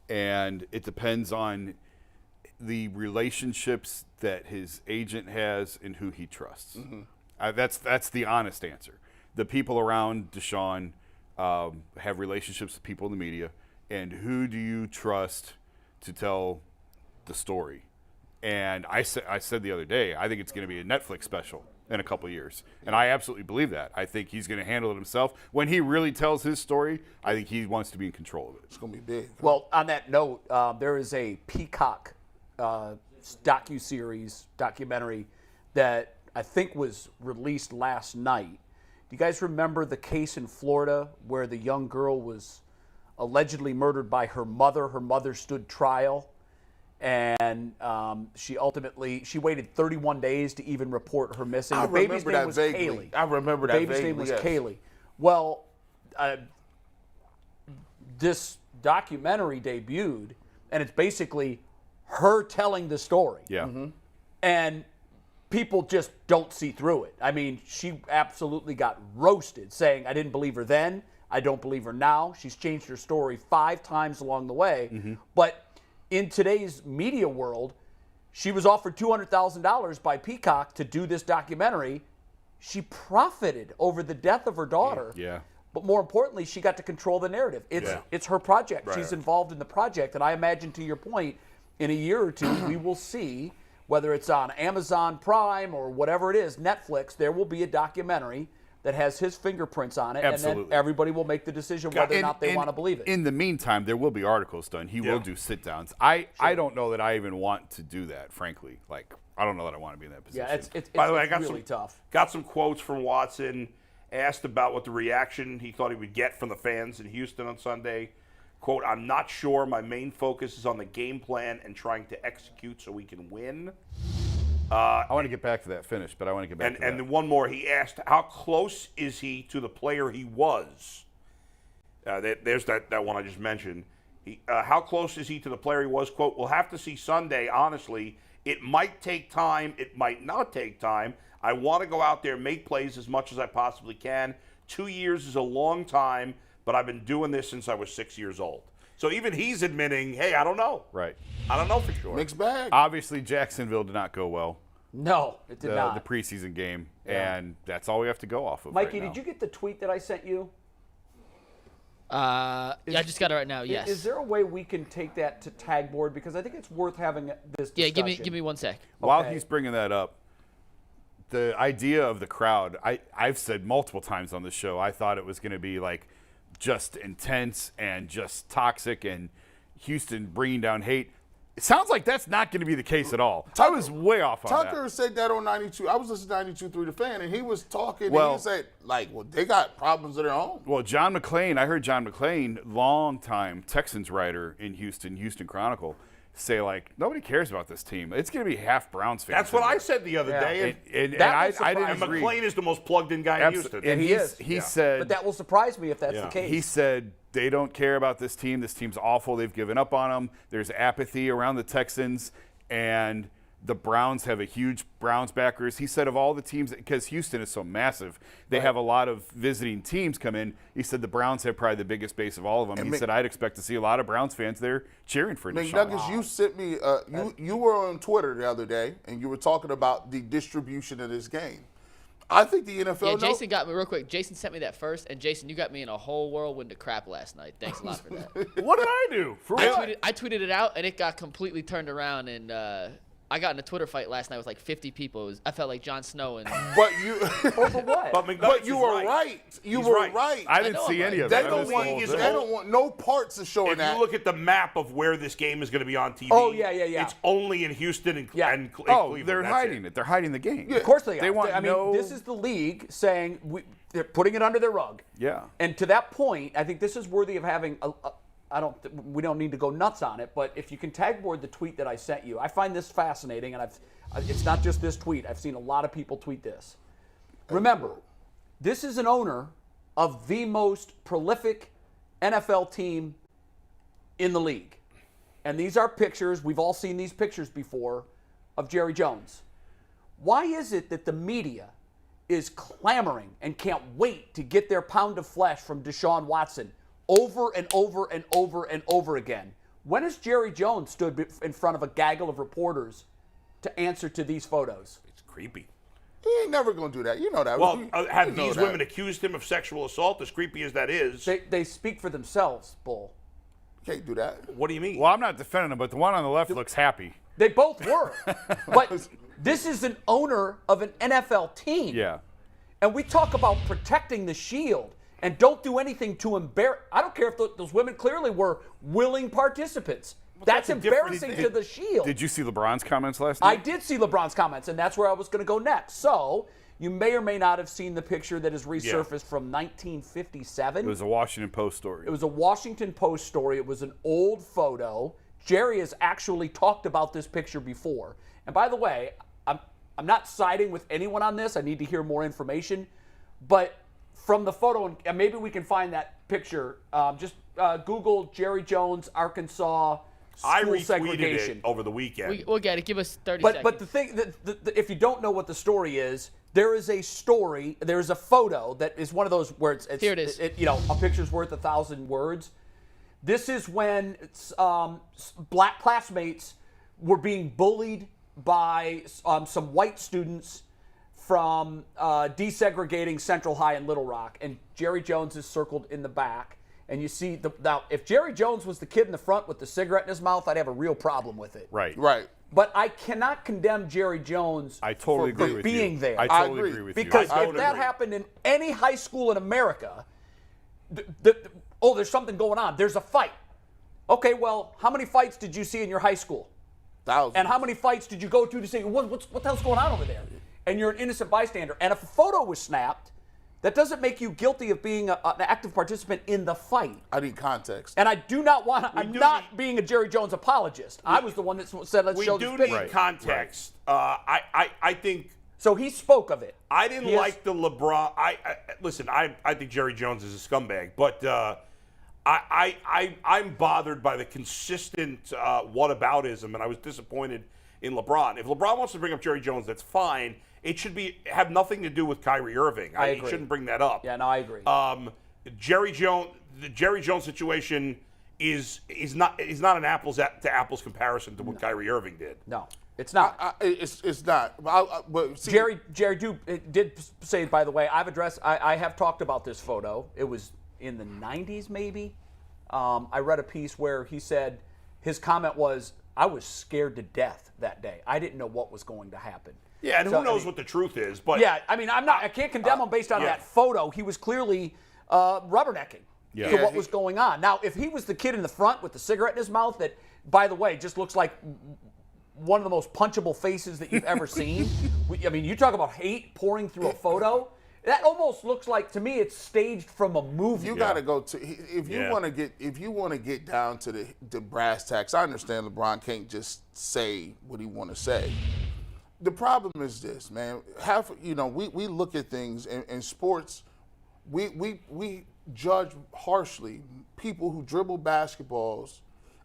And it depends on the relationships that his agent has and who he trusts. Mm-hmm. That's the honest answer. The people around Deshaun have relationships with people in the media. And who do you trust to tell the story? And I said the other day, I think it's going to be a Netflix special in a couple of years. And I absolutely believe that. I think he's going to handle it himself. When he really tells his story, I think he wants to be in control of it. It's going to be big. Well, on that note, there is a Peacock documentary that I think was released last night. Do you guys remember the case in Florida where the young girl was allegedly murdered by her mother? Her mother stood trial, and she waited 31 days to even report her missing. The baby's name was Kaylee. I remember that vaguely. The baby's name was Kaylee. Well, this documentary debuted, and it's basically her telling the story. Yeah. And people just don't see through it. I mean, she absolutely got roasted, saying, I didn't believe her then. I don't believe her now. She's changed her story 5 times along the way. But in today's media world, she was offered $200,000 by Peacock to do this documentary. She profited over the death of her daughter. Yeah. But more importantly, she got to control the narrative. It's her project. Right. She's involved in the project. And I imagine, to your point, in a year or two, we will see, whether it's on Amazon Prime or whatever it is, Netflix, there will be a documentary that has his fingerprints on it. Absolutely. And then everybody will make the decision whether or not they want to believe it. In the meantime, there will be articles done. He will do sit-downs. I don't know that I even want to do that, frankly. Like, I don't know that I want to be in that position. Yeah, it's By the way, I got really tough. Got some quotes from Watson. Asked about what the reaction he thought he would get from the fans in Houston on Sunday. Quote, I'm not sure. My main focus is on the game plan and trying to execute so we can win. I want to get back to that finish, but I want to get back to that. And then one more. He asked, how close is he to the player he was? There's that one I just mentioned. How close is he to the player he was? Quote, we'll have to see Sunday, honestly. It might take time. It might not take time. I want to go out there and make plays as much as I possibly can. 2 years is a long time, but I've been doing this since I was 6 years old. So even he's admitting, hey, I don't know. Right. I don't know for sure. Mixed bag. Obviously, Jacksonville did not go well. No, it did not. The preseason game, and that's all we have to go off of. Mikey, right now. did you get the tweet that I sent you? Yeah, I just got it right now. Yes. Is there a way we can take that to tag board? Because I think it's worth having this discussion. Yeah, give me 1 sec. While he's bringing that up, the idea of the crowd, I've said multiple times on the show, I thought it was going to be like just intense and just toxic and Houston bringing down hate. It sounds like that's not going to be the case at all. I was way off on that. Tucker said that on 92. I was listening to 92.3 The Fan, and he was talking, Well- and he said, well, they got problems of their own. Well, John McClain, I heard John McClain, long-time Texans writer in Houston Chronicle, say, like, nobody cares about this team. It's going to be half Browns fans. That's what I said the other day. And That was I didn't And agree. McClain is the most plugged-in guy in Houston. And he said, But that will surprise me if that's the case. he said they don't care about this team. This team's awful. They've given up on them. There's apathy around the Texans, and the Browns have a huge Browns backers. He said of all the teams, because Houston is so massive, they have a lot of visiting teams come in. He said the Browns have probably the biggest base of all of them. And he said I'd expect to see a lot of Browns fans there cheering for Deshaun. McNuggets, you sent me, you were on Twitter the other day, and you were talking about the distribution of this game. I think the NFL Yeah, Jason got me real quick. Jason sent me that first, and Jason, you got me in a whole whirlwind of crap last night. Thanks a lot for that. What did I do? For what? I tweeted it out, and it got completely turned around, and I got in a Twitter fight last night with like 50 people. I felt like Jon Snow. And But you, Over what? but you were right. You He's were right. right. I didn't know see I'm any right. of They it. I don't missed the want. whole They thing. don't want no parts of showing If that. you look at the map of where this game is going to be on TV, Oh, yeah. it's only in Houston and, Yeah. and Oh, Cleveland. they're That's hiding it. They're hiding the game. Of course they are. They want I mean, no- this is the league saying they're putting it under their rug. Yeah. And to that point, I think this is worthy of having we don't need to go nuts on it, but if you can tag board the tweet that I sent you, I find this fascinating, and it's not just this tweet. I've seen a lot of people tweet this. Remember, this is an owner of the most prolific NFL team in the league. And these are pictures, we've all seen these pictures before, of Jerry Jones. Why is it that the media is clamoring and can't wait to get their pound of flesh from Deshaun Watson over and over and over and over again? When has Jerry Jones stood in front of a gaggle of reporters to answer to these photos? It's creepy. He ain't never gonna do that. You know that. Well, You have know these that. women accused him of sexual assault, as creepy as that is? They speak for themselves, Bull. Can't do that. What do you mean? Well, I'm not defending them, but the one on the left looks happy. They both were. But this is an owner of an NFL team. Yeah. And we talk about protecting the shield and don't do anything to embarrass. I don't care if those women clearly were willing participants. That's that's a different embarrassing thing. to the shield. Did you see LeBron's comments last I night? did see LeBron's comments, and that's where I was going to go next. So you may or may not have seen the picture that has resurfaced from 1957. It was a Washington Post story. It was a Washington Post story. It was an old photo. Jerry has actually talked about this picture before. And by the way, I'm not siding with anyone on this. I need to hear more information. But from the photo, and maybe we can find that picture. Just Google Jerry Jones, Arkansas I school retweeted segregation. it over the weekend. We'll get it. Give us 30 seconds. But the thing, if you don't know what the story is, there is a story. There is a photo that is one of those where it's Here it is. A picture's worth 1,000 words. This is when black classmates were being bullied by some white students from desegregating Central High in Little Rock, and Jerry Jones is circled in the back. And you see, now, if Jerry Jones was the kid in the front with the cigarette in his mouth, I'd have a real problem with it. Right. Right. But I cannot condemn Jerry Jones I totally for agree with being you. there. I totally agree. agree with Because you. if that happened in any high school in America, there's something going on. There's a fight. Okay, well, how many fights did you see in your high school? Thousands. And how many fights did you go to say, what the hell's going on over there? And you're an innocent bystander. And if a photo was snapped, that doesn't make you guilty of being an active participant in the fight. I need context. And I do not want to, I'm not being a Jerry Jones apologist. I was the one that said, let's show this We do picture. need context. I think. So he spoke of it. I didn't like the LeBron. Listen. I think Jerry Jones is a scumbag, but I'm bothered by the consistent whataboutism, and I was disappointed in LeBron. If LeBron wants to bring up Jerry Jones, that's fine. It should have nothing to do with Kyrie Irving. I agree. He shouldn't bring that up. Yeah, no, I agree. The Jerry Jones situation is not an apples to apples comparison to what Kyrie Irving did. No, it's not. It's not. But see, Jerry did say, by the way, I have talked about this photo. It was in the 90s, maybe. I read a piece where he said his comment was, I was scared to death that day. I didn't know what was going to happen. Yeah, and who knows what the truth is? But yeah, I mean, I can't condemn him based on that photo. He was clearly rubbernecking to what was going on. Now, if he was the kid in the front with the cigarette in his mouth, that, by the way, just looks like one of the most punchable faces that you've ever seen. I mean, you talk about hate pouring through a photo. That almost looks like, to me, it's staged from a movie. You got to go to if you want to get down to the brass tacks. I understand LeBron can't just say what he want to say. The problem is this, man. We look at things in sports. We judge harshly people who dribble basketballs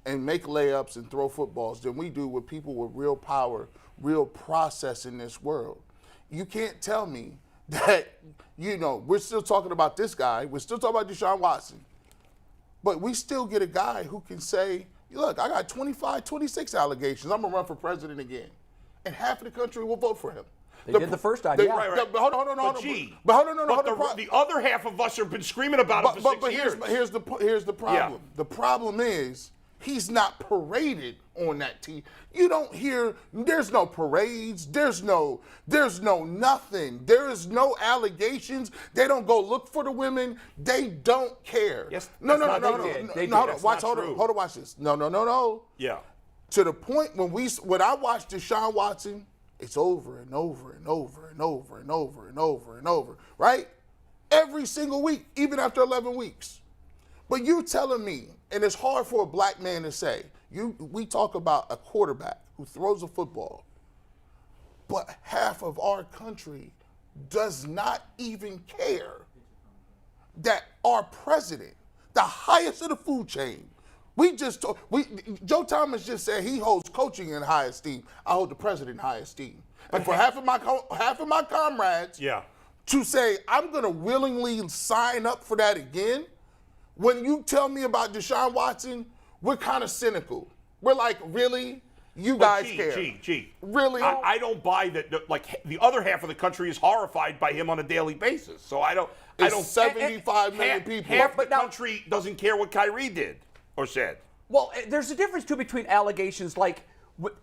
and make layups and throw footballs than we do with people with real power, real process in this world. You can't tell me that, we're still talking about this guy. We're still talking about Deshaun Watson. But we still get a guy who can say, look, I got 25, 26 allegations. I'm going to run for president again. And half of the country will vote for him. They did the first time, yeah. Right. But hold on. The other half of us have been screaming about it for 6 years. Here's the problem. Yeah. The problem is he's not paraded on that team. You don't hear, there's no parades, there's no nothing. There is no allegations. They don't go look for the women. They don't care. Yes, No. They Hold on, watch this. No. Yeah. To the point when I watch Deshaun Watson, it's over and over and over and over and over and over and over, right? Every single week, even after 11 weeks. But you telling me, and it's hard for a black man to say, we talk about a quarterback who throws a football, but half of our country does not even care that our president, the highest of the food chain, Joe Thomas just said he holds coaching in high esteem. I hold the president in high esteem. And for half of my comrades to say, I'm going to willingly sign up for that again, when you tell me about Deshaun Watson, we're kind of cynical. We're like, really? You guys care? Really? I don't buy that. Like, the other half of the country is horrified by him on a daily basis. So I don't. 75 million people. Half the country doesn't care what Kyrie did or said. Well, there's a difference, too, between allegations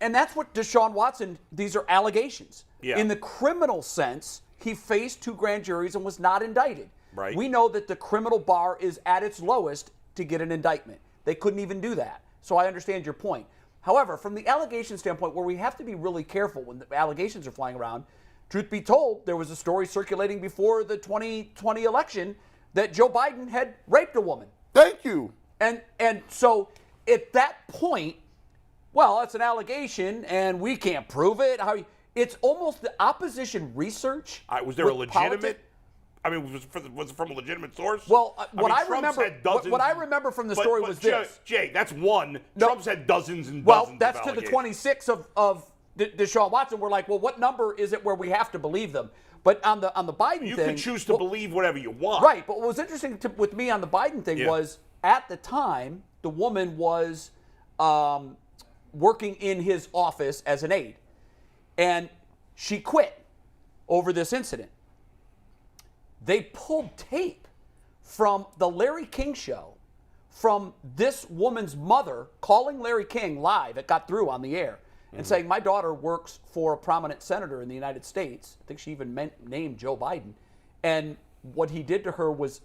and that's what Deshaun Watson, these are allegations. Yeah. In the criminal sense, he faced 2 grand juries and was not indicted. Right. We know that the criminal bar is at its lowest to get an indictment. They couldn't even do that. So I understand your point. However, from the allegation standpoint, where we have to be really careful when the allegations are flying around, truth be told, there was a story circulating before the 2020 election that Joe Biden had raped a woman. Thank you. And so at that point, well, it's an allegation and we can't prove it. It's almost the opposition research. Was there a legitimate I mean, was it from a legitimate source? Well, Trump's had dozens. what I remember from the story was this. Jay, that's one. No. Trump's had dozens and Well, dozens that's of to the allegations. 26 of Deshaun Watson. We're like, well, what number is it where we have to believe them? But on the Biden thing, You can choose to believe whatever you want. right? But what was interesting with me on the Biden thing was at the time the woman was working in his office as an aide, and she quit over this incident. They pulled tape from the Larry King show from this woman's mother calling Larry King live. It got through on the air and saying, my daughter works for a prominent senator in the United States. I think she even named Joe Biden. And what he did to her was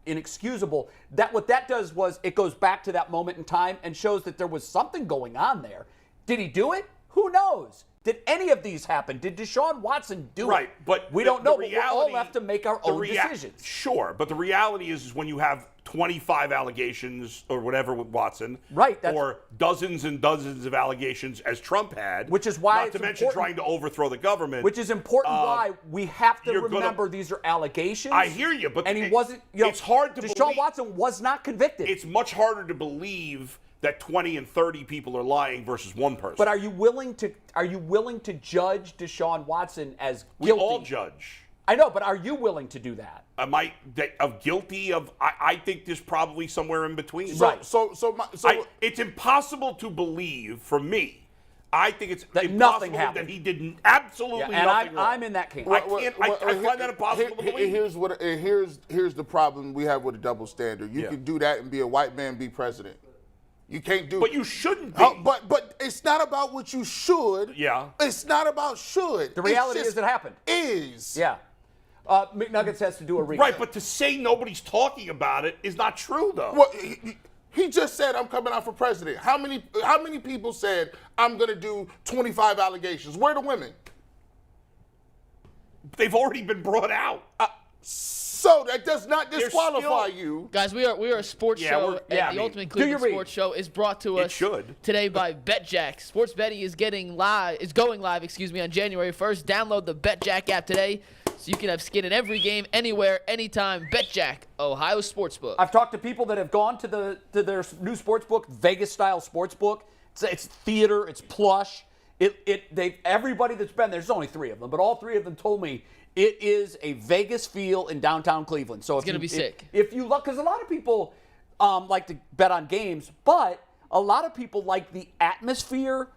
inexcusable. What that does was it goes back to that moment in time and shows that there was something going on there. Did he do it? Who knows? Did any of these happen? Did Deshaun Watson do it? Right, but we don't know. But we're all left to make our own decisions. Sure, but the reality is when you have 25 allegations or whatever with Watson, right, or dozens and dozens of allegations as Trump had, which is why not to mention trying to overthrow the government, which is important. Why we have to remember these are allegations. I hear you, but he wasn't. You know, it's hard to Deshaun believe. Watson was not convicted. It's much harder to believe that 20 and 30 people are lying versus one person. But are you willing to judge Deshaun Watson as guilty? We all judge. I know, but are you willing to do that? Am I guilty of? I think there's probably somewhere in between. Right. So it's impossible to believe for me. I think it's that impossible nothing happened. that he did absolutely and nothing wrong. I'm in that camp. I find that impossible to believe. Here's the problem we have with a double standard. You can do that and be a white man, be president. You can't do. But you shouldn't be. But it's not about what you should. Yeah. It's not about should. The reality is it happened. Is. Yeah. McNuggets has to do a recap. Right, but to say nobody's talking about it is not true, though. Well, he just said I'm coming out for president. How many people said I'm going to do 25 allegations? Where are the women? They've already been brought out. So that does not disqualify you. Guys, we are a sports show, and the Ultimate Cleveland Sports Show is brought to us today by BetJack. Sports betting is going live, on January 1st. Download the BetJack app today so you can have skin in every game, anywhere, anytime. BetJack, Ohio Sportsbook. I've talked to people that have gone to their new sportsbook, Vegas-style sportsbook. It's theater, it's plush. Everybody that's been there's only 3 of them, but all 3 of them told me it is a Vegas feel in downtown Cleveland. So it's going to be sick. If you look, because a lot of people like to bet on games, but a lot of people like the atmosphere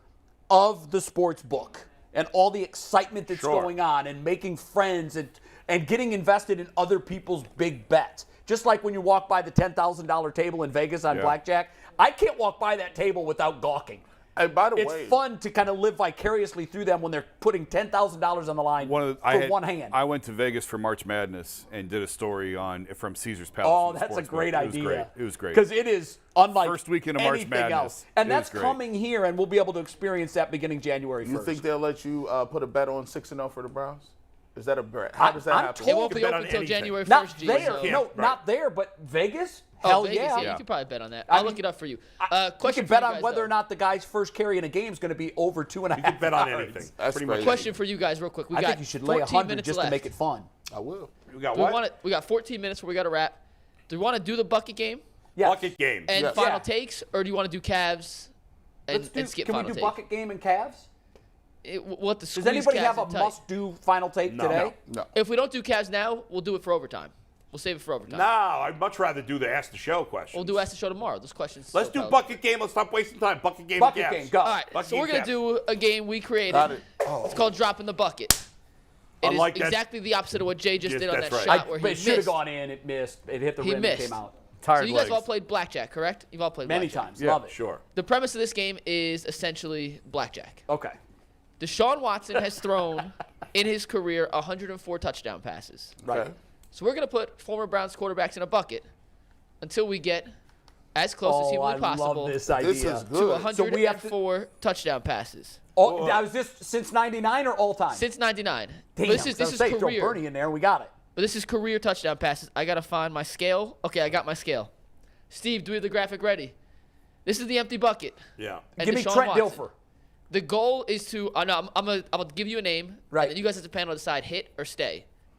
of the sports book and all the excitement that's going on and making friends and getting invested in other people's big bets. Just like when you walk by the $10,000 table in Vegas on blackjack, I can't walk by that table without gawking. And by the way, it's fun to kind of live vicariously through them when they're putting $10,000 on the line for one hand. I went to Vegas for March Madness and did a story from Caesar's Palace. Oh, that's a great idea. It was great. Because it is unlike first weekend of March Madness else. And that's coming here, and we'll be able to experience that beginning January 1st. You think they'll let you put a bet on 6-0 for the Browns? Is that a bet? How does that happen? It won't be open until January 1st. Not there. Not there, but Vegas? Hell Vegas, yeah. You can probably bet on that. I'll look it up for you. You can bet on whether or not the guy's first carry in a game is going to be over 2.5 You can bet on anything. That's pretty much. Question for you guys real quick. I think you should lay 100 just to make it fun. I will. We got what? We got 14 minutes where we got to wrap. Do we want to do the bucket game? Yes. Bucket game. And final takes, or do you want to do Cavs and skip final take? Can we do bucket game and Cavs? Does anybody have a must-do final take today? No. If we don't do Cavs now, we'll do it for overtime. We'll save it for overtime. No, I'd much rather do the Ask the Show question. We'll do Ask the Show tomorrow. Those questions. Let's do bucket game. Let's stop wasting time. Bucket game. Bucket game. Go. All right. Bucket so we're game gonna do a game we created. Got it. It's called Dropping the Bucket. It is like that. Exactly the opposite of what Jay just did on that That's right. shot where he It should have missed. gone in. It missed. It hit the He rim missed. and came out. So you guys all played blackjack, correct? You've all played Many blackjack. times. Love it. Sure. The premise of this game is essentially blackjack. Okay. Deshaun Watson has thrown in his career 104 touchdown passes. Right. So we're going to put former Browns quarterbacks in a bucket until we get as close as humanly possible I love this idea. This is to good. 104 touchdown passes. Now, is this since 99 or all time? Since 99. Damn, This is throw career. Bernie in there. We got it. But this is career touchdown passes. I got to find my scale. Okay, I got my scale. Steve, do we have the graphic ready? This is the empty bucket. Yeah. And Give me Deshaun Trent Watson. Dilfer. The goal is to I'm gonna give you a name. Right. And then you guys as a panel decide hit or stay.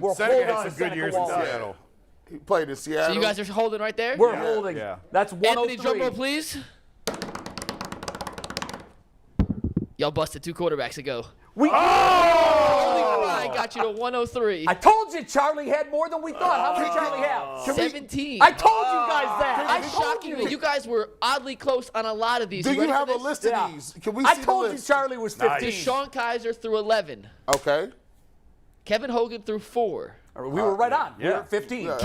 We're Seneca holding had on some to good Seneca years in Wallace. Seattle. He played in Seattle. So you guys are holding right there? We're holding. Yeah. That's 103. Anthony, drum roll, please. Y'all busted 2 quarterbacks ago. I got you to 103. I told you Charlie had more than we thought. How many Charlie have? 17. I told you guys that. I told Shockingly, you. you guys were oddly close on a lot of these. Do you ready have for a this? list of Yeah. these? Can we I see told the you list? Charlie was 15. Deshaun Kaiser through 11. Okay. Kevin Hogan through 4. We were right on. We were Yeah. at 15. Yeah.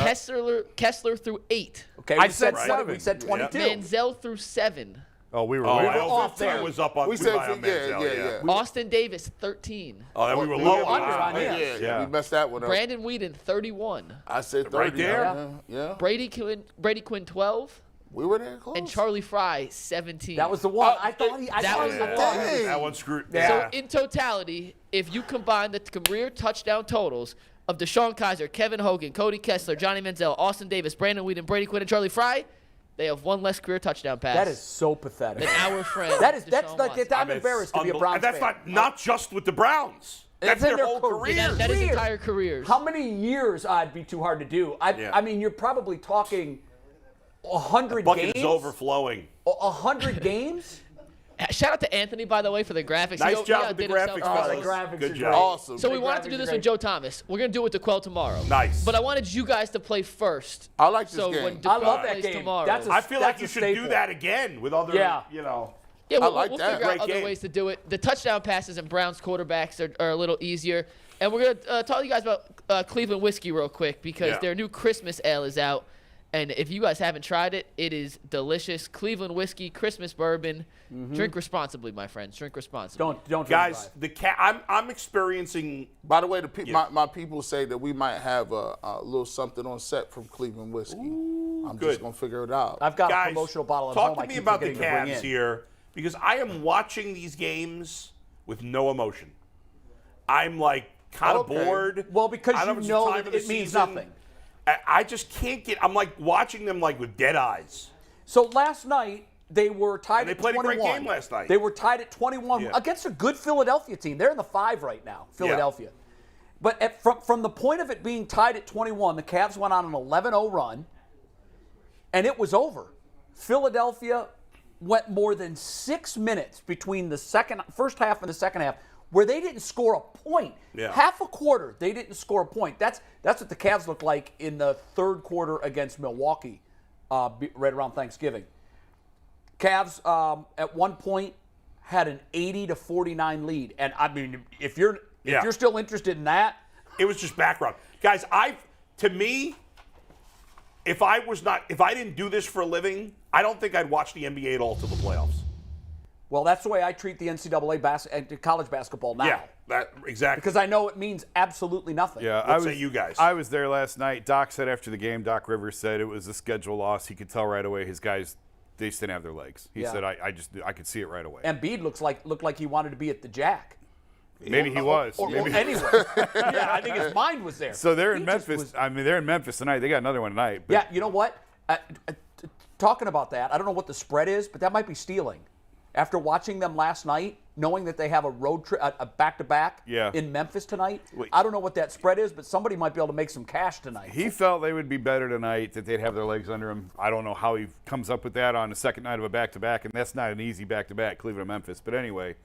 Kessler through 8. Okay, I we said said 20. 7. We said 22. Manziel through 7. Oh, we were Oh, way I off. off 15 there. was up on. We said, buy on Manziel, yeah. Austin Davis 13. Oh, then we were We low were under on Yeah, him. yeah, we messed that one up. Brandon Whedon 31. I said 30. Right there. Yeah. Brady Quinn 12. We were there close. And Charlie Fry 17. That was the one. I thought he. I that thought was he the had one. one. Dang. That one screwed. Yeah. So in totality, if you combine the career touchdown totals of Deshaun Kaiser, Kevin Hogan, Cody Kessler, Johnny Manziel, Austin Davis, Brandon Whedon, Brady Quinn, and Charlie Fry, they have one less career touchdown pass That is so pathetic. than our friend. That's Deshaun like Watson. I'm embarrassed to be a Browns And that's fan. not just with the Browns. That's in their whole career. career. That is Career. entire careers. How many years? It'd be too hard to do. I mean, you're probably talking 100 Bucket games. is overflowing. 100 games. Shout out to Anthony, by the way, for the graphics. Nice He job with the outdid himself. graphics, Oh, the fellas. graphics Good are job. great. Awesome. So we The wanted to graphics do are this great. with Joe Thomas. We're going to do it with DeQuell tomorrow. Nice. But I wanted you guys to play first. I like this So game. when I love DeQuell that plays game. tomorrow. That's a- I feel like That's you a should do staple. that again with other, Yeah. Yeah, we'll, like we'll that. figure out Great other game. ways to do it. The touchdown passes and Browns quarterbacks are a little easier. And we're going to tell you guys about Cleveland whiskey real quick because Yeah. their new Christmas ale is out. And if you guys haven't tried it, it is delicious. Cleveland whiskey, Christmas bourbon. Drink responsibly, my friends. Drink responsibly. Don't Guys, drive. I'm experiencing. By the way, my people say that we might have a little something on set from Cleveland whiskey. I'm good. just gonna figure it out. I've got Guys, a promotional bottle at talk home. to I me keep about the forgetting to bring Cavs in. here because I am watching these games with no emotion. I'm like kind of Okay. bored. Well, because I don't you if it's know the time that of the it means season. nothing. I just can't get. I'm like watching them like with dead eyes. So last night they were tied And they at played a 21. great game last night. They were tied at 21 Yeah. against a good Philadelphia team. They're in the 5 right now, Philadelphia. But from the point of it being tied at 21, the Cavs went on an 11-0 run, and it was over. Philadelphia went more than 6 minutes between the first half and the second half where they didn't score a point. Yeah. Half a quarter, they didn't score a point. That's what the Cavs looked like in the third quarter against Milwaukee right around Thanksgiving. Cavs at one point had an 80-49 lead, and I mean, if you're still interested in that, It was just background, guys. To me, if I didn't do this for a living, I don't think I'd watch the NBA at all till the playoffs. well, that's the way I treat the NCAA and college basketball now. Yeah, that exactly. Because I know it means absolutely nothing. Yeah, What say you guys? I was there last night. Doc said after the game, Doc Rivers said it was a schedule loss. He could tell right away his guys, they just didn't have their legs. He Yeah. said, I could see it right away. Embiid looked like he wanted to be at the Jack. Maybe he was. Or Maybe. anyway. Yeah, I think his mind was there. So they're in He just Memphis. was- They're in Memphis tonight. They got another one tonight. But Yeah, you know what? Talking about that, I don't know what the spread is, but that might be stealing. After watching them last night, knowing that they have a road trip, a back-to-back Yeah. in Memphis tonight, Wait. I don't know what that spread is, but somebody might be able to make some cash tonight. He felt they would be better tonight, that they'd have their legs under him. I don't know how he comes up with that on the second night of a back-to-back, and that's not an easy back-to-back, Cleveland-Memphis. But anyway,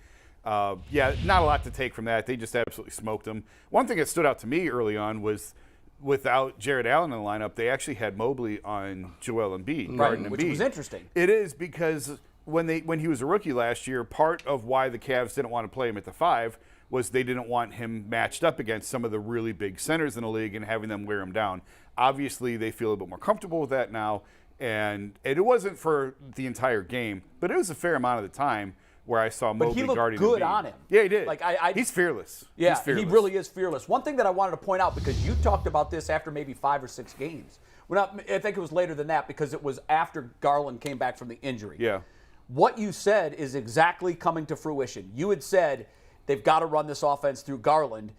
yeah, not a lot to take from that. They just absolutely smoked them. One thing that stood out to me early on was without Jared Allen in the lineup, they actually had Mobley on Joel Embiid, guarding which Embiid. was interesting. It is because when he was a rookie last year, part of why the Cavs didn't want to play him at the 5 was they didn't want him matched up against some of the really big centers in the league and having them wear him down. Obviously, they feel a bit more comfortable with that now, and it wasn't for the entire game, but it was a fair amount of the time where I saw But Mobley he looked guarding good Embiid. on him. Yeah, he did. Like, he's fearless. Yeah, He's fearless. he really is fearless. One thing that I wanted to point out, because you talked about this after maybe 5 or 6 games. I think it was later than that because it was after Garland came back from the injury. Yeah. What you said is exactly coming to fruition. You had said they've got to run this offense through Garland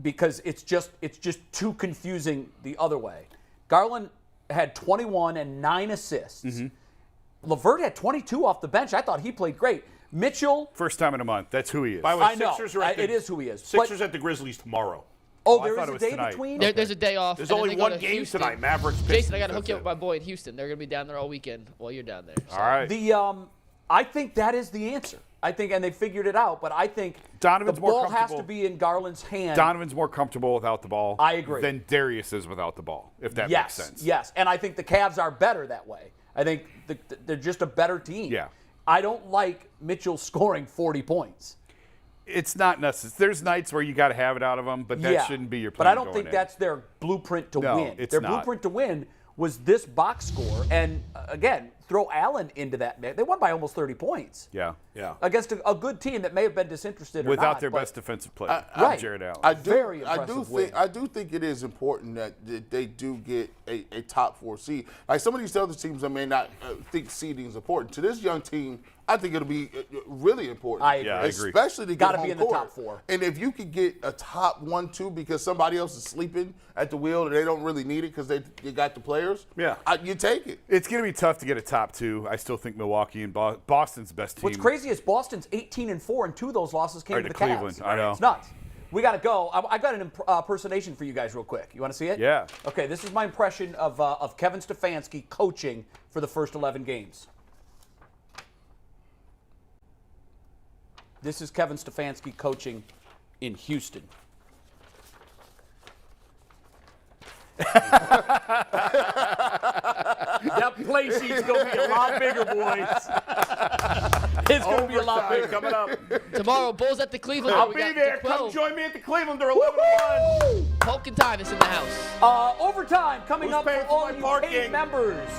because it's just too confusing the other way. Garland had 21 and 9 assists. Mm-hmm. LeVert had 22 off the bench. I thought he played great. Mitchell, First time in a month. That's who he is. By the way, I know. Sixers are at It is who he is. Sixers at the Grizzlies tomorrow. Oh, I there thought is it a was day tonight. between? There's a day off. There's and then only they go one to game Houston. tonight. Mavericks. Jason, Pistons, I got to hook you up that's with my it. boy in Houston. They're going to be down there all weekend while you're down there. So. All right. I think that is the answer. I think, and they figured it out, but I think Donovan's the more ball has comfortable. to be in Garland's hand. Donovan's more comfortable without the ball. I agree. Than Darius is without the ball, if that makes sense. Yes, and I think the Cavs are better that way. I think they're just a better team. Yeah. I don't like Mitchell scoring 40 points. It's not necessary. There's nights where you got to have it out of them, but that shouldn't be your plan. But I don't going think in. that's their blueprint to No, win. it's Their not. blueprint to win was this box score. And again, throw Allen into that mix. They won by almost 30 points. Yeah. Against a good team that may have been disinterested or Without not, their but best defensive player, right. Jared Allen. Very impressive win. I do think it is important that they do get a top 4 seed. Like some of these other teams, I may not think seeding is important. To this young team, I think it'll be really important. I agree. Yeah, I agree. Especially to get Gotta home be in the court. top 4. And if you could get a top 1, 2 because somebody else is sleeping at the wheel and they don't really need it because they got the players, you take it. It's going to be tough to get a top 2. I still think Milwaukee and Boston's best team. What's crazy is Boston's 18-4, and 2 of those losses came Or to the to Cleveland. Cavs. I know. It's nuts. We got to go. I got an impersonation for you guys real quick. You want to see it? Yeah. Okay, this is my impression of Kevin Stefanski coaching for the first 11 games. This is Kevin Stefanski coaching in Houston. That play sheet's going to be a lot bigger, boys. It's going to be a lot bigger. Coming up. Tomorrow, Bulls at the Cleveland. I'll We be got there. the 12. Come join me at the Cleveland. They're 11-1. Hulk and Tyvus in the house. Overtime coming Who's up for paying for all my you parking? paid members.